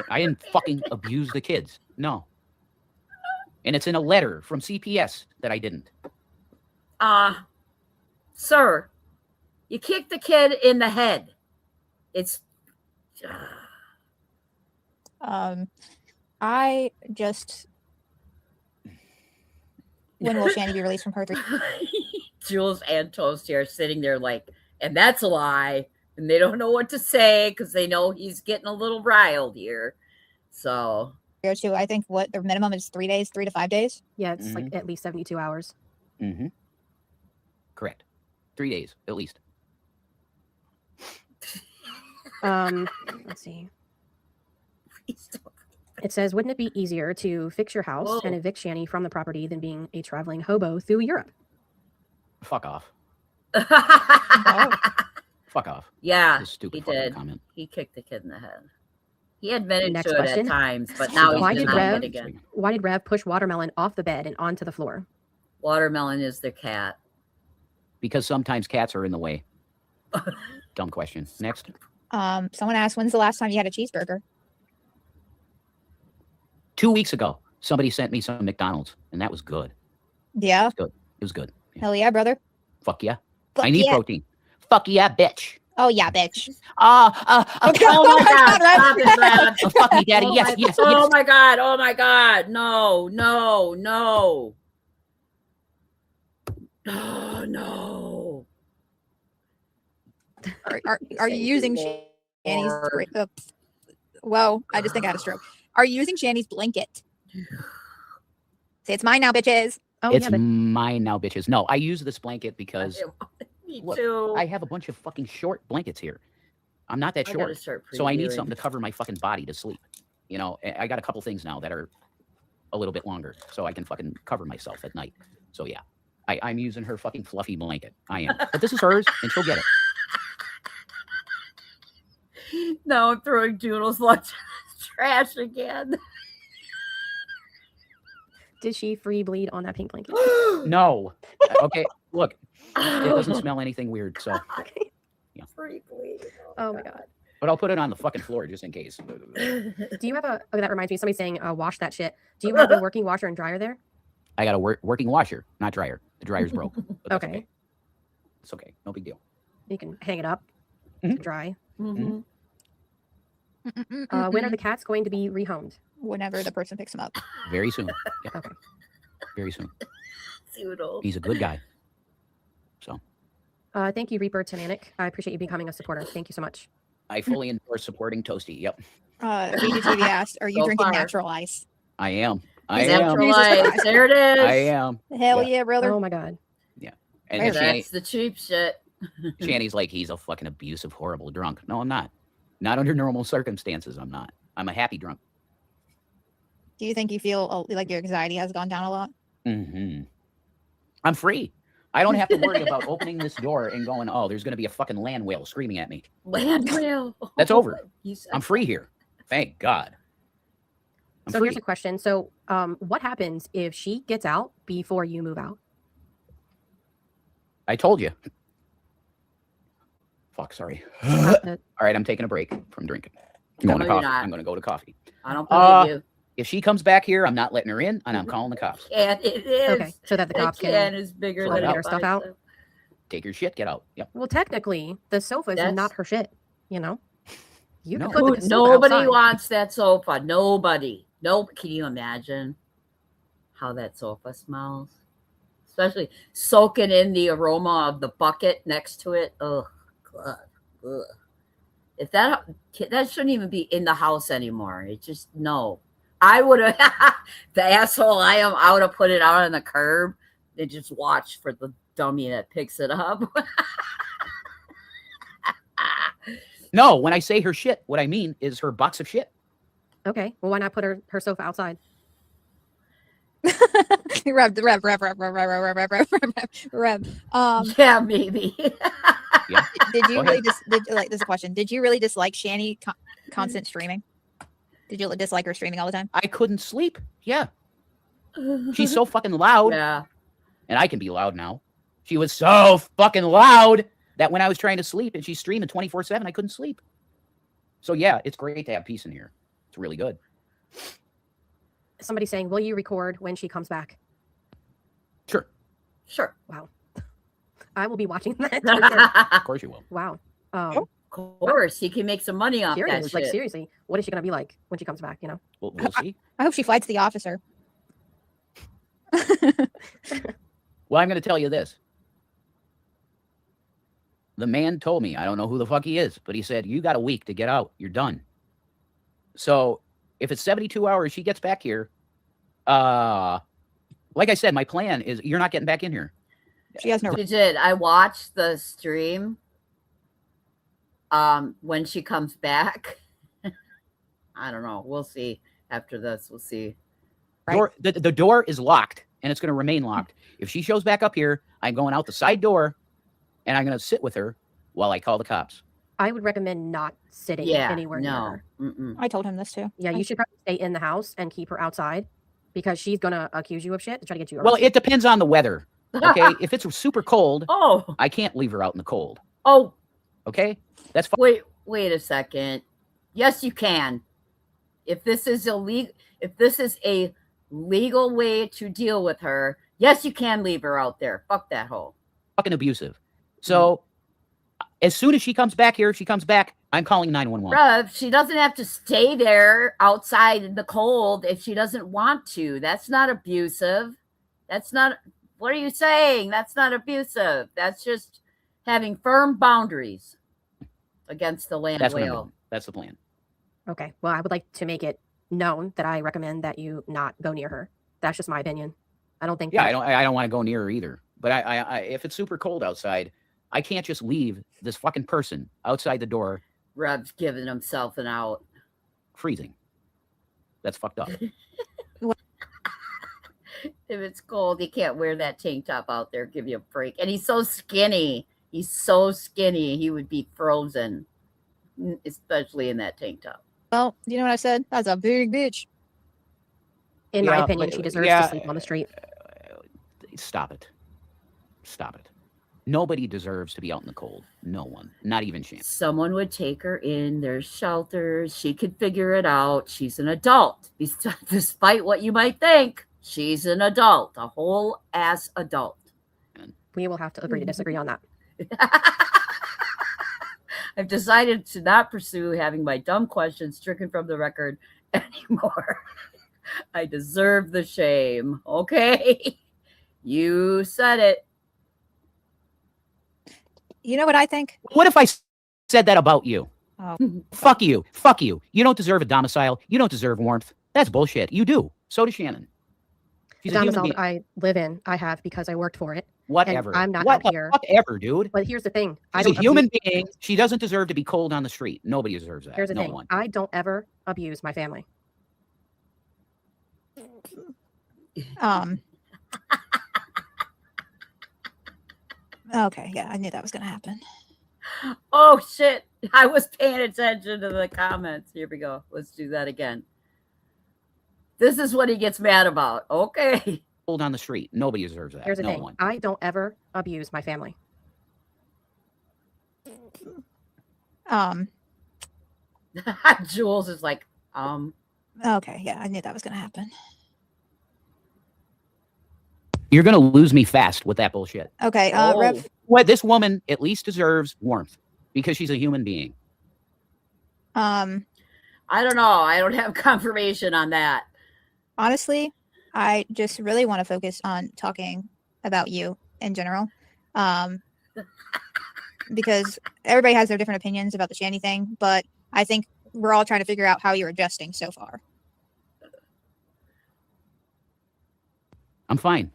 I didn't fucking abuse the kids. No. And it's in a letter from CPS that I didn't. Sir, you kicked the kid in the head. It's I just. When will Shanny be released from part 3? Jules and Toasty are sitting there like, and that's a lie. And they don't know what to say because they know he's getting a little riled here. So 302, I think what the minimum is 3 days, 3 to 5 days. Yeah, it's like at least 72 hours. Mm-hmm. Correct. 3 days, at least. Let's see. It says, wouldn't it be easier to fix your house and evict Shanny from the property than being a traveling hobo through Europe? Fuck off. Oh. Fuck off. Yeah, This stupid he fucking did. comment. He kicked the kid in the head. He admitted Next to question. it at times, but now Why he's did denying Rev- it again. Why did Rev push Watermelon off the bed and onto the floor? Watermelon is the cat. Because sometimes cats are in the way. Dumb question. Next. Someone asked, when's the last time you had a cheeseburger? 2 weeks ago, somebody sent me some McDonald's, and that was good. Yeah. It was good. Yeah. Hell yeah, brother. Fuck yeah. Fuck I need yeah. protein. Fuck yeah, bitch. Oh yeah, bitch. Okay. Oh my God! Stop it, Brad. Oh, fuck me, daddy. Yes, yes, Oh yes. my God! Oh my God! No! No! No! Oh no! Are you using Shanny's? Well, I just think I had a stroke. Are you using Shanny's blanket? Say it's mine now, bitches. Oh, It's yeah, but mine now, bitches. No, I use this blanket because Me look, too. I have a bunch of fucking short blankets here. I'm not that I gotta short, start so I need previewing. something to cover my fucking body to sleep. You know, I got a couple things now that are a little bit longer, so I can fucking cover myself at night. So yeah, I'm using her fucking fluffy blanket. I am, but this is hers, and she'll get it. Now I'm throwing Doodle's lunch in the trash again. did she free bleed on that pink blanket? No, okay, look, it doesn't smell anything weird, so. Yeah. Free bleed. Oh my God. But I'll put it on the fucking floor just in case. Do you have a? Oh, that reminds me. Somebody's saying, "Wash that shit." Do you have a working washer and dryer there? I got a working washer, not dryer. The dryer's broke. But that's Okay. It's okay. No big deal. You can hang it up Mhm. to dry. Mm-hmm. When are the cats going to be rehomed? Whenever the person picks them up. Very soon. Yep. Okay. Very soon. Doodle. He's a good guy. So Thank you, Reaper Tananic. I appreciate you becoming a supporter. Thank you so much. I fully endorse supporting Toasty. Yep. VGTV asked, are you So drinking far. natural ice? I am. I Natural am. life. There it is. I am. Hell Yeah. yeah, brother. Oh my God. And Right. That's the cheap shit. Shanny's like, he's a fucking abusive, horrible drunk. No, I'm not. Not under normal circumstances. I'm not. I'm a happy drunk. Do you think you feel like your anxiety has gone down a lot? Mm-hmm. I'm free. I don't have to worry about opening this door and going, oh, there's going to be a fucking land whale screaming at me. Land whale. That's over. You said I'm free here. Thank God. I'm So free. here's a question. So, what happens if she gets out before you move out? I told you. Fuck, sorry. Uh, All right, I'm taking a break from drinking. I'm No, going to you're coffee. not. I'm going to go to coffee. I don't believe you. If she comes back here, I'm not letting her in, and I'm calling the cops. Can it is. Okay, so that the cops can can. is bigger Throw than it a out. Her stuff out? bicep. Take your shit, get out. Yep. Well, technically, the sofa is That's- not her shit. You know, you No. can put the sofa Nobody outside. wants that sofa. Nobody. Nope. Can you imagine how that sofa smells? Especially soaking in the aroma of the bucket next to it. Oh, God. Ugh. If that shouldn't even be in the house anymore. It just no. I would have the asshole I am. I would have put it out on the curb and just watch for the dummy that picks it up. No, when I say her shit, what I mean is her box of shit. Okay, well, why not put her sofa outside? Rev. Yeah, maybe. Yeah. Did you Go really ahead. like this is a question? Did you really dislike Shanny constant streaming? Did you dislike her streaming all the time? I couldn't sleep. Yeah. She's so fucking loud. Yeah. And I can be loud now. She was so fucking loud that when I was trying to sleep and she's streaming 24/7, I couldn't sleep. So yeah, it's great to have peace in here. It's really good. Somebody's saying, will you record when she comes back? Sure. Sure. Wow. I will be watching that. for sure. Of course you will. Wow. Of course, he can make some money off that Curious, like shit. seriously, what is she gonna be like when she comes back? You know. We'll see. I hope she fights the officer. Well, I'm going to tell you this. The man told me, I don't know who the fuck he is, but he said, you got a week to get out. You're done. So if it's 72 hours, she gets back here. Like I said, my plan is you're not getting back in here. She has no. She did. I watched the stream when she comes back. I don't know. We'll see after this. We'll see. Right. The door is locked, and it's going to remain locked. If she shows back up here, I'm going out the side door, and I'm going to sit with her while I call the cops. I would recommend not sitting anywhere near her. Mm-mm. I told him this too. Yeah, you should probably stay in the house and keep her outside because she's gonna accuse you of shit to try to get you Well, arrested. it depends on the weather. Okay, if it's super cold, Oh, I can't leave her out in the cold. oh, Okay, that's fine. wait a second. Yes, you can. If this is illegal, if this is a legal way to deal with her, yes, you can leave her out there. Fuck that hoe. Fucking abusive. So as soon as she comes back here, if she comes back, I'm calling 911. Bruh, she doesn't have to stay there outside in the cold if she doesn't want to. That's not abusive. That's not, what are you saying? That's not abusive. That's just having firm boundaries against the land That's what I'm whale. doing. That's the plan. Okay. Well, I would like to make it known that I recommend that you not go near her. That's just my opinion. I don't think. Yeah, I don't want to go near her either. But I if it's super cold outside, I can't just leave this fucking person outside the door. Reb's giving himself an out. Freezing. That's fucked up. If it's cold, you can't wear that tank top out there. Give you a break. And he's so skinny. He's so skinny. He would be frozen, especially in that tank top. Well, you know what I said? That's a big bitch. In my opinion, she deserves to sleep on the street. Stop it. Stop it. Nobody deserves to be out in the cold. No one. Not even Shanny. Someone would take her in. There's shelters. She could figure it out. She's an adult. Despite what you might think, she's an adult. A whole ass adult. We will have to agree to disagree on that. I've decided to not pursue having my dumb questions stricken from the record anymore. I deserve the shame. Okay? You said it. You know what I think? What if I said that about you? Oh. Fuck you. Fuck you. You don't deserve a domicile. You don't deserve warmth. That's bullshit. You do. So does Shannon. The domicile that I live in, I have because I worked for it. Whatever. And I'm not what out here. Whatever, dude. But here's the thing. She's a human being. She doesn't deserve to be cold on the street. Nobody deserves that. Here's the no thing. one. I don't ever abuse my family. Okay, yeah, I knew that was gonna happen. Oh, shit. I was paying attention to the comments. Here we go. Let's do that again. This is what he gets mad about. Okay. Cold on the street. Nobody deserves that. Here's the no thing. one. I don't ever abuse my family. Jules is like, Okay, yeah, I knew that was gonna happen. You're going to lose me fast with that bullshit. Okay, Rev. What, this woman at least deserves warmth because she's a human being. I don't know. I don't have confirmation on that. Honestly, I just really want to focus on talking about you in general. Because everybody has their different opinions about the Shanny thing, but I think we're all trying to figure out how you're adjusting so far. I'm fine.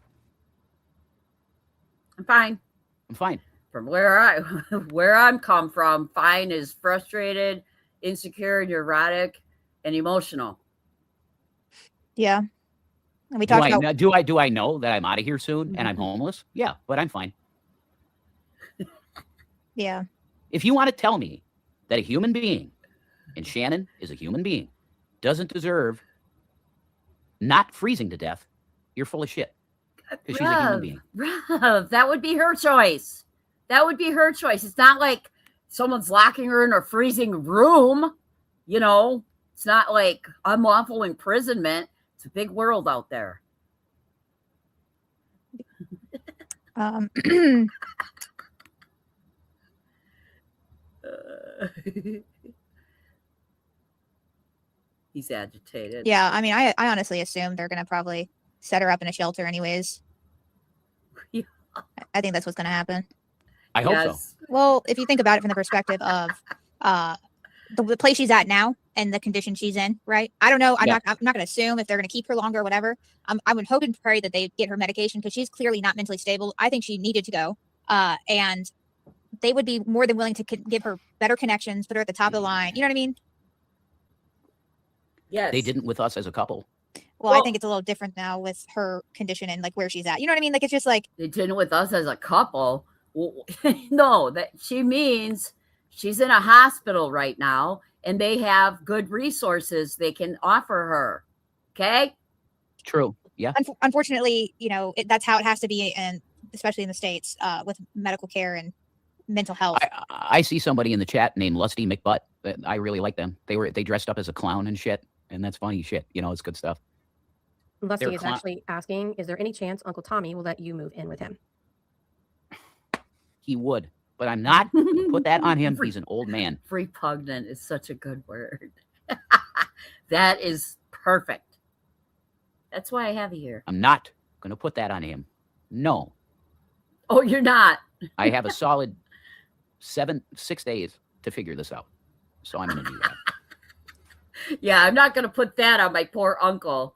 I'm fine. I'm fine. From where I'm come from, fine is frustrated, insecure, neurotic, and emotional. Yeah. And we talked about do I know that I'm out of here soon and I'm homeless? Yeah, but I'm fine. Yeah. If you want to tell me that a human being, and Shannon is a human being, doesn't deserve not freezing to death, you're full of shit. Because she's a human being. Rev, that would be her choice. That would be her choice. It's not like someone's locking her in a freezing room. You know, it's not like unlawful imprisonment. It's a big world out there. He's agitated. Yeah, I mean, I honestly assume they're going to probably set her up in a shelter anyways. Yeah. I think that's what's going to happen. I hope so. Well, if you think about it from the perspective of the place she's at now and the condition she's in, right? I don't know. I'm not going to assume if they're going to keep her longer or whatever. I would hope and pray that they get her medication because she's clearly not mentally stable. I think she needed to go. And they would be more than willing to give her better connections, put her at the top of the line. You know what I mean? Yes. They didn't with us as a couple. Well, I think it's a little different now with her condition and like where she's at. You know what I mean? Like, it's just like they didn't with us as a couple. No, that she means She's in a hospital right now, and they have good resources they can offer her. Okay? True. Yeah. Unfortunately, that's how it has to be, and especially in the States, with medical care and mental health. I see somebody in the chat named Lusty McButt. I really like them. They dressed up as a clown and shit, and that's funny shit. It's good stuff. Lusty is actually asking, is there any chance Uncle Tommy will let you move in with him? He would, but I'm not gonna put that on him. He's an old man. Repugnant is such a good word. That is perfect. That's why I have you here. I'm not going to put that on him. No. Oh, you're not? I have a solid 6 days to figure this out. So I'm going to do that. Yeah, I'm not going to put that on my poor uncle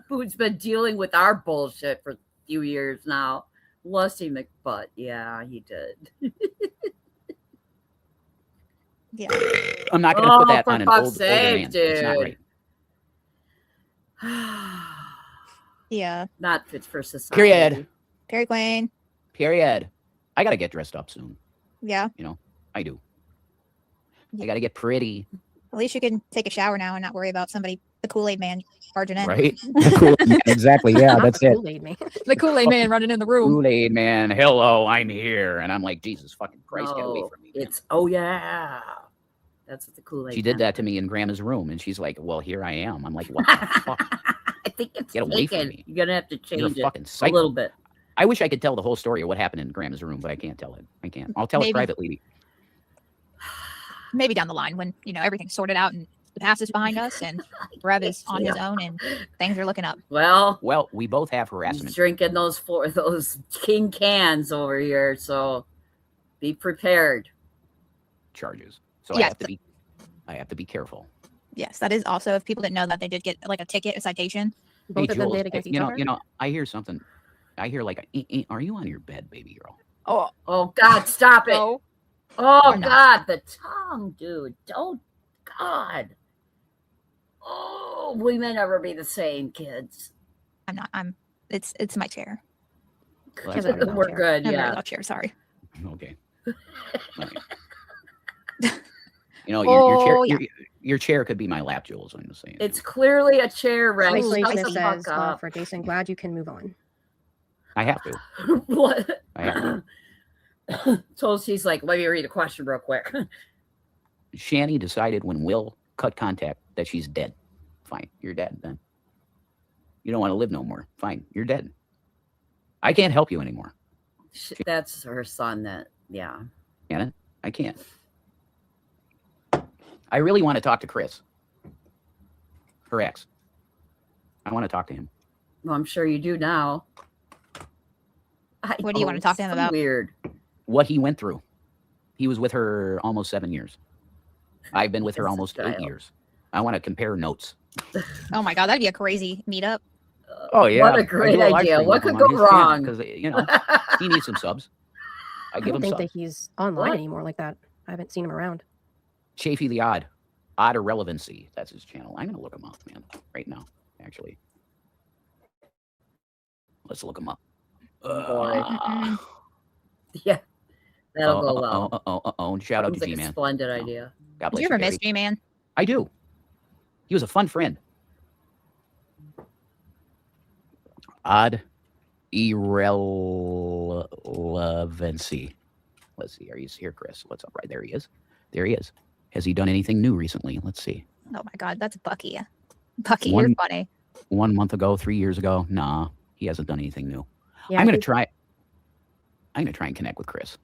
who's been dealing with our bullshit for a few years now. Lusty McButt. Yeah, he did. Yeah. I'm not going to put that on an older man. Dude. It's not right. Yeah. Not fit for society. Period. Perry Queen. Period. I got to get dressed up soon. Yeah. I do. I got to get pretty. At least you can take a shower now and not worry about the Kool-Aid man barging in. Right? Exactly. Yeah, that's it. Kool-Aid man. The Kool-Aid man running in the room. Kool-Aid man. Hello, I'm here. And I'm like, Jesus fucking Christ, get away No, from me. Man. oh yeah. That's what the Kool-Aid. She did that to me in Grandma's room. And she's like, well, here I am. I'm like, what the fuck? I think it's Get away from me. You're going to have to change fucking it psycho. a little bit. I wish I could tell the whole story of what happened in Grandma's room, but I can't tell it. I can't. I'll tell it privately. Maybe down the line when, everything's sorted out and the past is behind us and Rev is on his own and things are looking up. Well, we both have he's harassment. drinking those king cans over here, so be prepared. Charges. So Yes. I have to be careful. Yes, that is also, if people didn't know that, they did get like a ticket, a citation. Both Hey, of them Jules, did against each other? I hear something. I hear like, are you on your bed, baby girl? Oh God, stop it. No. Oh I'm not. God, the tongue, dude. Don't, God. Oh, we may never be the same, kids. I'm not. It's my chair. Well, She has that's a good. We're good, I'm yeah. yeah. Chair, sorry. Okay. Your chair, your chair could be my lap, Jules. I'm just saying. It's clearly a chair, Rex. Isolation Shut the says fuck up. for Jason, glad you can move on. I have to. What? I have to. So she's like, let me read a question real quick. Shanny decided when Will cut contact that she's dead. Fine, you're dead then. You don't want to live no more. Fine, you're dead. I can't help you anymore. That's her son yeah. Can it? I can't. I really want to talk to Chris. Her ex. I want to talk to him. Well, I'm sure you do now. What do you want to talk to him about? Weird. What he went through. He was with her almost 7 years. I've been with her almost 8 years. I want to compare notes. Oh my God, that'd be a crazy meetup. Oh yeah, What a great idea. What could go wrong? Because he needs some subs. I I give don't him think subs. that he's online What? anymore like that. I haven't seen him around. Chafee the Odd Irrelevancy. That's his channel. I'm gonna look him up, man, right now. Actually, let's look him up. Yeah, that'll go well. Oh! Shout out to Sounds like a G-Man. splendid idea. God Do bless you ever Gary. miss G-Man? I do. He was a fun friend. Odd Irrelevancy. Let's see. Are you here, Chris? What's up? Right there he is. There he is. Has he done anything new recently? Let's see. Oh my God, that's Bucky. Bucky, One- you're funny. 1 month ago, 3 years ago. Nah, he hasn't done anything new. Yeah, I'm gonna he- try. I'm gonna try and connect with Chris.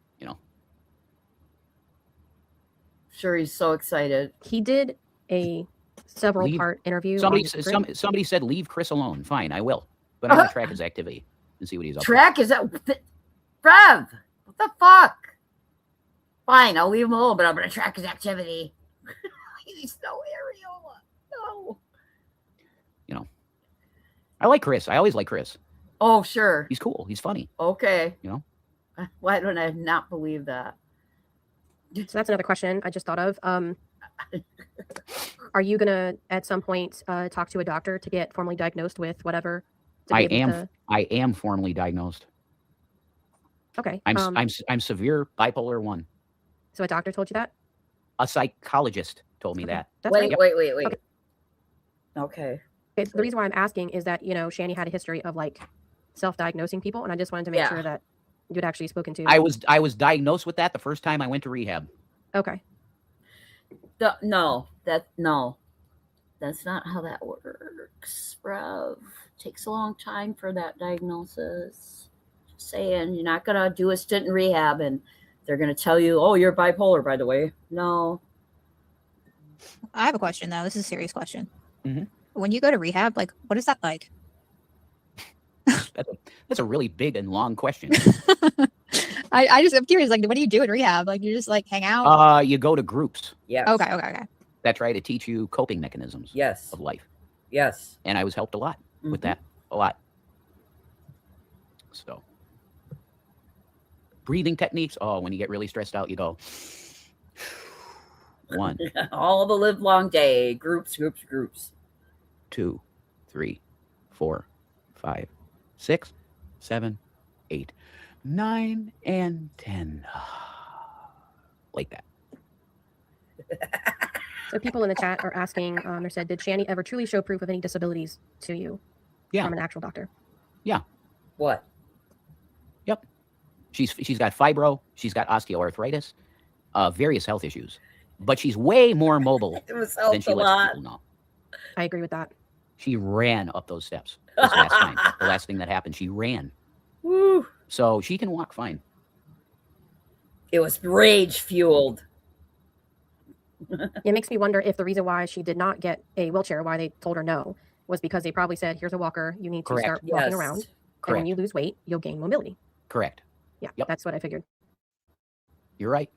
Sure, he's so excited. He did a several part interview. Somebody, on Grit. somebody said leave Chris alone. Fine, I will. But I'm gonna track his activity and see what he's up to. Track is that Rev? What the fuck? Fine, I'll leave him alone, but I'm gonna track his activity. He's no Areola. No. I like Chris. I always like Chris. Oh, sure. He's cool. He's funny. Okay. You know? Why don't I not believe that? So that's another question I just thought of. Are you gonna at some point talk to a doctor to get formally diagnosed with whatever? to be able to- I am formally diagnosed. Okay. I'm severe bipolar 1. So a doctor told you that? A psychologist told me that. That's Wait, great. wait. Okay. The reason why I'm asking is that, Shanny had a history of like self-diagnosing people, and I just wanted to make sure that you'd actually spoken to. I was diagnosed with that the first time I went to rehab. Okay. No, that's not how that works, bruv. Takes a long time for that diagnosis. Just saying, you're not gonna do a stint in rehab and they're gonna tell you, oh, you're bipolar, by the way. No. I have a question though. This is a serious question. Mm-hmm. When you go to rehab, like, what is that like? That's a really big and long question. I'm curious. Like, what do you do in rehab? Like, you just like hang out? You go to groups. Yes. Okay. That try to teach you coping mechanisms. Yes. Of life. Yes. And I was helped a lot with that. A lot. So, breathing techniques. Oh, when you get really stressed out, you go 1, all the live long day. Groups. 2, 3, 4, 5, 6, 7, 8, 9, and 10. Like that. So people in the chat are asking, they said, did Shanny ever truly show proof of any disabilities to you from an actual doctor? Yeah. What? Yep. She's got fibro. She's got osteoarthritis, various health issues. But she's way more mobile than she lets people know. I agree with that. She ran up those steps this last time. The last thing that happened, she ran. Woo. So she can walk fine. It was rage fueled. It makes me wonder if the reason why she did not get a wheelchair, why they told her no, was because they probably said, here's a walker. You need to start walking around. And when you lose weight, you'll gain mobility. Correct. Yeah, that's what I figured. You're right.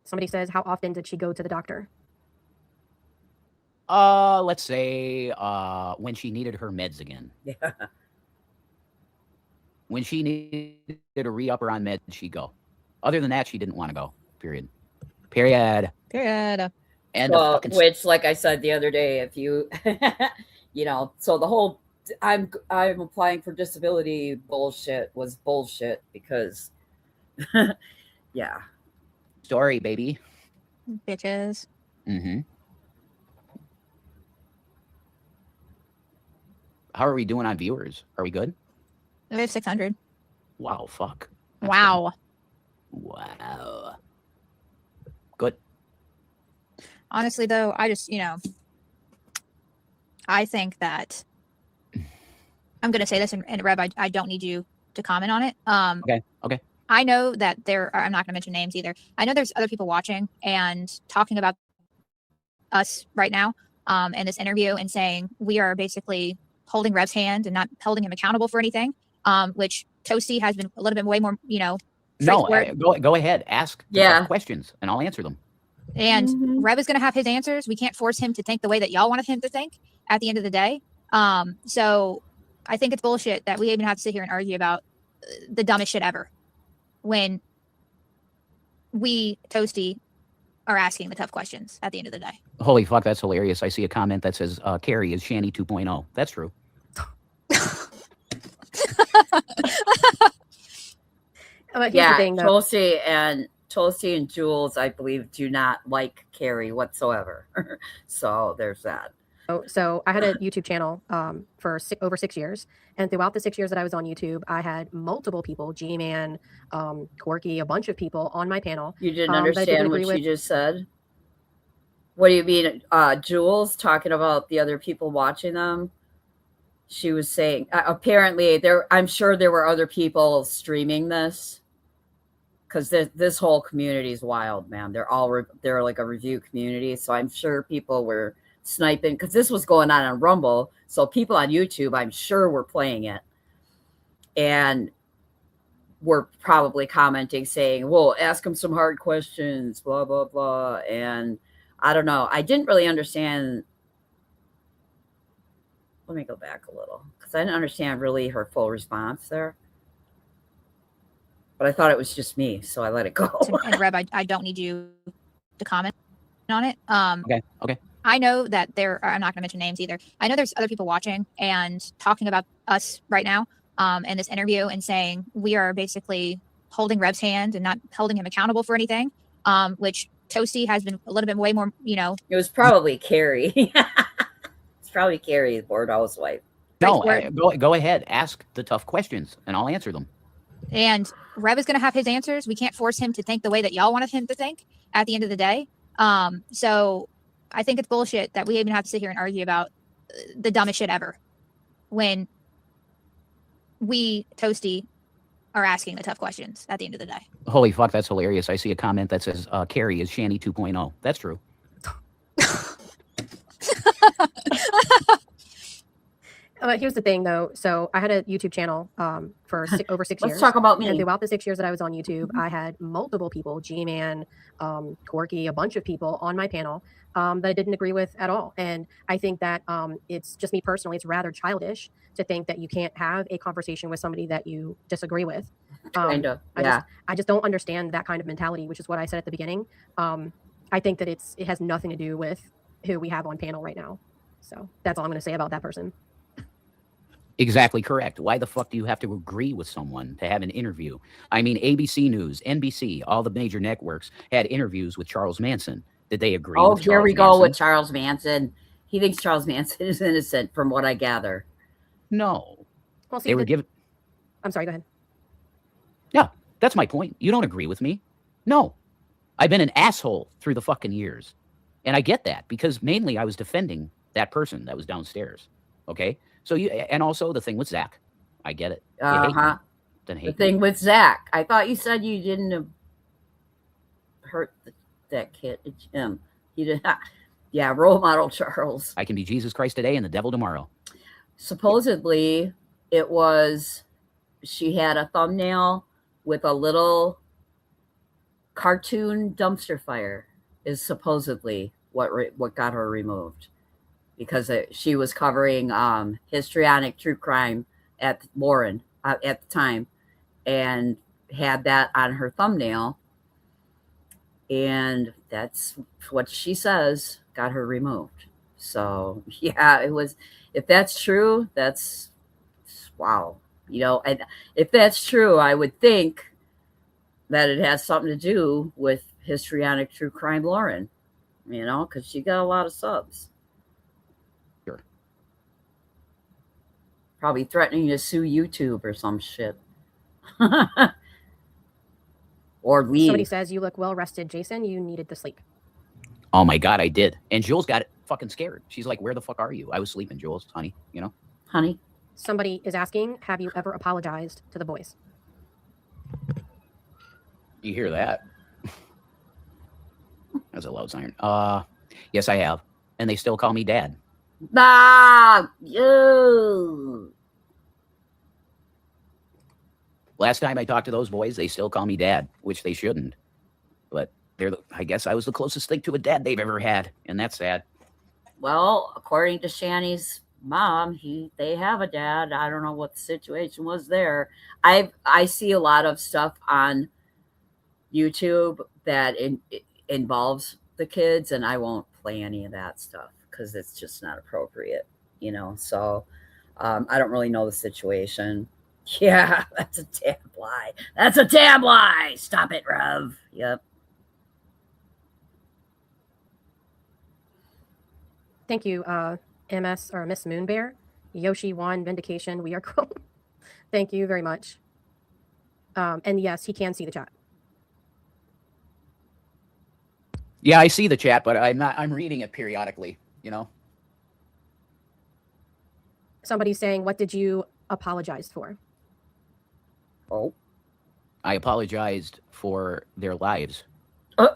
Somebody says, how often did she go to the doctor? Let's say when she needed her meds again. Yeah. When she needed a re-upper on meds, she'd go. Other than that, she didn't want to go. Period. And well, which, like I said the other day, if you, so the whole I'm applying for disability bullshit was bullshit because, yeah. Story, baby. Bitches. Mm-hmm. How are we doing on viewers? Are we good? We have 600. Wow, fuck. Wow. Wow. Good. Honestly, though, I just, I think that I'm going to say this, and Reb, I don't need you to comment on it. Okay. I know that I'm not going to mention names either. I know there's other people watching and talking about us right now in this interview and saying we are basically holding Reb's hand and not holding him accountable for anything, which Toasty has been a little bit way more, No, go ahead. Ask questions and I'll answer them. And Reb is going to have his answers. We can't force him to think the way that y'all wanted him to think at the end of the day. So I think it's bullshit that we even have to sit here and argue about the dumbest shit ever when we, Toasty, are asking the tough questions at the end of the day. Holy fuck, that's hilarious. I see a comment that says, Carrie is Shanny 2.0. That's true. Yeah, Toasty and Jules, I believe, do not like Carrie whatsoever. So there's that. So I had a YouTube channel for over 6 years. And throughout the 6 years that I was on YouTube, I had multiple people, G-Man, Corky, a bunch of people on my panel. You didn't understand what she just said? What do you mean? Jules talking about the other people watching them? She was saying, apparently, I'm sure there were other people streaming this. Because this whole community is wild, man. They're like a review community. So I'm sure people were sniping because this was going on Rumble. So people on YouTube, I'm sure, were playing it. And were probably commenting saying, well, ask them some hard questions, blah, blah, blah. And I don't know. I didn't really understand. Let me go back a little because I didn't understand really her full response there. But I thought it was just me, so I let it go. And Reb, I don't need you to comment on it. Okay. I know that I'm not going to mention names either. I know there's other people watching and talking about us right now in this interview and saying we are basically holding Rev's hand and not holding him accountable for anything, which Toasty has been a little bit way more, It was probably Carrie. It's probably Carrie, the board housewife. No, go ahead. Ask the tough questions, and I'll answer them. And Rev is going to have his answers. We can't force him to think the way that y'all wanted him to think at the end of the day. So I think it's bullshit that we even have to sit here and argue about the dumbest shit ever when we, Toasty, are asking the tough questions at the end of the day. Holy fuck, that's hilarious. I see a comment that says Carrie is Shanny 2.0. That's true. Here's the thing, though. So I had a YouTube channel for over 6 years. Let's talk about me. And throughout the 6 years that I was on YouTube, I had multiple people, G-Man, Corky, a bunch of people on my panel that I didn't agree with at all. And I think that it's just me personally, it's rather childish to think that you can't have a conversation with somebody that you disagree with. Kind of, yeah. I just don't understand that kind of mentality, which is what I said at the beginning. I think that it has nothing to do with who we have on panel right now. So that's all I'm going to say about that person. Exactly correct. Why the fuck do you have to agree with someone to have an interview? I mean, ABC News, NBC, all the major networks had interviews with Charles Manson. Did they agree? Oh, with here Charles we go Manson? with Charles Manson. He thinks Charles Manson is innocent, from what I gather. No. Well, see, They were given. I'm sorry, go ahead. Yeah, that's my point. You don't agree with me. No. I've been an asshole through the fucking years. And I get that because mainly I was defending that person that was downstairs. Okay? So you, and also the thing with Zach. I get it. You hate me, then hate The thing me. with Zach. I thought you said you didn't hurt that kid. It's him. You did not. Yeah, role model Charles. I can be Jesus Christ today and the devil tomorrow. Supposedly, it was, she had a thumbnail with a little cartoon dumpster fire is supposedly what got her removed, because she was covering histrionic true crime at Warren at the time, and had that on her thumbnail, and that's what she says got her removed. So yeah, it was. If that's true, that's wow. You know, and if that's true, I would think that it has something to do with histrionic true crime Lauren. You know, because she got a lot of subs. Sure. Probably threatening to sue YouTube or some shit. Or leave. Somebody says you look well rested, Jason. You needed to sleep. Oh my God, I did. And Jules got fucking scared. She's like, where the fuck are you? I was sleeping, Jules, honey, you know? Honey. Somebody is asking, have you ever apologized to the boys? You hear that? That's a loud siren. Yes, I have. And they still call me dad. Ah, you. Last time I talked to those boys, they still call me dad, which they shouldn't. But I guess I was the closest thing to a dad they've ever had, and that's sad. Well, according to Shanny's mom, they have a dad. I don't know what the situation was there. I see a lot of stuff on YouTube that involves the kids, and I won't play any of that stuff because it's just not appropriate, you know. So I don't really know the situation. Yeah, that's a damn lie. That's a damn lie. Stop it, Rev. Yep. Thank you, MS or Miss Moonbear. Yoshi won Vindication. We are cool. Thank you very much. And yes, he can see the chat. Yeah, I see the chat, but I'm reading it periodically, you know. Somebody's saying, what did you apologize for? Oh. I apologized for their lives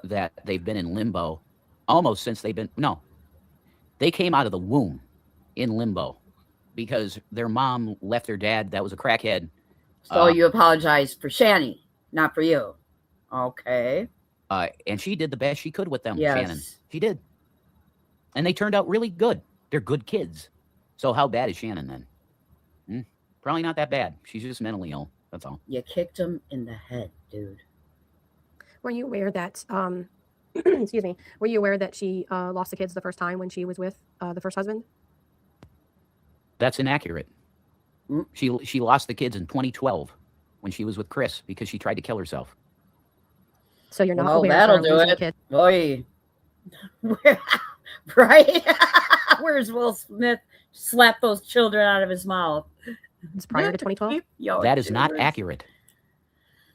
that they've been in limbo almost since they came out of the womb in limbo because their mom left their dad that was a crackhead. So you apologized for Shanny, not for you. Okay. And she did the best she could with them, Yes. Shannon. She did. And they turned out really good. They're good kids. So how bad is Shannon then? Probably not that bad. She's just mentally ill. That's all. You kicked him in the head, dude. Were you aware that, excuse me, were you aware that she lost the kids the first time when she was with the first husband? That's inaccurate. She lost the kids in 2012 when she was with Chris because she tried to kill herself. So you're not Well, aware that'll for do losing it. kids. Boy. Right? Where's Will Smith slapped those children out of his mouth? It's prior to 2012. That is not accurate.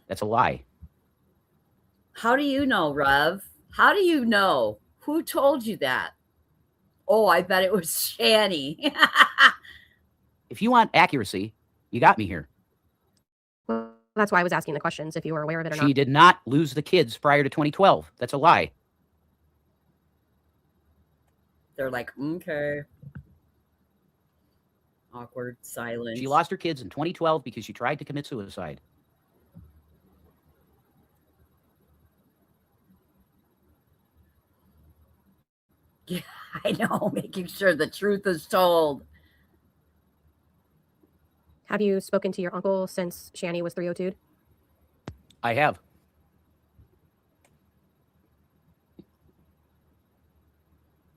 That's a lie. How do you know, Rev? How do you know? Who told you that? Oh, I bet it was Shanny. If you want accuracy, you got me here. Well, that's why I was asking the questions, if you were aware of it or not. She did not lose the kids prior to 2012. That's a lie. They're like, okay. Awkward silence. She lost her kids in 2012 because she tried to commit suicide. Yeah, I know, making sure the truth is told. Have you spoken to your uncle since Shanny was 302'd? I have.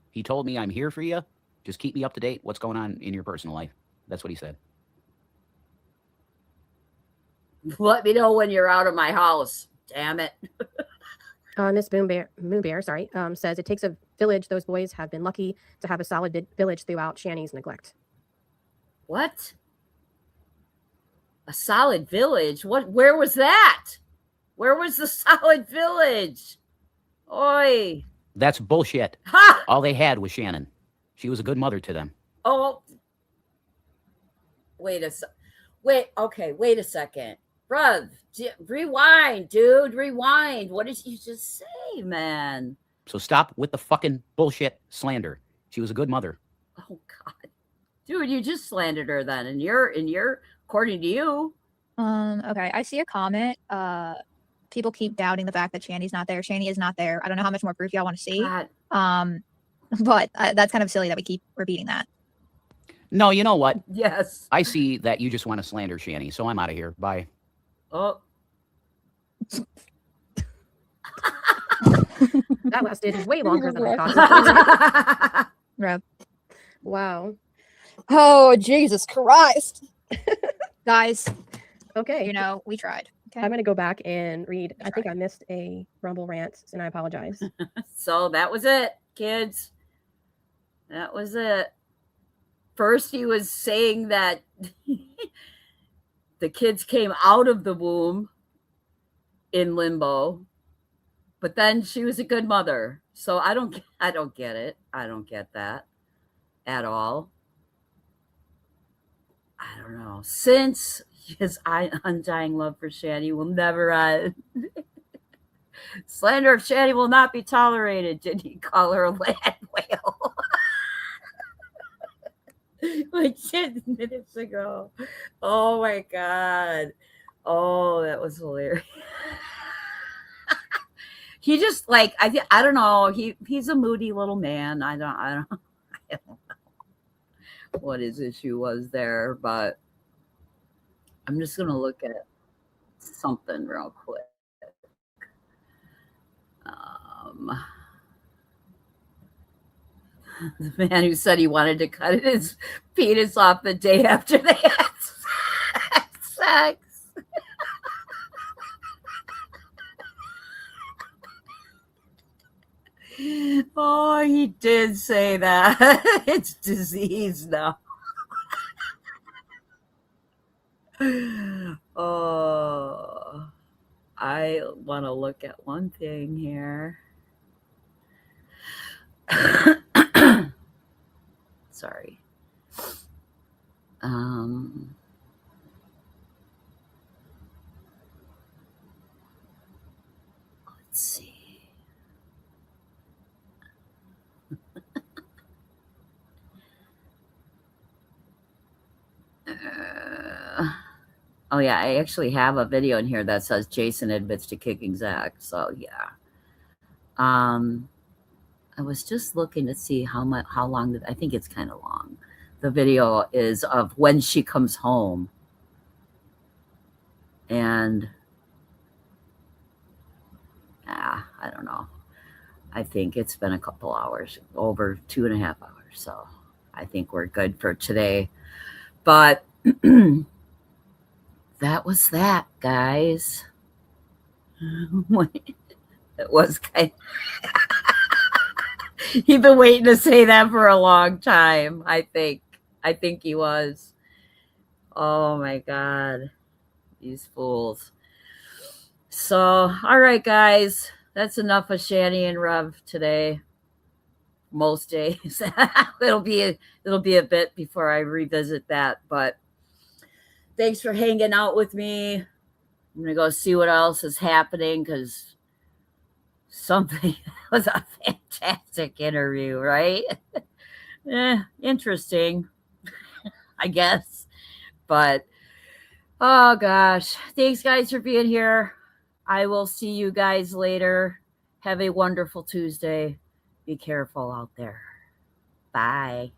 He told me, I'm here for you. Just keep me up to date. What's going on in your personal life? That's what he said. Let me know when you're out of my house. Damn it. Miss Moonbear, sorry, says it takes a village. Those boys have been lucky to have a solid village throughout Shanny's neglect. What? A solid village? What? Where was that? Where was the solid village? Oi. That's bullshit. Ha! All they had was Shannon. She was a good mother to them. Oh. Wait a second. Bruv, rewind, dude. Rewind. What did you just say, man? So stop with the fucking bullshit slander. She was a good mother. Oh God. Dude, you just slandered her then. And you're according to you. Okay. I see a comment. People keep doubting the fact that Shanny's not there. Shanny is not there. I don't know how much more proof y'all want to see. God. But that's kind of silly that we keep repeating that. No, you know what? Yes. I see that you just want to slander Shanny, so I'm out of here. Bye. Oh. That lasted way longer than I thought. Rub. Wow. Oh, Jesus Christ. Guys, Okay. you know, we tried. Okay. I'm going to go back and read. I think I missed a Rumble rant, and I apologize. So that was it, kids. That was it. First, he was saying that the kids came out of the womb in limbo, but then she was a good mother. So I don't get it. I don't get that at all. I don't know. Since his undying love for Shanny will never end. Slander of Shanny will not be tolerated. Did he call her a land whale? Like 10 minutes ago. Oh my God. Oh, that was hilarious. He just like I don't know. He's a moody little man. I don't know what his issue was there, but I'm just gonna look at something real quick. The man who said he wanted to cut his penis off the day after they had sex. Oh, he did say that. It's disease now. Oh, I want to look at one thing here. Sorry. Let's see. Oh yeah, I actually have a video in here that says Jason admits to kicking Zach. So yeah. I was just looking to see how long I think it's kind of long. The video is of when she comes home. And I don't know. I think it's been a couple hours, over 2.5 hours. So I think we're good for today. But That was that, guys. It was kind He'd been waiting to say that for a long time, I think. I think he was. Oh my God. These fools. So, all right, guys. That's enough of Shanny and Rev today. Most days. it'll be a bit before I revisit that, but thanks for hanging out with me. I'm gonna go see what else is happening because something was a fantastic interview, right? Interesting, I guess. But oh gosh, thanks guys for being here. I will see you guys later. Have a wonderful Tuesday. Be careful out there. Bye.